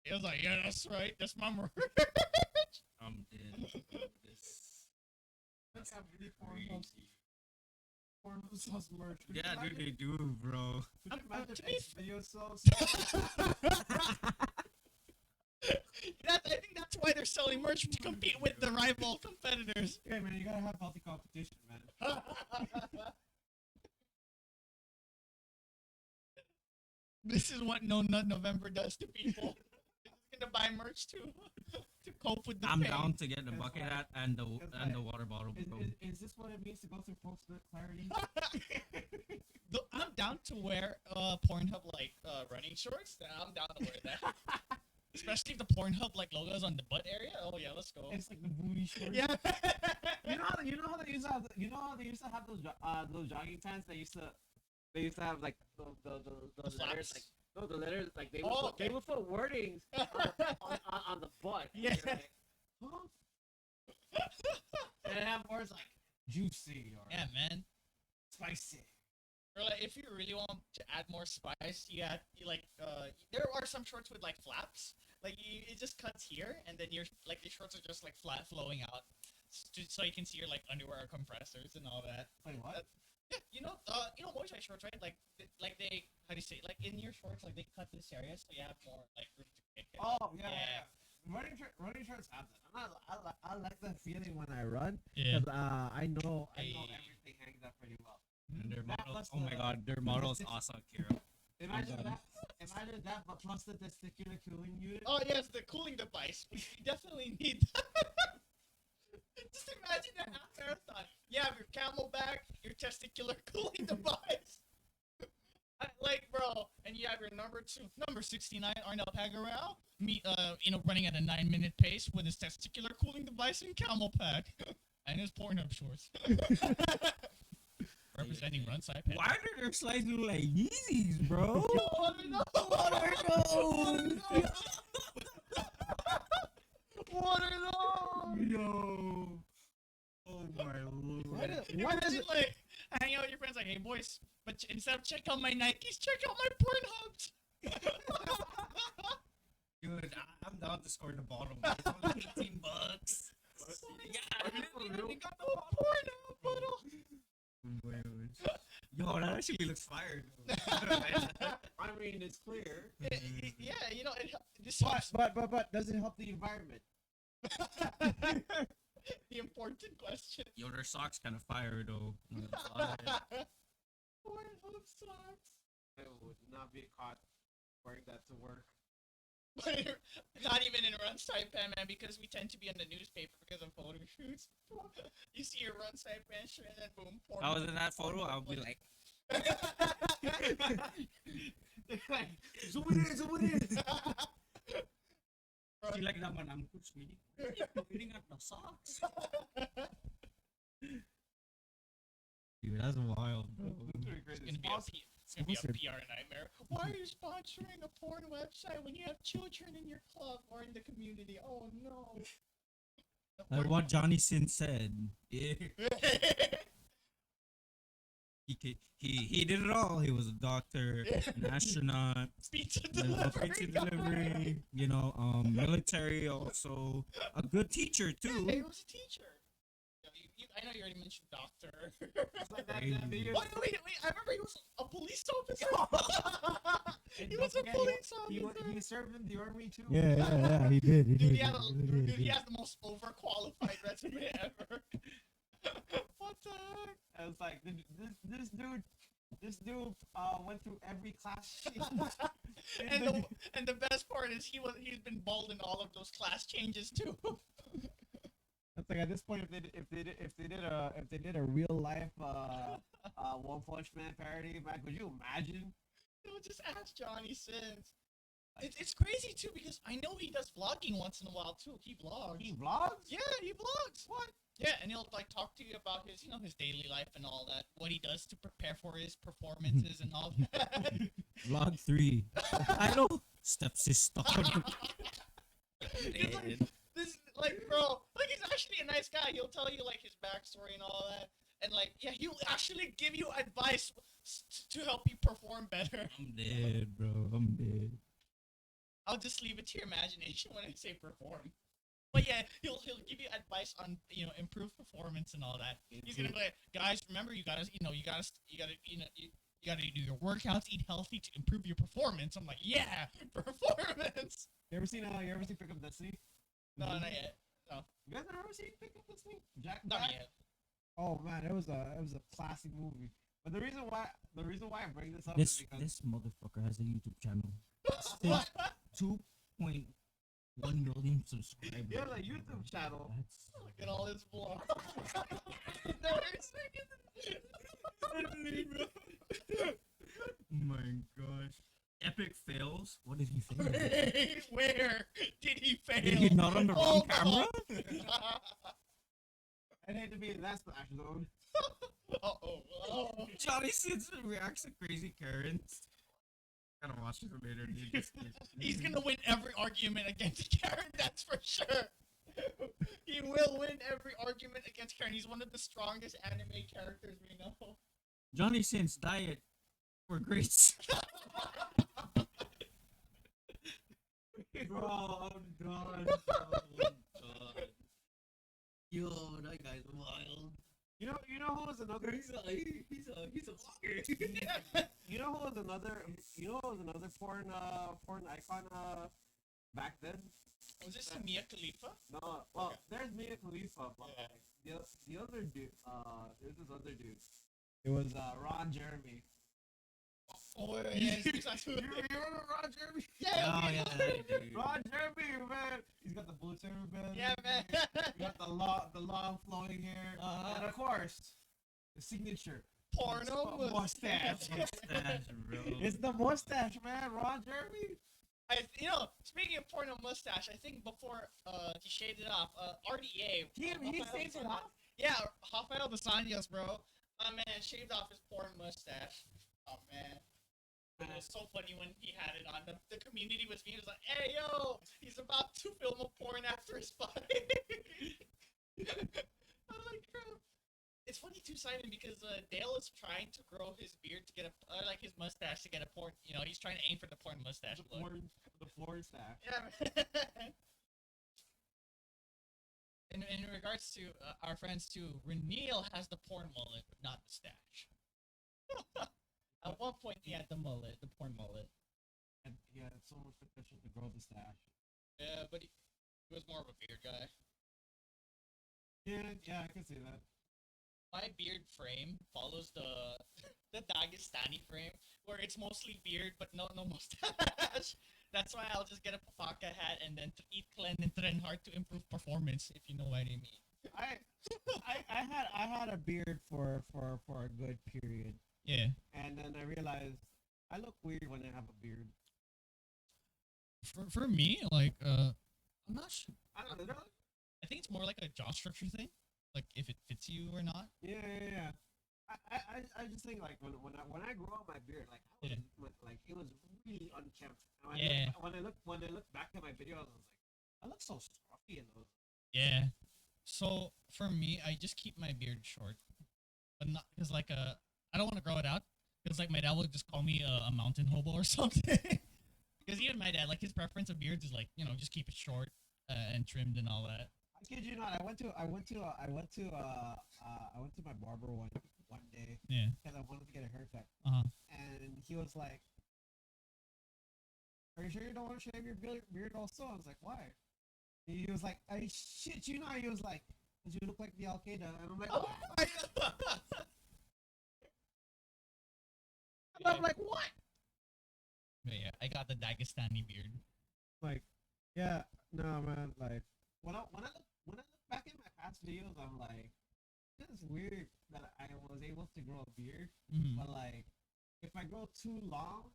It was like, yeah, that's right. That's my merch. I'm dead. This. That's really Crazy. Pornhub sells merch. Could you Yeah, dude, imagine- they do, bro. Could you imagine to be X video sells? I think that's why they're selling merch to compete with the rival competitors. Hey man, you gotta have healthy competition, man. This is what No Nut November does to people. They're gonna buy merch to cope with the I'm pain. down to get the That's bucket right. hat and the That's right. water bottle, bro. Is this what it means to go through post-nut clarity? I'm down to wear Pornhub like running shorts. I'm down to wear that. Especially if the Pornhub like logos on the butt area. Oh yeah, let's go. It's like the booty shorts. Yeah. You know how they used to have those those jogging pants that used to have like those letters flaps. like No, the letters like they Oh, they okay. would put wordings on the butt. Yeah. You're like, huh? And it have words like juicy or Yeah, man. spicy. Or like, if you really want to add more spice, you like there are some shorts with like flaps. Like it just cuts here, and then your like the shorts are just like flat flowing out, so you can see your like underwear compressors and all that. Wait, what? Yeah, motorized shorts, right? Like they, how do you say, like in your shorts, like they cut this area so you have more like room to kick it. Oh yeah, Yeah. yeah. Running shorts have that. I like that feeling when I run Yeah. because I know Hey. everything hangs up pretty well. And their That models, plus oh my the- god, their models also Kira. Imagine done. that. Imagine that, but plus the testicular cooling unit. Oh yes, the cooling device. We definitely need. Just imagine that half marathon. You have your camelback, your testicular cooling device. Like, bro, and you have your number 69, Arnel Pagaral, running at a 9-minute pace with his testicular cooling device and camel pack, and his Pornhub shorts. Representing run side pen. Why do their slides look like Yeezys, bro? What are those? What are those? Yo. Oh my lord. Imagine like hanging out with your friends like, hey boys, but instead of check out my Nikes, check out my Pornhubs. Dude, I'm down to score the bottom. It's only $18. Yeah, they got the whole Pornhub bottle. Yo, that actually looks fire. I mean, it's clear. Yeah, this But does it help the environment? the important question. Yo, their socks kind of fire though. Pornhub socks. I would not be caught wearing that to work. But not even in run side pen, man, because we tend to be in the newspaper because of photo shoots. You see your run side pen shirt and then boom, If I was in that photo, I would be like, Zoom it in, zoom it in. "See, like that man, I'm reading at the socks." Dude, that's wild, bro. It's gonna be a PR nightmare. Why are you sponsoring a porn website when you have children in your club or in the community? Oh no. Like what Johnny Sin said. Yeah. He did it all. He was a doctor, an astronaut, Pizza pizza delivery, military also, a good teacher too. Hey, he was a teacher. I know you already mentioned doctor. Crazy. Wait, I remember he was a police officer. He was a police officer. He served in the army too. Yeah, he did. Dude, he has the most overqualified resume ever. What the heck? I was like, this dude went through every class. And the best part is he's been bald in all of those class changes too. It's like at this point, if they did a real life One Punch Man parody, man, could you imagine? Just ask Johnny Sins. It's crazy too because I know he does vlogging once in a while too. He vlogs. He vlogs? Yeah, he vlogs. What? Yeah, and he'll like talk to you about his his daily life and all that. What he does to prepare for his performances and all that. Vlog 3. I know. Stepsister. It's like, this bro, he's actually a nice guy. He'll tell you like his backstory and all that, and he'll actually give you advice to help you perform better. I'm dead, bro. I'm dead. I'll just leave it to your imagination when I say perform. But yeah, he'll give you advice on improve performance and all that. He's gonna be like, guys, remember you gotta do your workouts, eat healthy to improve your performance. I'm like, yeah, performance. You ever seen Pick Up Destiny? No, not yet. No, You guys ever seen Pick Up Destiny? Jack not Black? yet. Oh man, it was a classic movie. But the reason why I bring this up This is because this motherfucker has a YouTube channel. Still 2.1 million subscribers. he has a YouTube channel. That's Look at all his vlogs. oh my gosh. Epic fails. What did he fail? Where did he fail? Did he not on the wrong camera? I'd hate to be in that splash zone. Uh-oh. Johnny Sins reacts to crazy Karens. Gotta watch it later, dude. He's gonna win every argument against Karen, that's for sure. He will win every argument against Karen. He's one of the strongest anime characters we know. Johnny Sins diet for grits. Bro, I'm done. Yo, that guy's wild. You know who was another? He's a fucker. You know who was another? You know who was another foreign icon back then? Was this Mia Khalifa? No, well, there's Mia Khalifa, but Yeah. the other dude, there's this other dude. It was Ron Jeremy. Oh, yeah, You remember Ron Jeremy? Oh, yeah, dude. Ron Jeremy, man. He's got the blue turban. Yeah, man. He got the long flowing hair, and of course, the signature Porno mustache. Mustache, bro. It's the mustache, man. Ron Jeremy. Speaking of porno mustache, I think before he shaved it off, RDA. He Rafael shaved it Dos off? Yeah, Rafael Dos Anjos, bro. My man shaved off his porn mustache. Oh man. It was so funny when he had it on. The community was being like, "Hey yo, he's about to film a porn after his fight." I'm like, crap. It's funny too, Simon, because Dale is trying to grow his beard to get like his mustache to get a porn. You know, he's trying to aim for the porn mustache look. The porn stash. Yeah. Man. In regards to our friends too, Renil has the porn mullet, but not the stash. At one point, he had the mullet, the porn mullet. And he had so much potential to grow the stash. Yeah, but he was more of a beard guy. Yeah, I can see that. My beard frame follows the Dagestani frame, where it's mostly beard but no mustache. That's why I'll just get a papaka hat and then eat clean and train hard to improve performance, if you know what I mean. I had a beard for a good period, Yeah. and then I realized I look weird when I have a beard. For me, like I'm not sure. I don't know. I think it's more like a jaw structure thing, like if it fits you or not. Yeah. I just think like when I grew out my beard, like I was, like it was really unkempt. And when I look back at my videos, I was like, I look so scruffy in those. Yeah. So for me, I just keep my beard short, but not because like I don't want to grow it out because like my dad would just call me a mountain hobo or something. Because even my dad, like his preference of beards is like just keep it short and trimmed and all that. I kid you not. I went to my barber one day. Yeah. Because I wanted to get a haircut. And he was like, "Are you sure you don't want to shave your beard also?" I was like, "Why?" He was like, "I shit you not." He was like, "Cause you look like the Al Qaeda," and I'm like, Oh my God. and I'm like, "What?" But yeah, I got the Dagestani beard. Like, yeah, no, man. Like, when I look back at my past videos, I'm like, it's weird that I was able to grow a beard, but like, if I grow too long,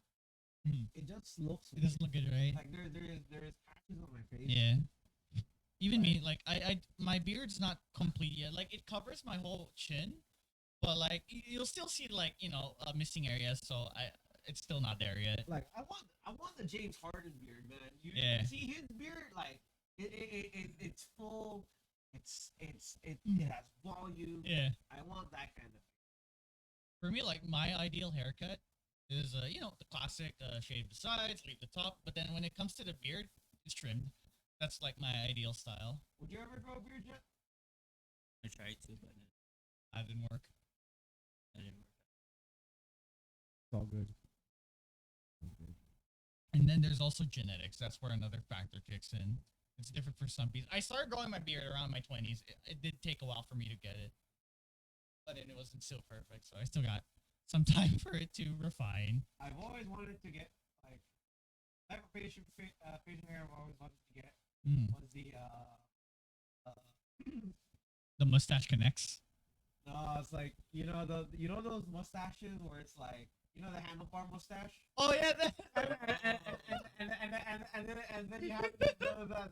it just looks. It doesn't look good, right? Like there is patches on my face. Yeah. Even me, like I my beard's not complete yet. Like it covers my whole chin, but like you'll still see like missing areas. So it's still not there yet. Like I want the James Harden beard, man. You see his beard, like it's full. It has volume. Yeah. I want that kind of. For me, like my ideal haircut is the classic shave the sides, leave the top, but then when it comes to the beard, it's trimmed. That's like my ideal style. Would you ever grow a beard, Jet? I tried to, but That didn't work. I didn't work. It's all good. And then there's also genetics. That's where another factor kicks in. It's different for some people. I started growing my beard around my 20s. It did take a while for me to get it, but then it wasn't still perfect. So I still got some time for it to refine. I've always wanted to get like type of facial hair I've always wanted to get was The mustache connects. no, it's like those mustaches where it's like the handlebar mustache. Oh yeah, and then you have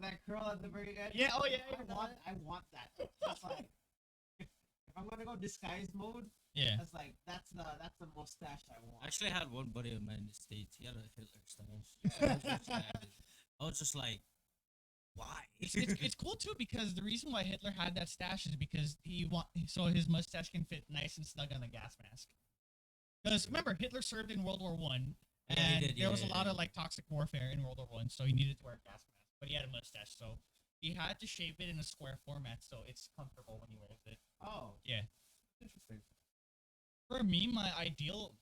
that curl at the very end. Yeah, oh yeah, I want that. It's like if if I'm gonna go disguise mode, Yeah. that's the mustache I want. I actually had one buddy of mine in the States. He had a Hitler stash. I was just like, why? It's cool too because the reason why Hitler had that stash is because so his mustache can fit nice and snug on the gas mask. Because remember, Hitler served in World War One, Yeah, he and did, there was a yeah, lot yeah. of like toxic warfare in World War One, so he needed to wear a gas mask. But he had a mustache, so he had to shape it in a square format, so it's comfortable when he wears it. Oh, Yeah. interesting. For me, my ideal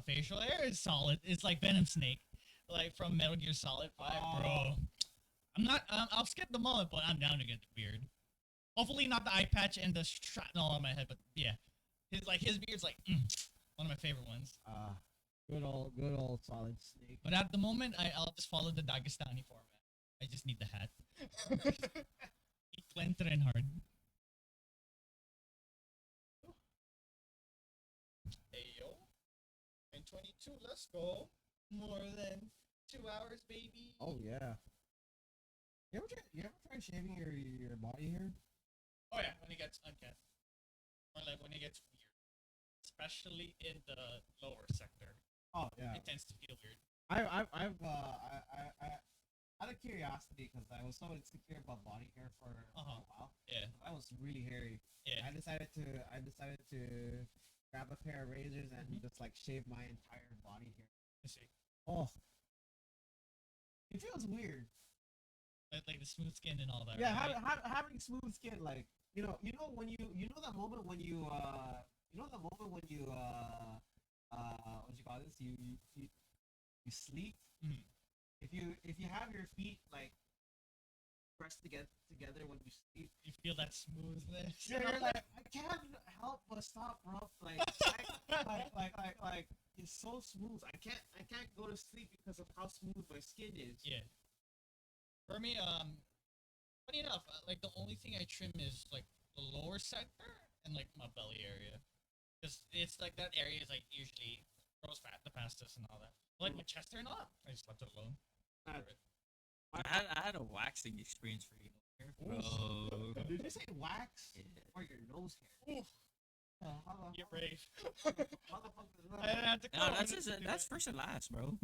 facial hair is solid. It's like Venom Snake, like from Metal Gear Solid 5, bro. I'm not. I'll skip the mullet, but I'm down to get the beard. Hopefully, not the eye patch and the shrapnel on my head, but yeah, his beard's like one of my favorite ones. Good old solid snake. But at the moment, I'll just follow the Dagestani format. I just need the hat. Eat and hard. Hey yo, and 22. Let's go. More than 2 hours, baby. Oh yeah. You ever try shaving your body hair? Oh yeah, when it gets unkept, or like when it gets weird, especially in the lower sector, Oh yeah. it tends to feel weird. Out of curiosity, because I was so insecure about body hair for a while. Yeah, I was really hairy. yeah. I decided to grab a pair of razors and just like shave my entire body hair. I see. Oh, it feels weird. Like the smooth skin and all that. Yeah, right? having smooth skin, like you know when you know that moment when you what do you call this? You sleep. Mhm. If you have your feet like pressed together when you sleep, You feel that smoothness. you're like I can't help but stop rough like it's so smooth. I can't go to sleep because of how smooth my skin is. Yeah. For me, funny enough, like the only thing I trim is like the lower sector and like my belly area, because it's like that area is like usually grows fat the fastest and all that. But, like my chest hair and all that, I just left it alone. I had a waxing experience for you. Bro. Did you say wax Yeah. or your nose hair? Oof, How the get brave. fuck is I didn't that? have to No, call that's it. that's first and last, bro.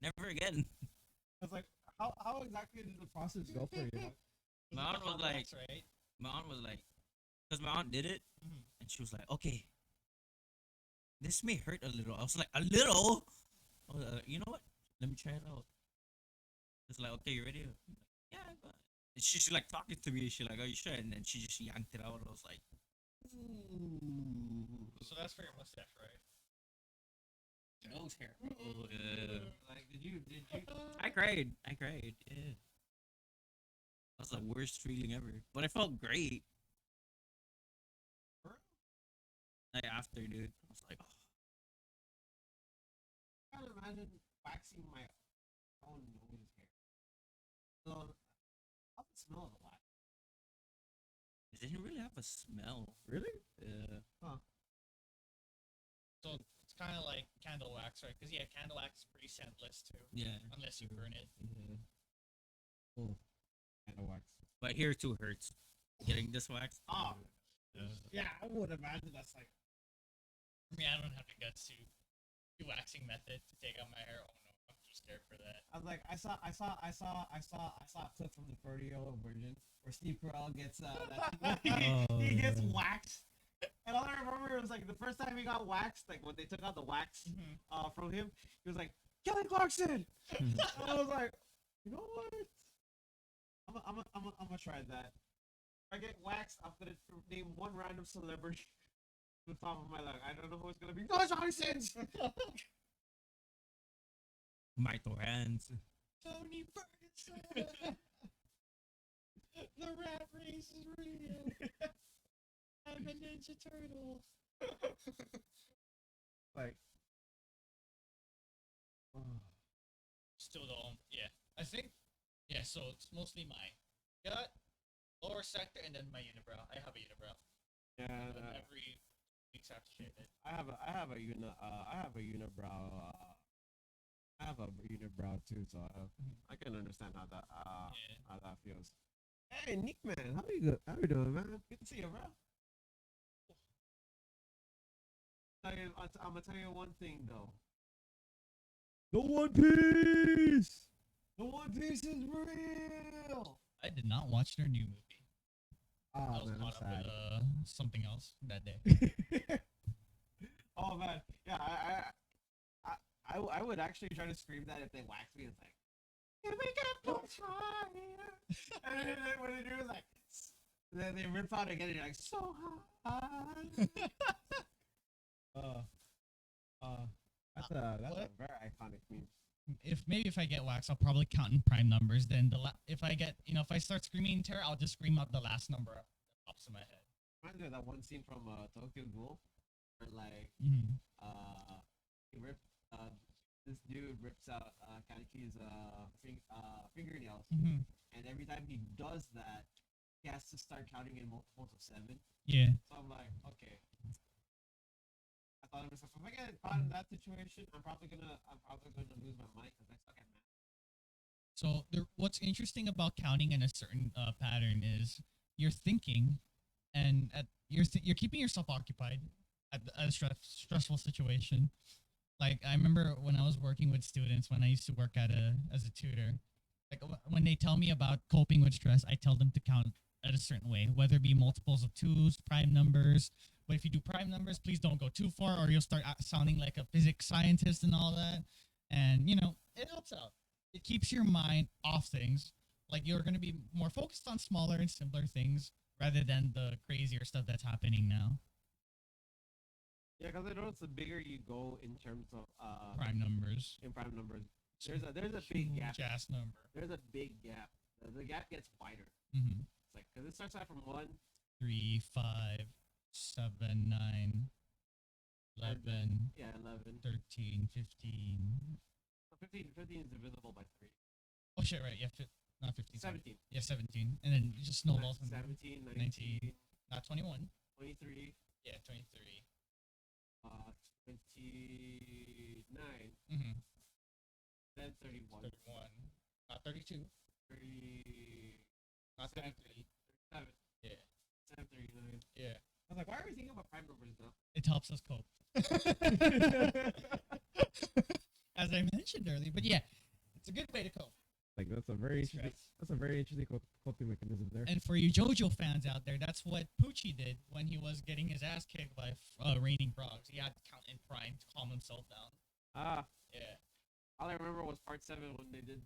Never again. I was like, how exactly did the process go for you? My aunt was like, right? because my aunt did it, Mhm. and she was like, okay, this may hurt a little. I was like, a little? I was like, you know what? Let me try it out. It's like, okay, you ready? I'm like, yeah, but and she's like talking to me. She's like, are you sure? And then she just yanked it out. I was like, ooh. So that's for your mustache, right? Nose hair. Oh, yeah. Like, did you? I cried. Yeah. That was the worst feeling ever. But I felt great. Like after, dude. I was like, oh. I can't imagine waxing my own nose hair. So, how's the smell of the wax? It didn't really have a smell. Really? Yeah. So it's kind of like candle wax, right? Because yeah, candle wax is pretty scentless too, Yeah. unless you burn it. Yeah. Oh, and a wax. But here too hurts. Getting this wax. Oh, Yeah. yeah, I would imagine that's like. For me, I don't have the guts to do waxing method to take out my hair. Oh no, I'm too scared for that. I was like, I saw a clip from the 30-year-old virgin where Steve Carell gets he gets waxed, and all I remember was like the first time he got waxed, like when they took out the wax from him, he was like Kelly Clarkson, and I was like, you know what? I'm gonna try that. If I get waxed, I'm gonna name one random celebrity to the top of my lung. I don't know who it's gonna be. No, Johnny Sins. Michael hands. Tony Ferguson. The rat race is real. I'm a Ninja Turtle. Like, Still don't. Yeah, I think. Yeah, so it's mostly my gut, lower sector, and then my unibrow. I have a unibrow. yeah. And every week's I have to shave it. I have a unibrow. I have a unibrow too, so I can understand how that feels. Hey, Nick, man, how you doing, man? Good to see you, bro. I'm gonna tell you one thing though. The One Piece. The One Piece is real. I did not watch their new movie. I Oh was man, I'm caught up sad. with something else that day. Oh man, yeah. I would actually try to scream that if they waxed me. It's like, "Here we go, fire!" And then when they do it, like, then they rip out again, and you're like, so high. uh, that's a What? very iconic meme. If I get waxed, I'll probably count in prime numbers. Then if I get if I start screaming terror, I'll just scream out the last number that pops in my head. Reminds me of that one scene from Tokyo Ghoul, where like Mm-hmm. he ripped this dude rips out Kaneki's fingernails, Mm-hmm. and every time he does that, he has to start counting in multiples of 7. Yeah. So I'm like, okay. I thought to myself, if I get caught in that situation, I'm probably gonna lose my mind because I suck at math. So what's interesting about counting in a certain pattern is you're thinking, and you're keeping yourself occupied at a stressful situation. Like I remember when I was working with students when I used to work as a tutor. Like when they tell me about coping with stress, I tell them to count at a certain way, whether it be multiples of twos, prime numbers. But if you do prime numbers, please don't go too far, or you'll start sounding like a physics scientist and all that. And it helps out. It keeps your mind off things. Like you're going to be more focused on smaller and simpler things rather than the crazier stuff that's happening now. Yeah, because I noticed the bigger you go in terms of Prime numbers. in prime numbers, there's a big gap. Huge ass number. There's a big gap. The gap gets wider. Mm-hmm. It's like because it starts out from 1. 3, 5, 7, 9, 11, Yeah, 11. 13, 15. So 15 is divisible by 3. Oh shit, right. Yeah, not 15. sorry. 17. Yeah, 17. And then it just snowballs. from there. 17, 19, 19. Not 21. 23, Yeah, 23. 29, Mm-hmm. then 31, 31. Not 32. 30, Not 33. 37, Yeah. 39. Yeah. I was like, why are we thinking about prime numbers now? It helps us cope. As I mentioned earlier. But yeah, it's a good way to cope. Like that's a very interesting. Stress. That's a very interesting coping mechanism there. And for you JoJo fans out there, that's what Poochie did when he was getting his ass kicked by raining frogs. He had to count in prime to calm himself down. Ah, Yeah. all I remember was part 7 when they did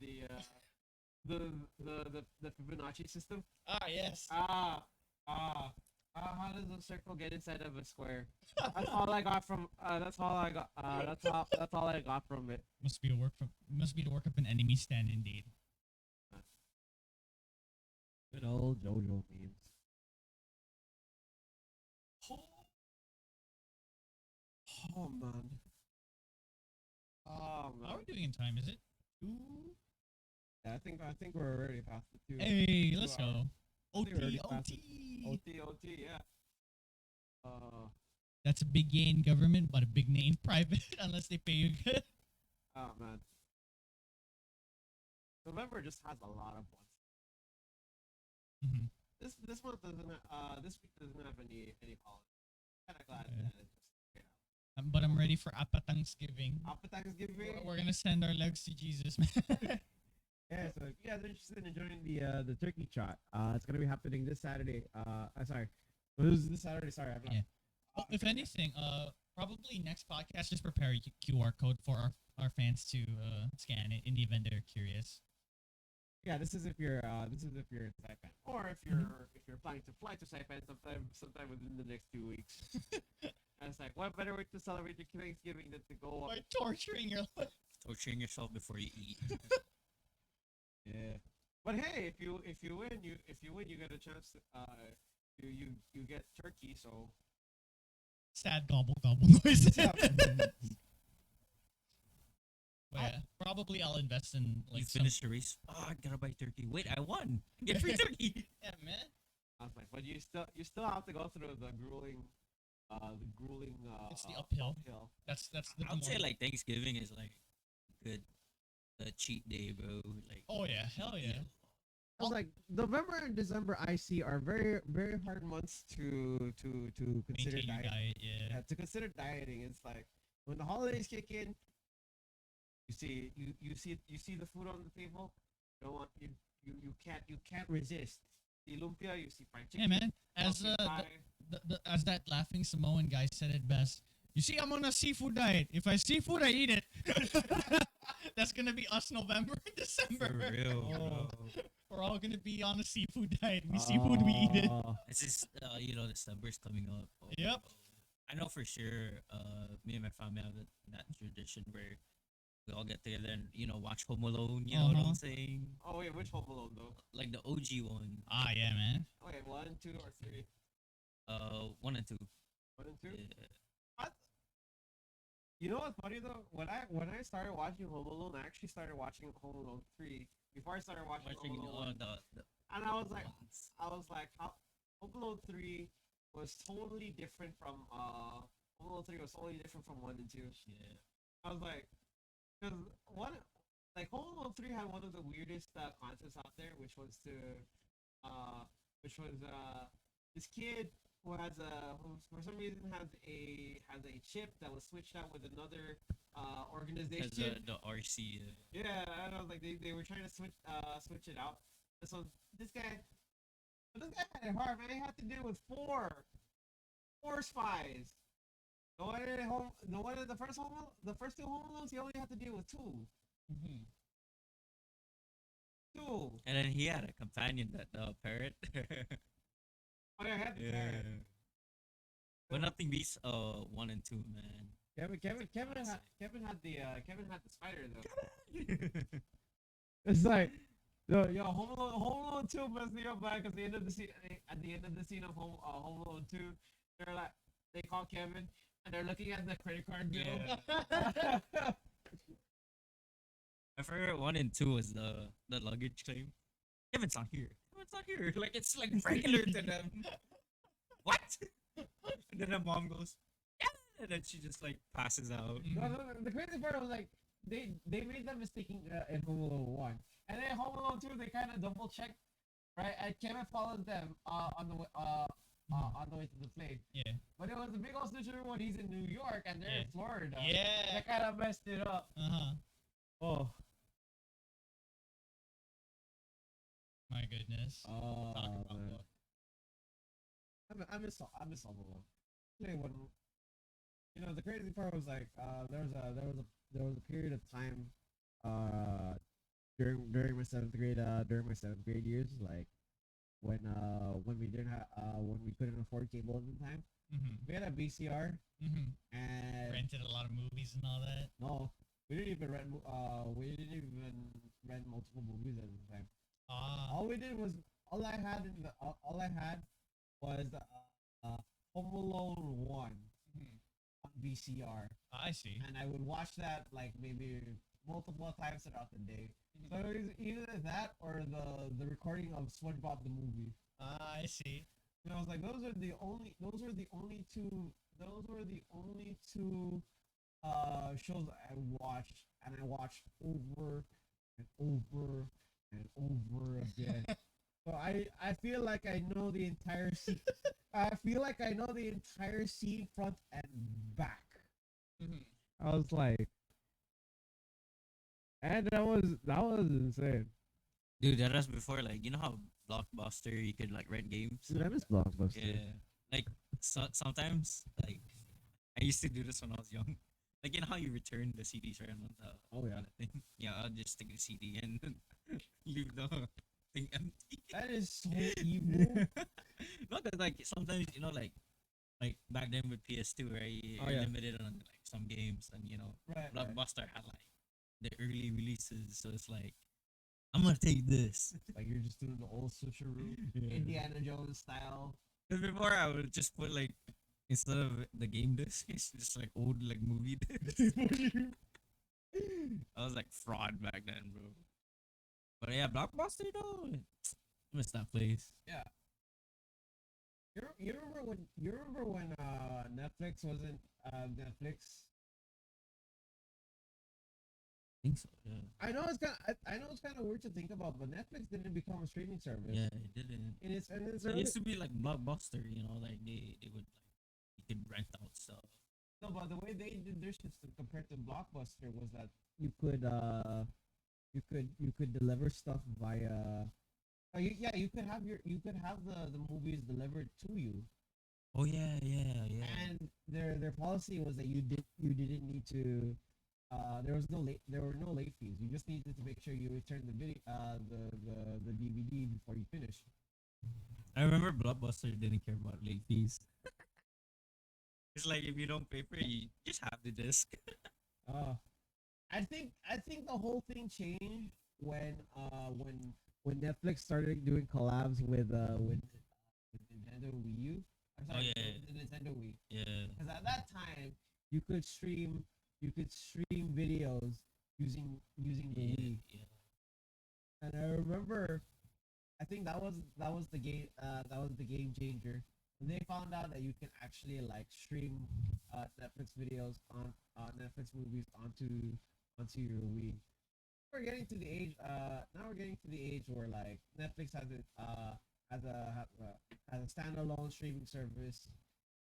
the Fibonacci system. Ah, yes. How does a circle get inside of a square? That's all I got from. That's all I got. That's all I got from it. Must be the work of an enemy stand indeed. Good old JoJo memes. Oh man. Oh How man. are we doing in time? Is it 2? Yeah, I think we're already past the 2. Hey, let's 2 hours. go. think we're already OT, past OT. OT, yeah. That's a big gain government, but a big name private unless they pay you good. Oh man. November just has a lot of ones. Mhm. This month doesn't. This week doesn't have any holidays. Kind of glad Yeah. that it just. But I'm ready for Apa Thanksgiving. After Thanksgiving. We're gonna send our legs to Jesus, man. Yeah, so if you guys are interested in joining the turkey trot, it's gonna be happening this Saturday. Sorry, it was this Saturday. Sorry, I'm not. Yeah. Well, if anything, probably next podcast, just prepare a QR code for our fans to scan it in the event they're curious. Yeah, this is if you're in Saipan. Or if you're planning to fly to Saipan sometime within the next 2 weeks. And it's like, what better way to celebrate your Thanksgiving than to go By torturing your life. Torturing yourself before you eat. Yeah. But hey, if you win, you get a chance to you get turkey, so Sad gobble gobble noises. But yeah, probably I'll invest in You like finish the race. Oh, I gotta buy turkey. Wait, I won. Get free turkey. Yeah, man. I was like, but you still have to go through the grueling It's the uphill. That's the I would say more- like Thanksgiving is like good, cheat day, bro. Like Oh yeah, hell yeah. I was like, November and December I see are very very hard months to consider Maintain your diet. diet, yeah. To consider dieting. It's like when the holidays kick in, you see the food on the table. You don't want you can't resist. The lumpia, you see fried Yeah, chicken. man. As pumpkin pie. as that laughing Samoan guy said it best. You see, I'm on a seafood diet. If I see food, I eat it. That's gonna be us November, December. For real, Oh. bro. We're all gonna be on a seafood diet. We see food, we eat it. This is December's coming up. Oh, Yep. I know for sure. Me and my family have that tradition where we all get together and watch Home Alone. You know what I'm saying? Oh wait, which Home Alone though? Like the OG one. Ah, yeah, man. Wait, 1, 2, or 3? 1 and 2. 1 and 2. Yeah. You know what's funny though? When I started watching Home Alone, I actually started watching Home Alone 3 before I started watching Watching Home Alone 1. the And I was like, how Home Alone 3 was totally different from Home Alone 3 was totally different from 1 and 2. yeah. I was like, because one like Home Alone 3 had one of the weirdest concepts out there, which was this kid who for some reason has a chip that was switched out with another Because organization. the RC. Yeah, and I was like, they were trying to switch it out. And so this guy had it hard, man. He had to deal with four spies. No one in the the first two Home Alones, he only had to deal with 2. Mm-hmm. 2. And then he had a companion, that parrot. Oh yeah, he had the parrot. But nothing beats 1 and 2, man. Kevin had the spider though. It's like, yo, Home Alone 2 messed me up, man. Because at the end of the scene of Home Alone 2, they call Kevin and they're looking at the credit card bill. Yeah. My favorite 1 and 2 was the luggage claim. Kevin's not here. Kevin's not here. Like, it's like regular to them. What? And then the mom goes, yeah. And then she just like passes out. The crazy part was like they made that mistake in Home Alone 1, and then Home Alone 2 they kind of double checked, right? And Kevin follows them on the way to the plane. Yeah. But it was a big old switcheroo when he's in New York and they're in Florida. Yeah. That kind of messed it up. Oh. My goodness. Oh. Talk about Man. what? I miss Home Alone. Play one. You know, the crazy part was like there was a period of time during my seventh grade years, like when we didn't have when we couldn't afford cable at the time. Mm-hmm. We had a VCR Mm-hmm. and Rented a lot of movies and all that. no, we didn't even rent multiple movies at the time. All we did was all I had was Home Alone 1 on VCR, I see. and I would watch that like maybe multiple times throughout the day. So it was either that or the recording of SpongeBob the movie. I see. And I was like, those were the only two shows I watched, and I watched over and over and over again. So I feel like I know the entire scene. I feel like I know the entire scene front and back. I was like, and that was insane. Dude, that was before, like, you know how Blockbuster, you could like rent games? Dude, I miss Blockbuster. Yeah. Like, sometimes, like, I used to do this when I was young. Like, you know how you return the CDs right on the Oh, yeah. on the thing? Yeah, I'll just take the CD and leave the thing empty. That is so evil. No, cause like sometimes like back then with PS2, right? You're Oh, yeah. limited on like some games, and Right. Blockbuster had like the early releases, so it's like I'm gonna take this. Like you're just doing the old switcheroo, Yeah. Indiana Jones style. Cause before I would just put like instead of the game disc, it's just like old like movie disc. I was like fraud back then, bro. But yeah, Blockbuster though, I miss that place. You remember when Netflix wasn't Netflix? think so. Yeah. I know it's kind. I know it's kind of weird to think about, but Netflix didn't become a streaming service. Yeah, it didn't. In its It early, used to be like Blockbuster, you know, like they would like you could rent out stuff. no, but the way they did their system compared to Blockbuster was that you could deliver stuff via. You could have the movies delivered to you, Oh yeah, yeah. and their policy was that you didn't need to. There were no late fees. You just needed to make sure you return the video the DVD before you finish. I remember Blockbuster didn't care about late fees. It's like if you don't pay for it, you just have the disc. Uh, I think the whole thing changed when Netflix started doing collabs with Nintendo Wii U. I'm Oh, sorry, yeah. the Nintendo Wii. Yeah. Because at that time you could stream videos using the Wii. Yeah. And I remember I think that was the game changer. When they found out that you can actually like stream Netflix videos on Netflix movies onto your Wii. Now we're getting to the age where like Netflix has a standalone streaming service,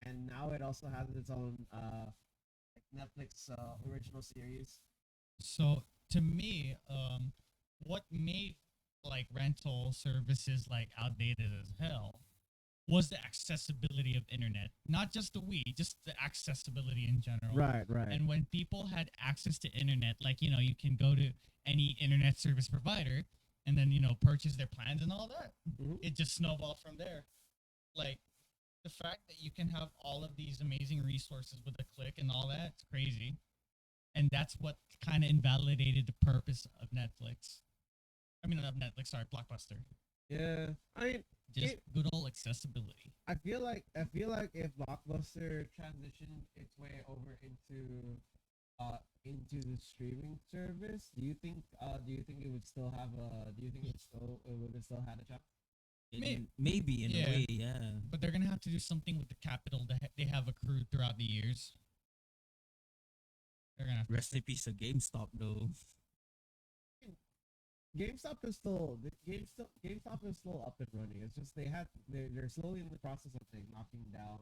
and now it also has its own like Netflix original series. So to me, what made like rental services like outdated as hell was the accessibility of internet. Not just the Wii, just the accessibility in general. Right. And when people had access to internet, like you can go to any internet service provider and then purchase their plans and all that. Mhm. It just snowballed from there. Like the fact that you can have all of these amazing resources with a click and all that, it's crazy. And that's what kind of invalidated the purpose of Netflix. I mean, not Netflix, sorry, Blockbuster. Yeah, I mean, Just It- good old accessibility. I feel like if Blockbuster transitioned its way over into the streaming service, do you think it would still have a it would have still had a chance? Maybe in Yeah. a way, yeah. But they're gonna have to do something with the capital that they have accrued throughout the years. They're gonna have to Rest in peace of GameStop though. GameStop is still up and running. It's just they're slowly in the process of like knocking down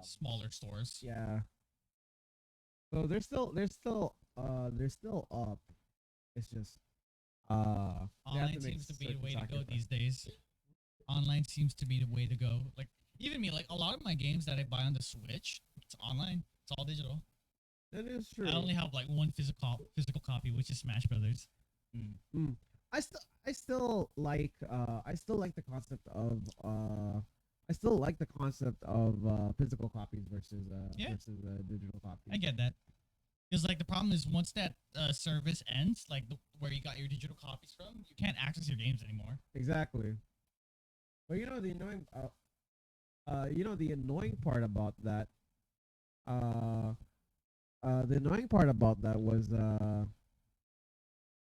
smaller stores. yeah. So they're still up. It's just they have Online to make seems to be the certain way to go sacrifices. these days. Online seems to be the way to go. Like even me, like a lot of my games that I buy on the Switch, it's online. It's all digital. That is true. I only have like one physical copy, which is Smash Brothers. I still like the concept of I still like the concept of physical copies versus Yeah. digital copies. I get that. Because like the problem is once that service ends, like where you got your digital copies from, you can't access your games anymore. Exactly. But the annoying part about that was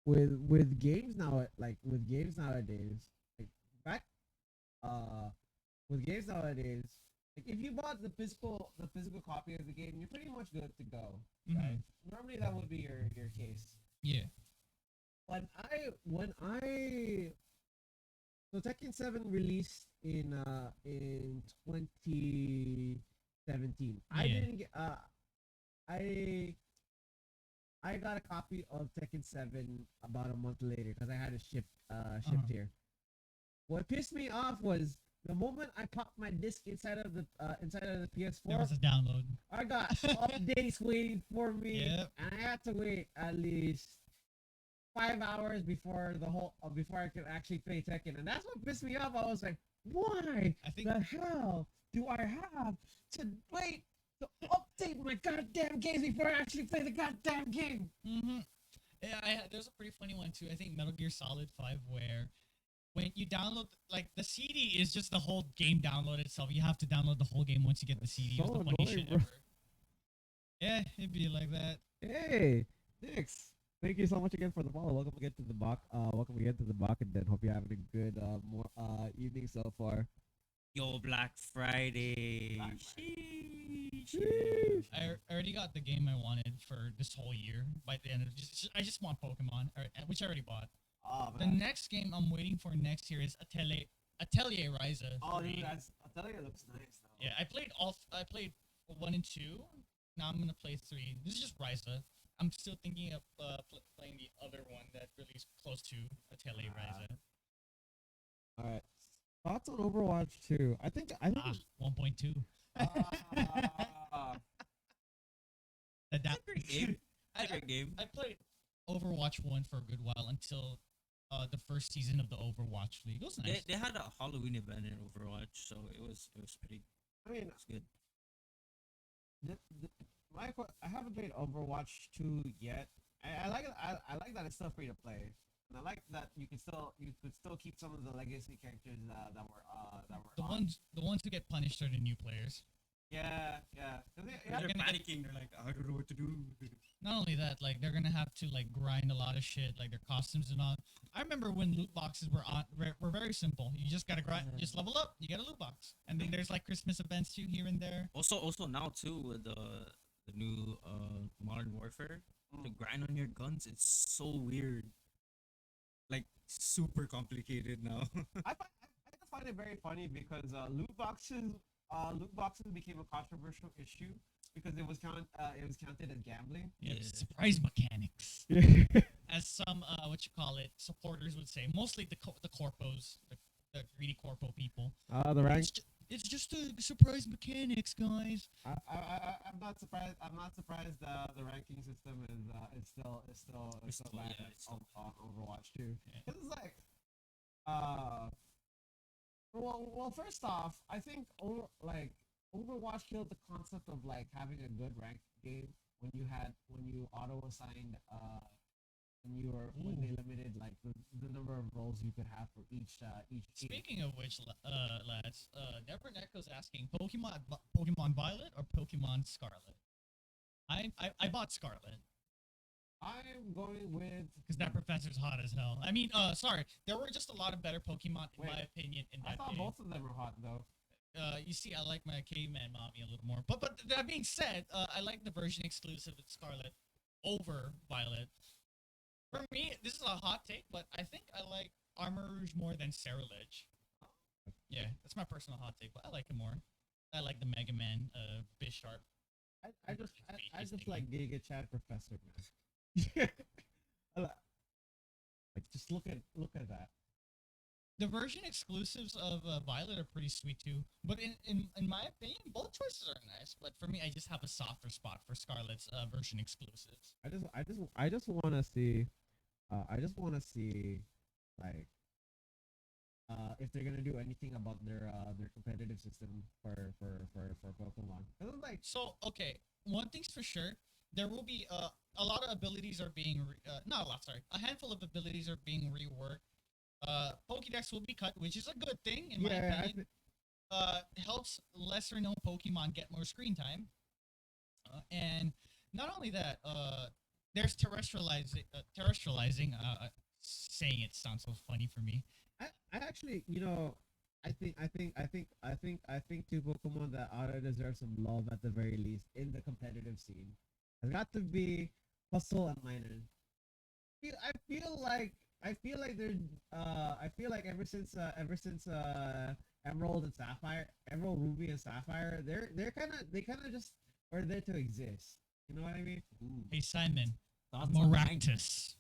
with games now with games nowadays like back with games nowadays like if you bought the physical copy of the game, you're pretty much good to go. Right? Normally that would be your case. Yeah. When I so Tekken 7 released in 2017. I Yeah. didn't get I got a copy of Tekken 7 about a month later because I had it shipped here. What pissed me off was the moment I popped my disc inside of the There PS4, was a download. I got updates waiting for me, Yep. and I had to wait at least 5 hours before I could actually play Tekken, and that's what pissed me off. I was like, why I think the hell do I have to wait to update my goddamn games before I actually play the goddamn game? Yeah, there's a pretty funny one too. I think Metal Gear Solid 5 where when you download like the CD is just the whole game download itself. You have to download the whole game once you get the CD. It was So the funniest annoying, shit bro. ever. Yeah, it'd be like that. Hey, Nix. Thank you so much again for the follow. Welcome again to the Bach. Welcome again to the Bach, and then hope you're having a good evening so far. Yo, Black Friday. Sheesh. I already got the game I wanted for this whole year. By the end of I just want Pokemon, which I already bought. Oh The man. next game I'm waiting for next year is Atelier Ryza. Oh, 3. dude, I'll tell you, it looks nice though. Yeah, I played 1 and 2. Now I'm gonna play 3. This is just Ryza. I'm still thinking of playing the other one that released close to Atelier Ryza. All right. Thoughts on Overwatch 2? I think 1.2. Ah. That Great game. It's a great game. I played Overwatch 1 for a good while until the first season of the Overwatch League. It was nice. They had a Halloween event in Overwatch, so it was pretty. I mean, It's good. I haven't played Overwatch 2 yet. I like it. I like that it's still free to play, and I like that you could still keep some of the legacy characters that were The on. ones who get punished are the new players. Yeah, yeah. 'Cause They're gonna get- panicking. They're like, I don't know what to do. Not only that, like they're gonna have to like grind a lot of shit, like their costumes and all. I remember when loot boxes were very simple. You just gotta grind, just level up, you get a loot box, and then there's like Christmas events too here and there. Also now too with the new Modern Warfare, the grind on your guns, it's so weird. Like super complicated now. I find it very funny because loot boxes became a controversial issue because it was counted as gambling. Yeah, Yeah. surprise mechanics, as some supporters would say. Mostly the corpos, the greedy corpo people. the rank. It's just a surprise mechanics, guys. I'm not surprised. I'm not surprised. The ranking system is still bad yeah, it's still on Overwatch too. Yeah. 'Cause it's like, well, first off, I think Overwatch killed the concept of like having a good ranked game when you auto assigned when they limited like the number of roles you could have for each team. Speaking of which, lads, Never Echo's asking Pokemon Violet or Pokemon Scarlet. I bought Scarlet I'm going with because that professor's hot as hell. I mean, sorry, there were just a lot of better Pokemon in my Wait, opinion in I that thought game. both of them were hot though. You see, I like my caveman mommy a little more. But that being said, I like the version exclusive with Scarlet over Violet. For me, this is a hot take, but I think I like Armor Rouge more than Ceruledge. Yeah, that's my personal hot take, but I like it more. I like the Mega Man, Bisharp. I just like Giga Chad Professor, man. Like just look at that. The version exclusives of Violet are pretty sweet too. But in my opinion, both choices are nice. But for me, I just have a softer spot for Scarlet's version exclusives. I just want to see. I just want to see, like, if they're gonna do anything about their competitive system for Pokemon. 'Cause it's like, So okay, one thing's for sure, there will be a lot of abilities are being not a lot, sorry, a handful of abilities are being reworked. Pokédex will be cut, which is a good thing in my opinion. Helps lesser known Pokemon get more screen time. And not only that, there's terrestrializing. Saying it sounds so funny for me. I actually, I think two Pokemon that ought to deserve some love at the very least in the competitive scene has got to be Puzzle and Minun. I feel like they're ever since Emerald Ruby and Sapphire, they kind of just are there to exist. You know what I mean? Hey Simon, Thoughts on mine? Maractus.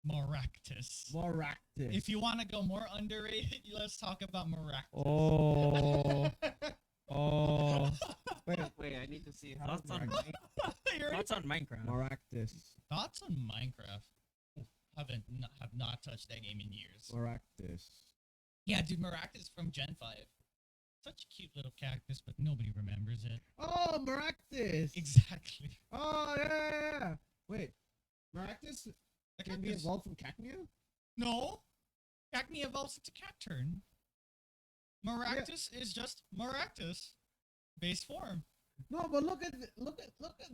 Maractus. Moractus. If you want to go more underrated, let's talk about Maractus. Oh. Oh. wait, I need to see how. Thoughts on Thoughts on Minecraft? Moractus. Thoughts on Minecraft? Have not touched that game in years. Moractus. Yeah, dude, Maractus from Gen 5. Such a cute little cactus, but nobody remembers it. Oh, Maractus. Exactly. Oh, yeah. Wait. Maractus The can be cactus. evolved from Cacnea? No. Cacnea evolves into Cacturn. Maractus is just Maractus. Base form. No, but look at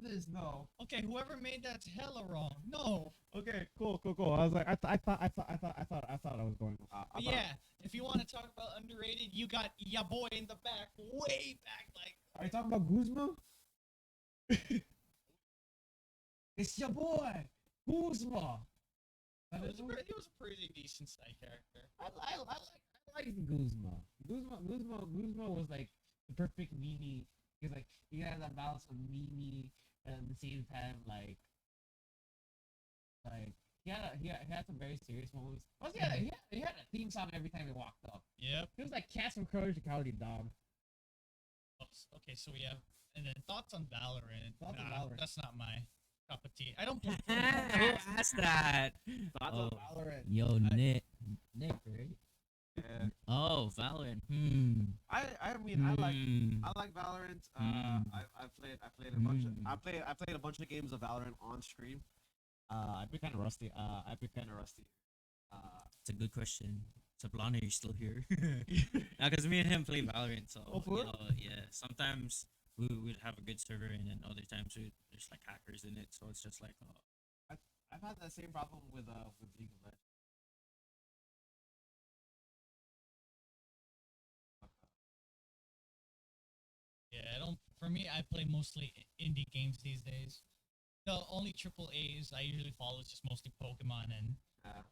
this. No. Okay, whoever made that's hella wrong. No. Okay, cool. I was like, I thought I was going. But yeah, if you want to talk about underrated, you got ya boy in the back, way back, like Are you talking about Guzma? It's your boy, Kuzma. He was a pretty decent side character. I like Guzma. Guzma was like the perfect Mimi. Because like he had that balance of Mimi and at the same time like he had some very serious moments. Plus he had a theme song every time he walked up. Yep. It was like Cats from Courage the Cowardly Dog. Okay, so we have and then thoughts on Valorant. Thoughts on Nah, Valorant. that's not my cup of tea. I don't play. Who asked that? Thoughts Oh. on Valorant? Yo, Nick, right? Yeah. Oh, Valorant. I mean I Hmm. like Valorant. Mm. I played a bunch of Mm. I played a bunch of games of Valorant on stream. I've been kind of rusty. It's a good question. Sablana, you're still here? Because me and him play Valorant, so Oh, for real? yeah. Sometimes we would have a good server, and then other times there's like hackers in it, so it's just like, I've had that same problem with League of Legends. Yeah, I don't. For me, I play mostly indie games these days. The only triple A's I usually follow is just mostly Pokemon and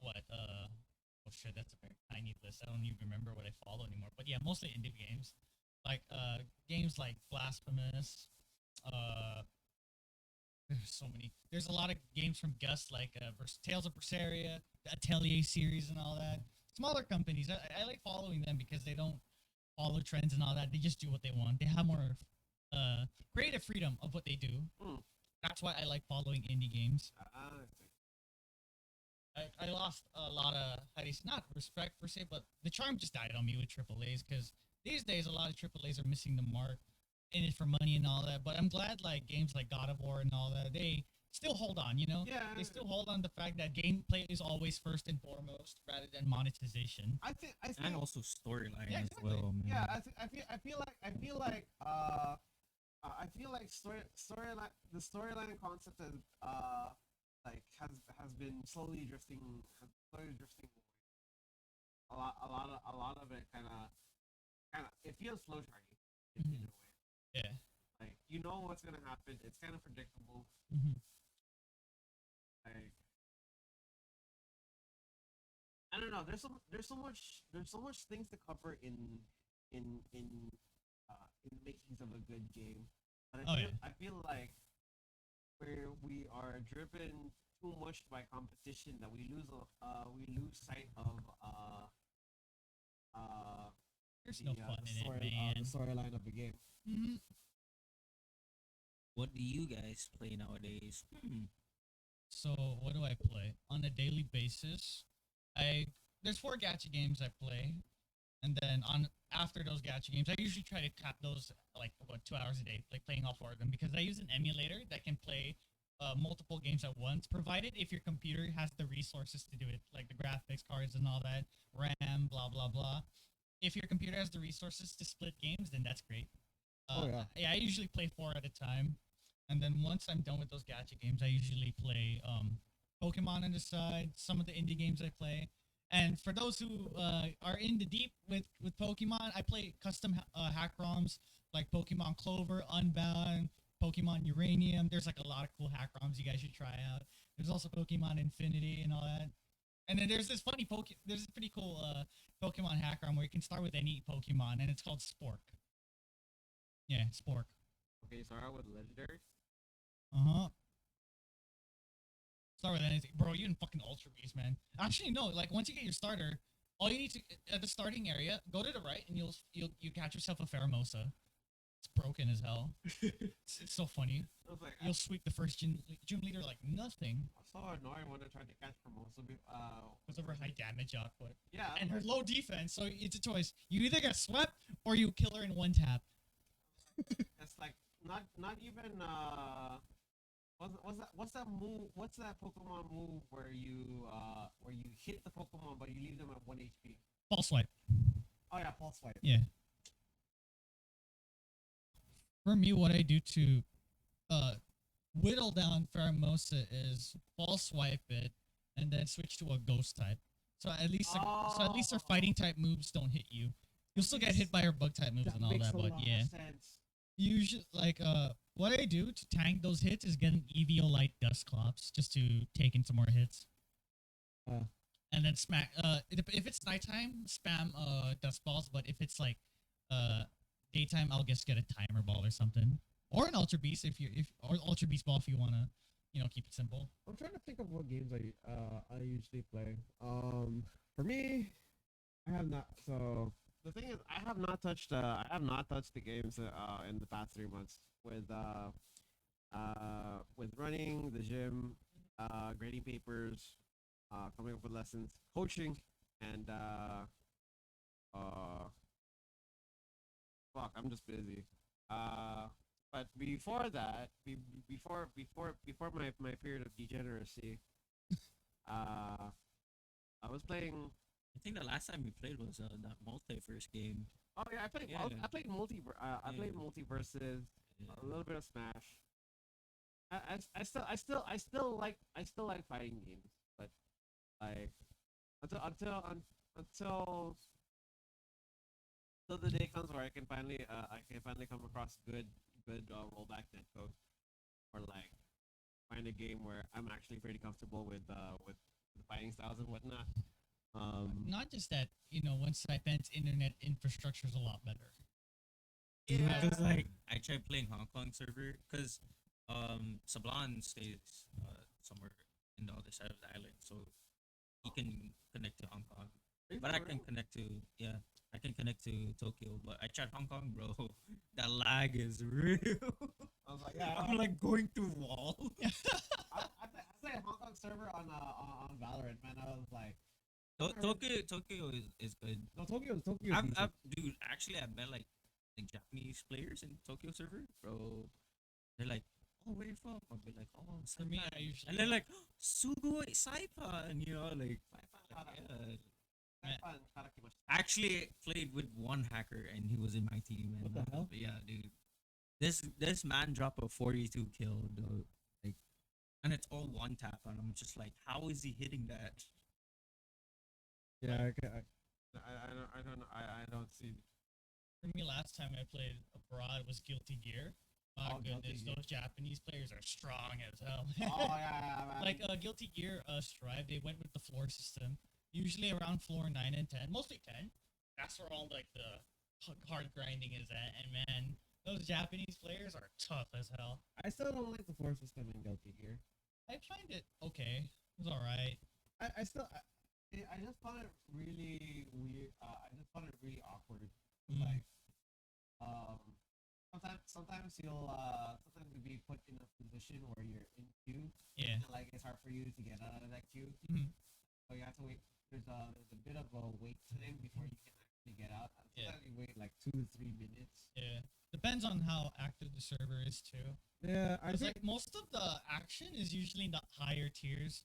what oh shit, that's a very tiny list. I don't even remember what I follow anymore. But yeah, mostly indie games. Like games like Blasphemous, there's so many. There's a lot of games from Gus like Tales of Berseria, the Atelier series and all that. Smaller companies. I like following them because they don't follow trends and all that. They just do what they want. They have more creative freedom of what they do. Mm. That's why I like following indie games. I see. I lost a lot of not respect per se, but the charm just died on me with triple A's because these days a lot of triple A's are missing the mark in it for money and all that. But I'm glad like games like God of War and all that they still hold on. You know, Yeah. they still hold on to the fact that gameplay is always first and foremost rather than monetization. I think and also storyline Yeah, as exactly. well, man. yeah. I feel like the storyline concept like has been slowly drifting away. A lot of it kind of it feels slow dragging in a way. Yeah. Like you know what's gonna happen. It's kind of predictable. Mm-hmm. Like I don't know. There's so much things to cover in in in the makings of a good game. But Oh, I feel like where we are driven too much by competition that we lose sight of There's no fun in it, the man. storyline of the game. Mm-hmm. What do you guys play nowadays? So what do I play on a daily basis? There's 4 gacha games I play, and then after those gacha games, I usually try to cap those like 2 hours a day, like playing all 4 of them because I use an emulator that can play multiple games at once, provided if your computer has the resources to do it, like the graphics cards and all that, RAM, blah blah blah. If your computer has the resources to split games, then that's great. Oh, yeah. I usually play 4 at a time, and then once I'm done with those gacha games, I usually play Pokemon on the side, some of the indie games I play. And for those who are in the deep with Pokemon, I play custom hack ROMs like Pokemon Clover, Unbound, Pokemon Uranium. There's like a lot of cool hack ROMs you guys should try out. There's also Pokemon Infinity and all that. And then there's this there's this pretty cool Pokemon hack ROM where you can start with any Pokemon, and it's called Spork. Yeah, Spork. Okay, so I with legendary. Uh-huh. Start with anything. Bro, you can fucking Ultra Beast, man. Actually, no, like once you get your starter, all you need to at the starting area, go to the right and you catch yourself a Pheromosa. It's broken as hell. It's so funny. I was like, You'll sweep the first gym leader like nothing. I saw annoying when I tried to catch Formosa. Because of her high damage output. Yeah, And her low defense, so it's a choice. You either get swept or you kill her in one tap. it's like not even what's that move? What's that Pokemon move where you hit the Pokemon but you leave them at 1 HP? False swipe. Oh yeah, pulse swipe. Yeah. For me, what I do to whittle down Pheromosa is false swipe it and then switch to a ghost type. So at least her fighting type moves don't hit you. You'll still get hit by her bug type moves and all makes that, a but lot of yeah. sense. Usually, like, what I do to tank those hits is get an EVO light dust clops just to take in some more hits. Uh. And then smack. If it's nighttime, spam dust balls. But if it's like daytime, I'll just get a timer ball or something, or an ultra beast or ultra beast ball if you wanna, keep it simple. I'm trying to think of what games I usually play. For me, I have not. So the thing is, I have not touched the games in the past 3 months with running the gym, grading papers, coming up with lessons, coaching, and uh, fuck, I'm just busy. Uh, but before that, before my period of degeneracy, uh, I was playing. I think the last time we played was that multiverse game. Oh yeah, Yeah. I played I played Yeah. multiverses, Yeah. a little bit of Smash. I still like fighting games, but like until until un, until until the day comes where I can finally come across good rollback netcode, or like find a game where I'm actually pretty comfortable with the fighting styles and whatnot. Not just that, once Saipent's internet infrastructure is a lot better. Yeah. Because like I tried playing Hong Kong server because Sablan stays somewhere in the other side of the island, so he can connect to Hong Kong. But I can connect to I can connect to Tokyo. But I tried Hong Kong, bro. That lag is real. I was like, yeah, I'm like going through walls. I played Hong Kong server on Valorant, man. I was like, Tokyo is good. no, Tokyo. Dude, actually, I met like Japanese players in Tokyo server, bro. They're like, oh, where you from? I'll be like, oh, For me, Saipan. I usually And they're like, Sugoi Saipan, like, yeah. Actually played with one hacker and he was in my team. And What the hell? But yeah, dude. This man dropped a 42 kill, though. Like, and it's all one tap, and I'm just like, how is he hitting that? Yeah, I don't see. For me, last time I played abroad was Guilty Gear. My Oh, Guilty goodness, Gear. those Japanese players are strong as hell. Oh yeah, man. Like Guilty Gear Strive, they went with the floor system. Usually around floor 9 and 10, mostly 10. That's where all like the hard grinding is at. And man, those Japanese players are tough as hell. I still don't like the floor system in Guilty Gear. I find it okay. It's all right. I just found it really weird. I just found it really awkward. Mm. Like, um, sometimes you'll be put in a position where you're in queue. Yeah. And, like, it's hard for you to get out of that queue. Mhm. So you have to wait. There's a bit of a wait time before you can actually get out. Yeah. Sometimes you wait like 2 to 3 minutes. Yeah. Depends on how active the server is too. Yeah, It's like most of the action is usually in the higher tiers,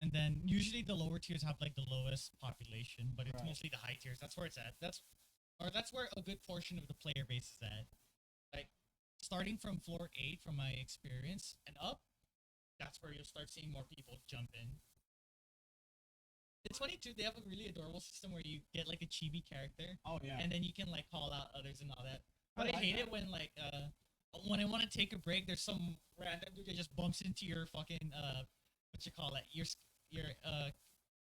and then usually the lower tiers have like the lowest population, but it's Right. mostly the high tiers. That's where it's at. That's where a good portion of the player base is at. Like starting from floor 8, from my experience, and up, that's where you'll start seeing more people jump in. It's funny too. They have a really adorable system where you get like a chibi character, Oh yeah. and then you can like call out others and all that. I But I like hate that. it when like when I want to take a break, there's some random dude that just bumps into your fucking what you call it, your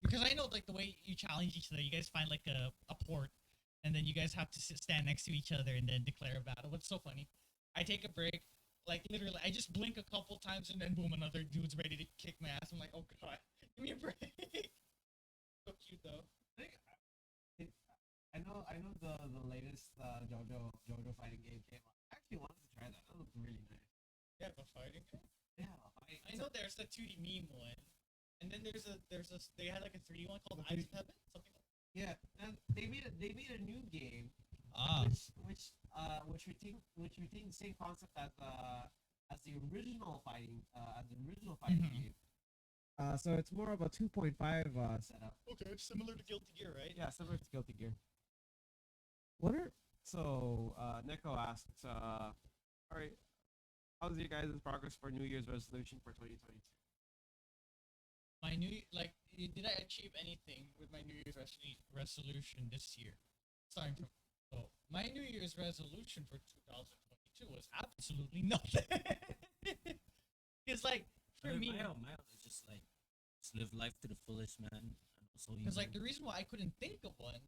because I know like the way you challenge each other, you guys find like a port, and then you guys have to stand next to each other and then declare a battle. What's so funny? I take a break, like literally, I just blink a couple times and then boom, another dude's ready to kick my ass. I'm like, oh god, give me a break. So cute though. I know the latest JoJo fighting game came out. I actually wanted to try that. That looks really nice. Yeah, the fighting. Yeah, I know there's the 2D meme one, and then there's a they had like a 3D one called The Eyes 3D of Heaven, something like yeah, and they made a new game that. which retain the same concept as the original fighting Mhm. game. So it's more of a 2.5 setup. Okay, similar to Guilty Gear, right? Yeah, similar to Guilty Gear. What are so Neko asks, all right, how's your guys' progress for New Year's resolution for 2022? My did I achieve anything with my New Year's resolution this year? Starting from my New Year's resolution for 2022 2022 was absolutely nothing. Because like for me, my is just like just live life to the fullest, man. And also, because like the reason why I couldn't think of one,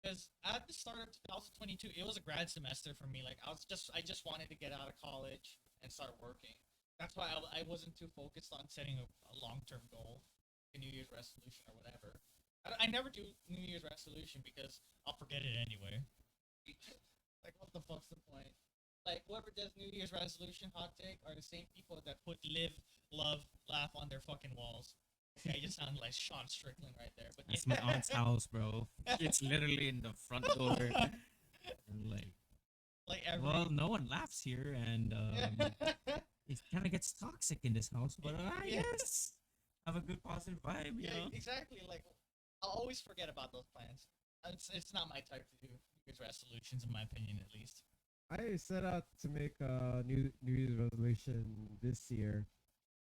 because at the start of 2022, it was a grad semester for me. Like I just wanted to get out of college and start working. That's why I wasn't too focused on setting a long term goal, a New Year's resolution or whatever. I never do New Year's resolution because I'll forget it anyway. Like, what the fuck's the point? Like, whoever does New Year's resolution hot take are the same people that put live, love, laugh on their fucking walls. Okay, you just sound like Sean Strickland right there. But that's my aunt's house, bro. It's literally in the front door. And like every. well, no one laughs here, and it kind of gets toxic in this house. But I Yeah. guess have a good positive vibe, you Yeah, know. exactly. Like, I'll always forget about those plans. It's not my type to do New Year's resolutions, in my opinion, at least. I set out to make a New Year's resolution this year,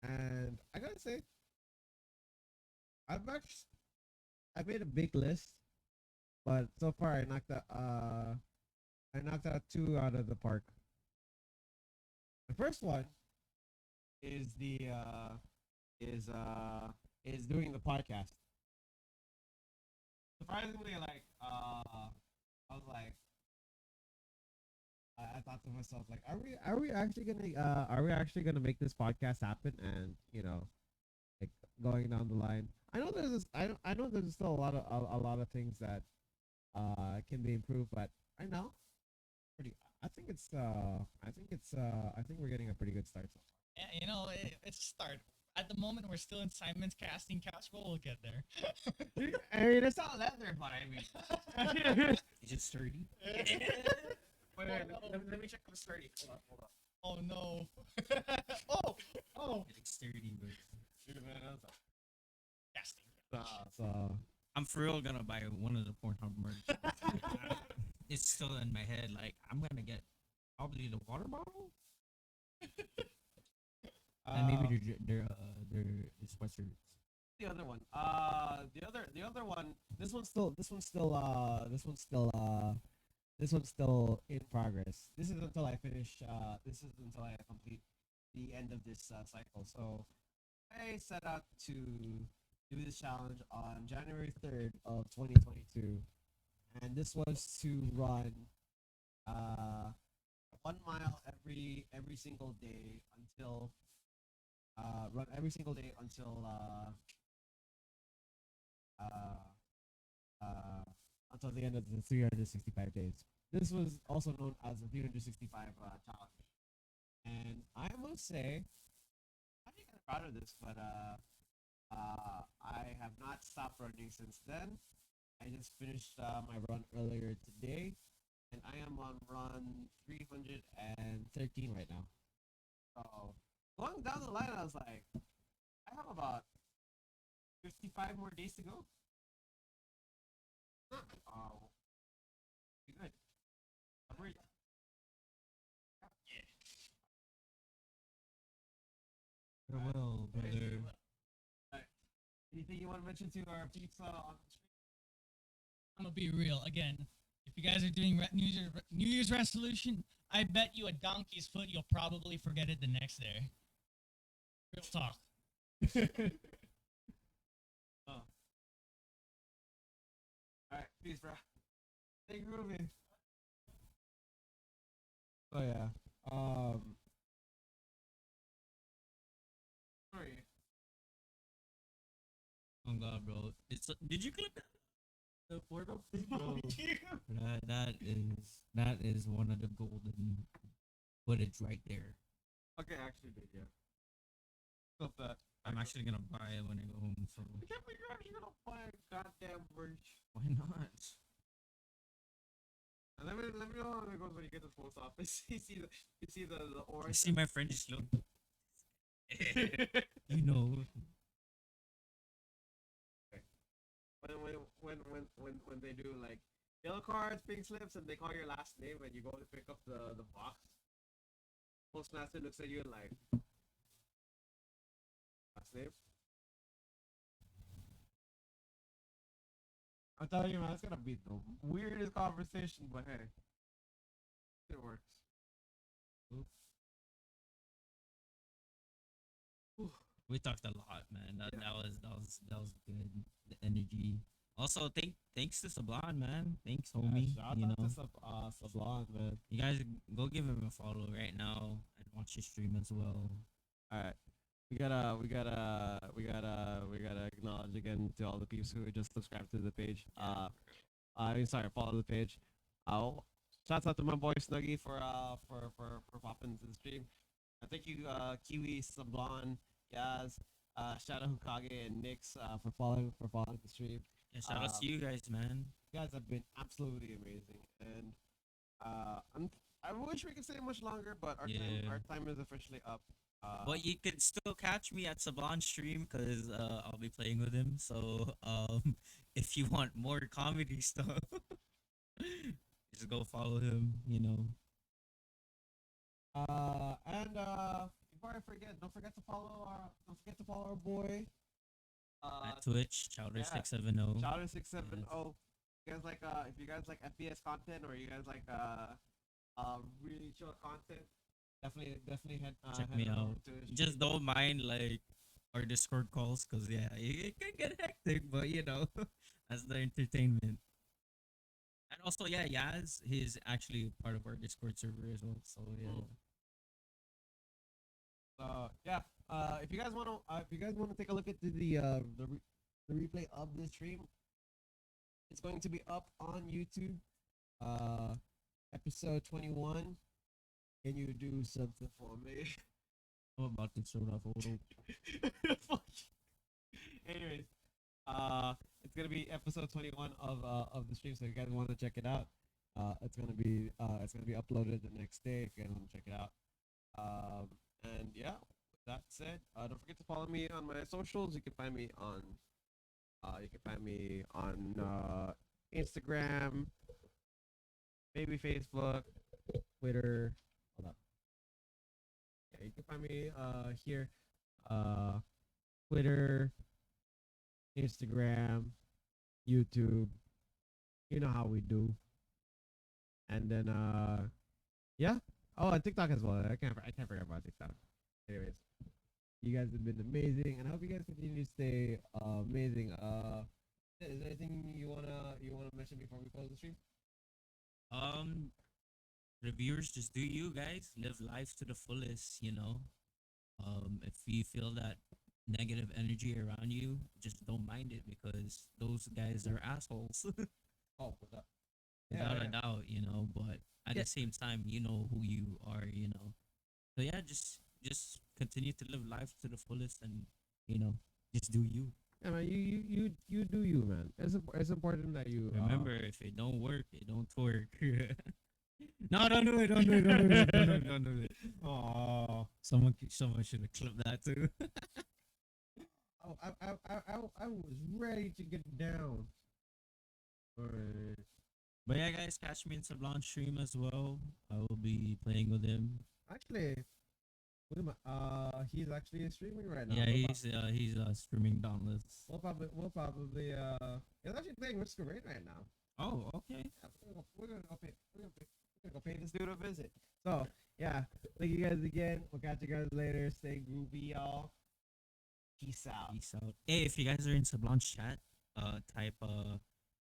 and I gotta say, I made a big list, but so far I knocked out two out of the park. The first one is the is doing the podcast. Surprisingly, I was like, I thought to myself, like, are we actually gonna make this podcast happen? And like going down the line, I know there's still a lot of things that can be improved, but I know pretty. I think we're getting a pretty good start so far. Yeah, it's a start. At the moment, we're still in Simon's casting couch, but we'll get there. I mean, it's not leather, but I mean, Is it sturdy? wait, let me check if it's sturdy. Hold on. Oh no! oh! It's sturdy, but Dude, man, Casting. so I'm for real gonna buy one of the Pornhub merch. It's still in my head. Like I'm gonna get probably the water bottle and maybe their sweatshirts. the other one. The other one. This one's still in progress. This is until I finish. This is until I complete the end of this cycle. So I set out to do this challenge on January 3rd of 2022, and this was to run 1 mile every single day until run every single day until the end of the 365 days. This was also known as the 365 challenge. And I must say, I'm kind of proud of this, but I have not stopped running since then. I just finished my run earlier today, and I am on run 313 right now. So going down the line, I was like, I have about 55 more days to go. Oh, good. I'm ready. Farewell, brother. Anything you want to mention to our peeps on the street? I'm gonna be real again. If you guys are doing New Year's resolution, I bet you a donkey's foot you'll probably forget it the next day. Real talk. Oh. Alright, peace, bro. Stay groovy. Oh yeah. Sorry. Oh god, bro. Did you clip that? The portal? Bro, that is one of the golden footage right there. Okay, actually did, yeah. Stop that. I'm actually gonna buy it when I go home. So I can't believe you're actually gonna buy a goddamn merch. why not? And let me know how it goes when you get to the post office. You see the You orange. see my friend just look. You know. When they do like yellow cards, pink slips, and they call your last name, and you go to pick up the box, postmaster looks at you and like, last name. I'm telling you, man, it's gonna be the weirdest conversation, but hey, it works. Oop. We talked a lot, man. That was good. The energy. Also, thanks to Sublime, man. Thanks, homie. Shout You out to know, Sublime, man. you guys go give him a follow right now and watch his stream as well. All right. We gotta acknowledge again to all the people who just subscribed to the page. Sorry, follow the page. Shouts out to my boy Snuggy for popping to the stream. I thank you, Kiwi, Sablon, Yaz, Shadow Hokage, and Nix for following the stream. Yeah, shout out to you guys, man. You guys have been absolutely amazing, and I wish we could stay much longer, but Yeah. our time is officially up. But you can still catch me at Sablon stream because I'll be playing with him. So if you want more comedy stuff, just go follow him. You know. And before I forget, don't forget to follow our boy. At Twitch, Chowder670. Chowder670. You guys like if you guys like FPS content or you guys like really chill content, definitely head Check head me on out. over to his Just stream. don't mind like our Discord calls, cause yeah, it can get hectic, but you know, that's the entertainment. And also, yeah, Yaz, he's actually part of our Discord server as well. So yeah, Yeah. If you guys want to take a look at the replay of this stream, it's going to be up on YouTube. Episode 21. Can you do something for me? I'm about to show that photo. Fuck. Anyways, it's gonna be episode 21 of the stream. So if you guys want to check it out, it's gonna be uploaded the next day. If you guys want to check it out, and yeah. With that said, don't forget to follow me on my socials. You can find me on Instagram, maybe Facebook, Twitter. Hold up. Yeah, you can find me here, uh, Twitter, Instagram, YouTube. You know how we do. And then yeah. Oh, and TikTok as well. I can't forget about TikTok. Anyways, you guys have been amazing, and I hope you guys continue to stay amazing. Is there anything you wanna mention before we close the stream? Um, reviewers, just do you guys live life to the fullest. You know, if you feel that negative energy around you, just don't mind it because those guys are assholes. Oh, what's up? Without a doubt, you know. But at Yeah. the same time, you know who you are, you know. So yeah, just continue to live life to the fullest, and you know, just do you. Yeah, man. You do you, man. It's important that you Remember, if it don't work, it don't work. No, don't do it. Don't do it. Don't do it. Don't do it. Oh, Someone should have clipped that too. I was ready to get down. Alright. But yeah, guys, catch me in Sublime stream as well. I will be playing with him. Actually, what am he's actually streaming right now. Yeah, We'll he's streaming Dauntless. we'll probably he's actually playing Risk of Rain right now. Oh, okay. Yeah, we're gonna go pay this dude a visit. So yeah, thank you guys again. We'll catch you guys later. Stay groovy, y'all. Peace out. Peace out. Hey, if you guys are in Sublime chat, type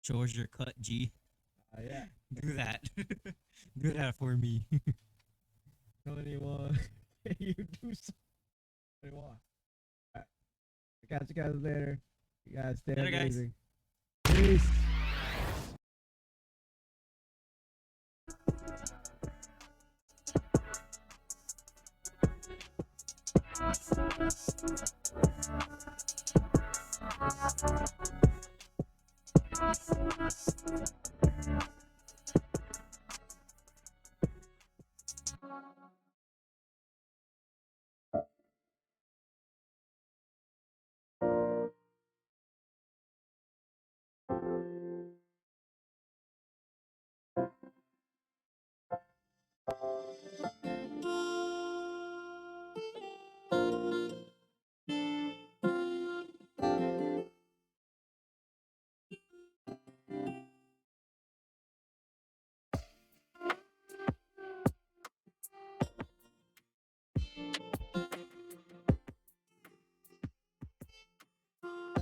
George your cut G. Yeah. Do that. Do that for me. Tell anyone you do something. Alright. Catch you guys later. You guys stay Later, guys. amazing. Peace. Bye.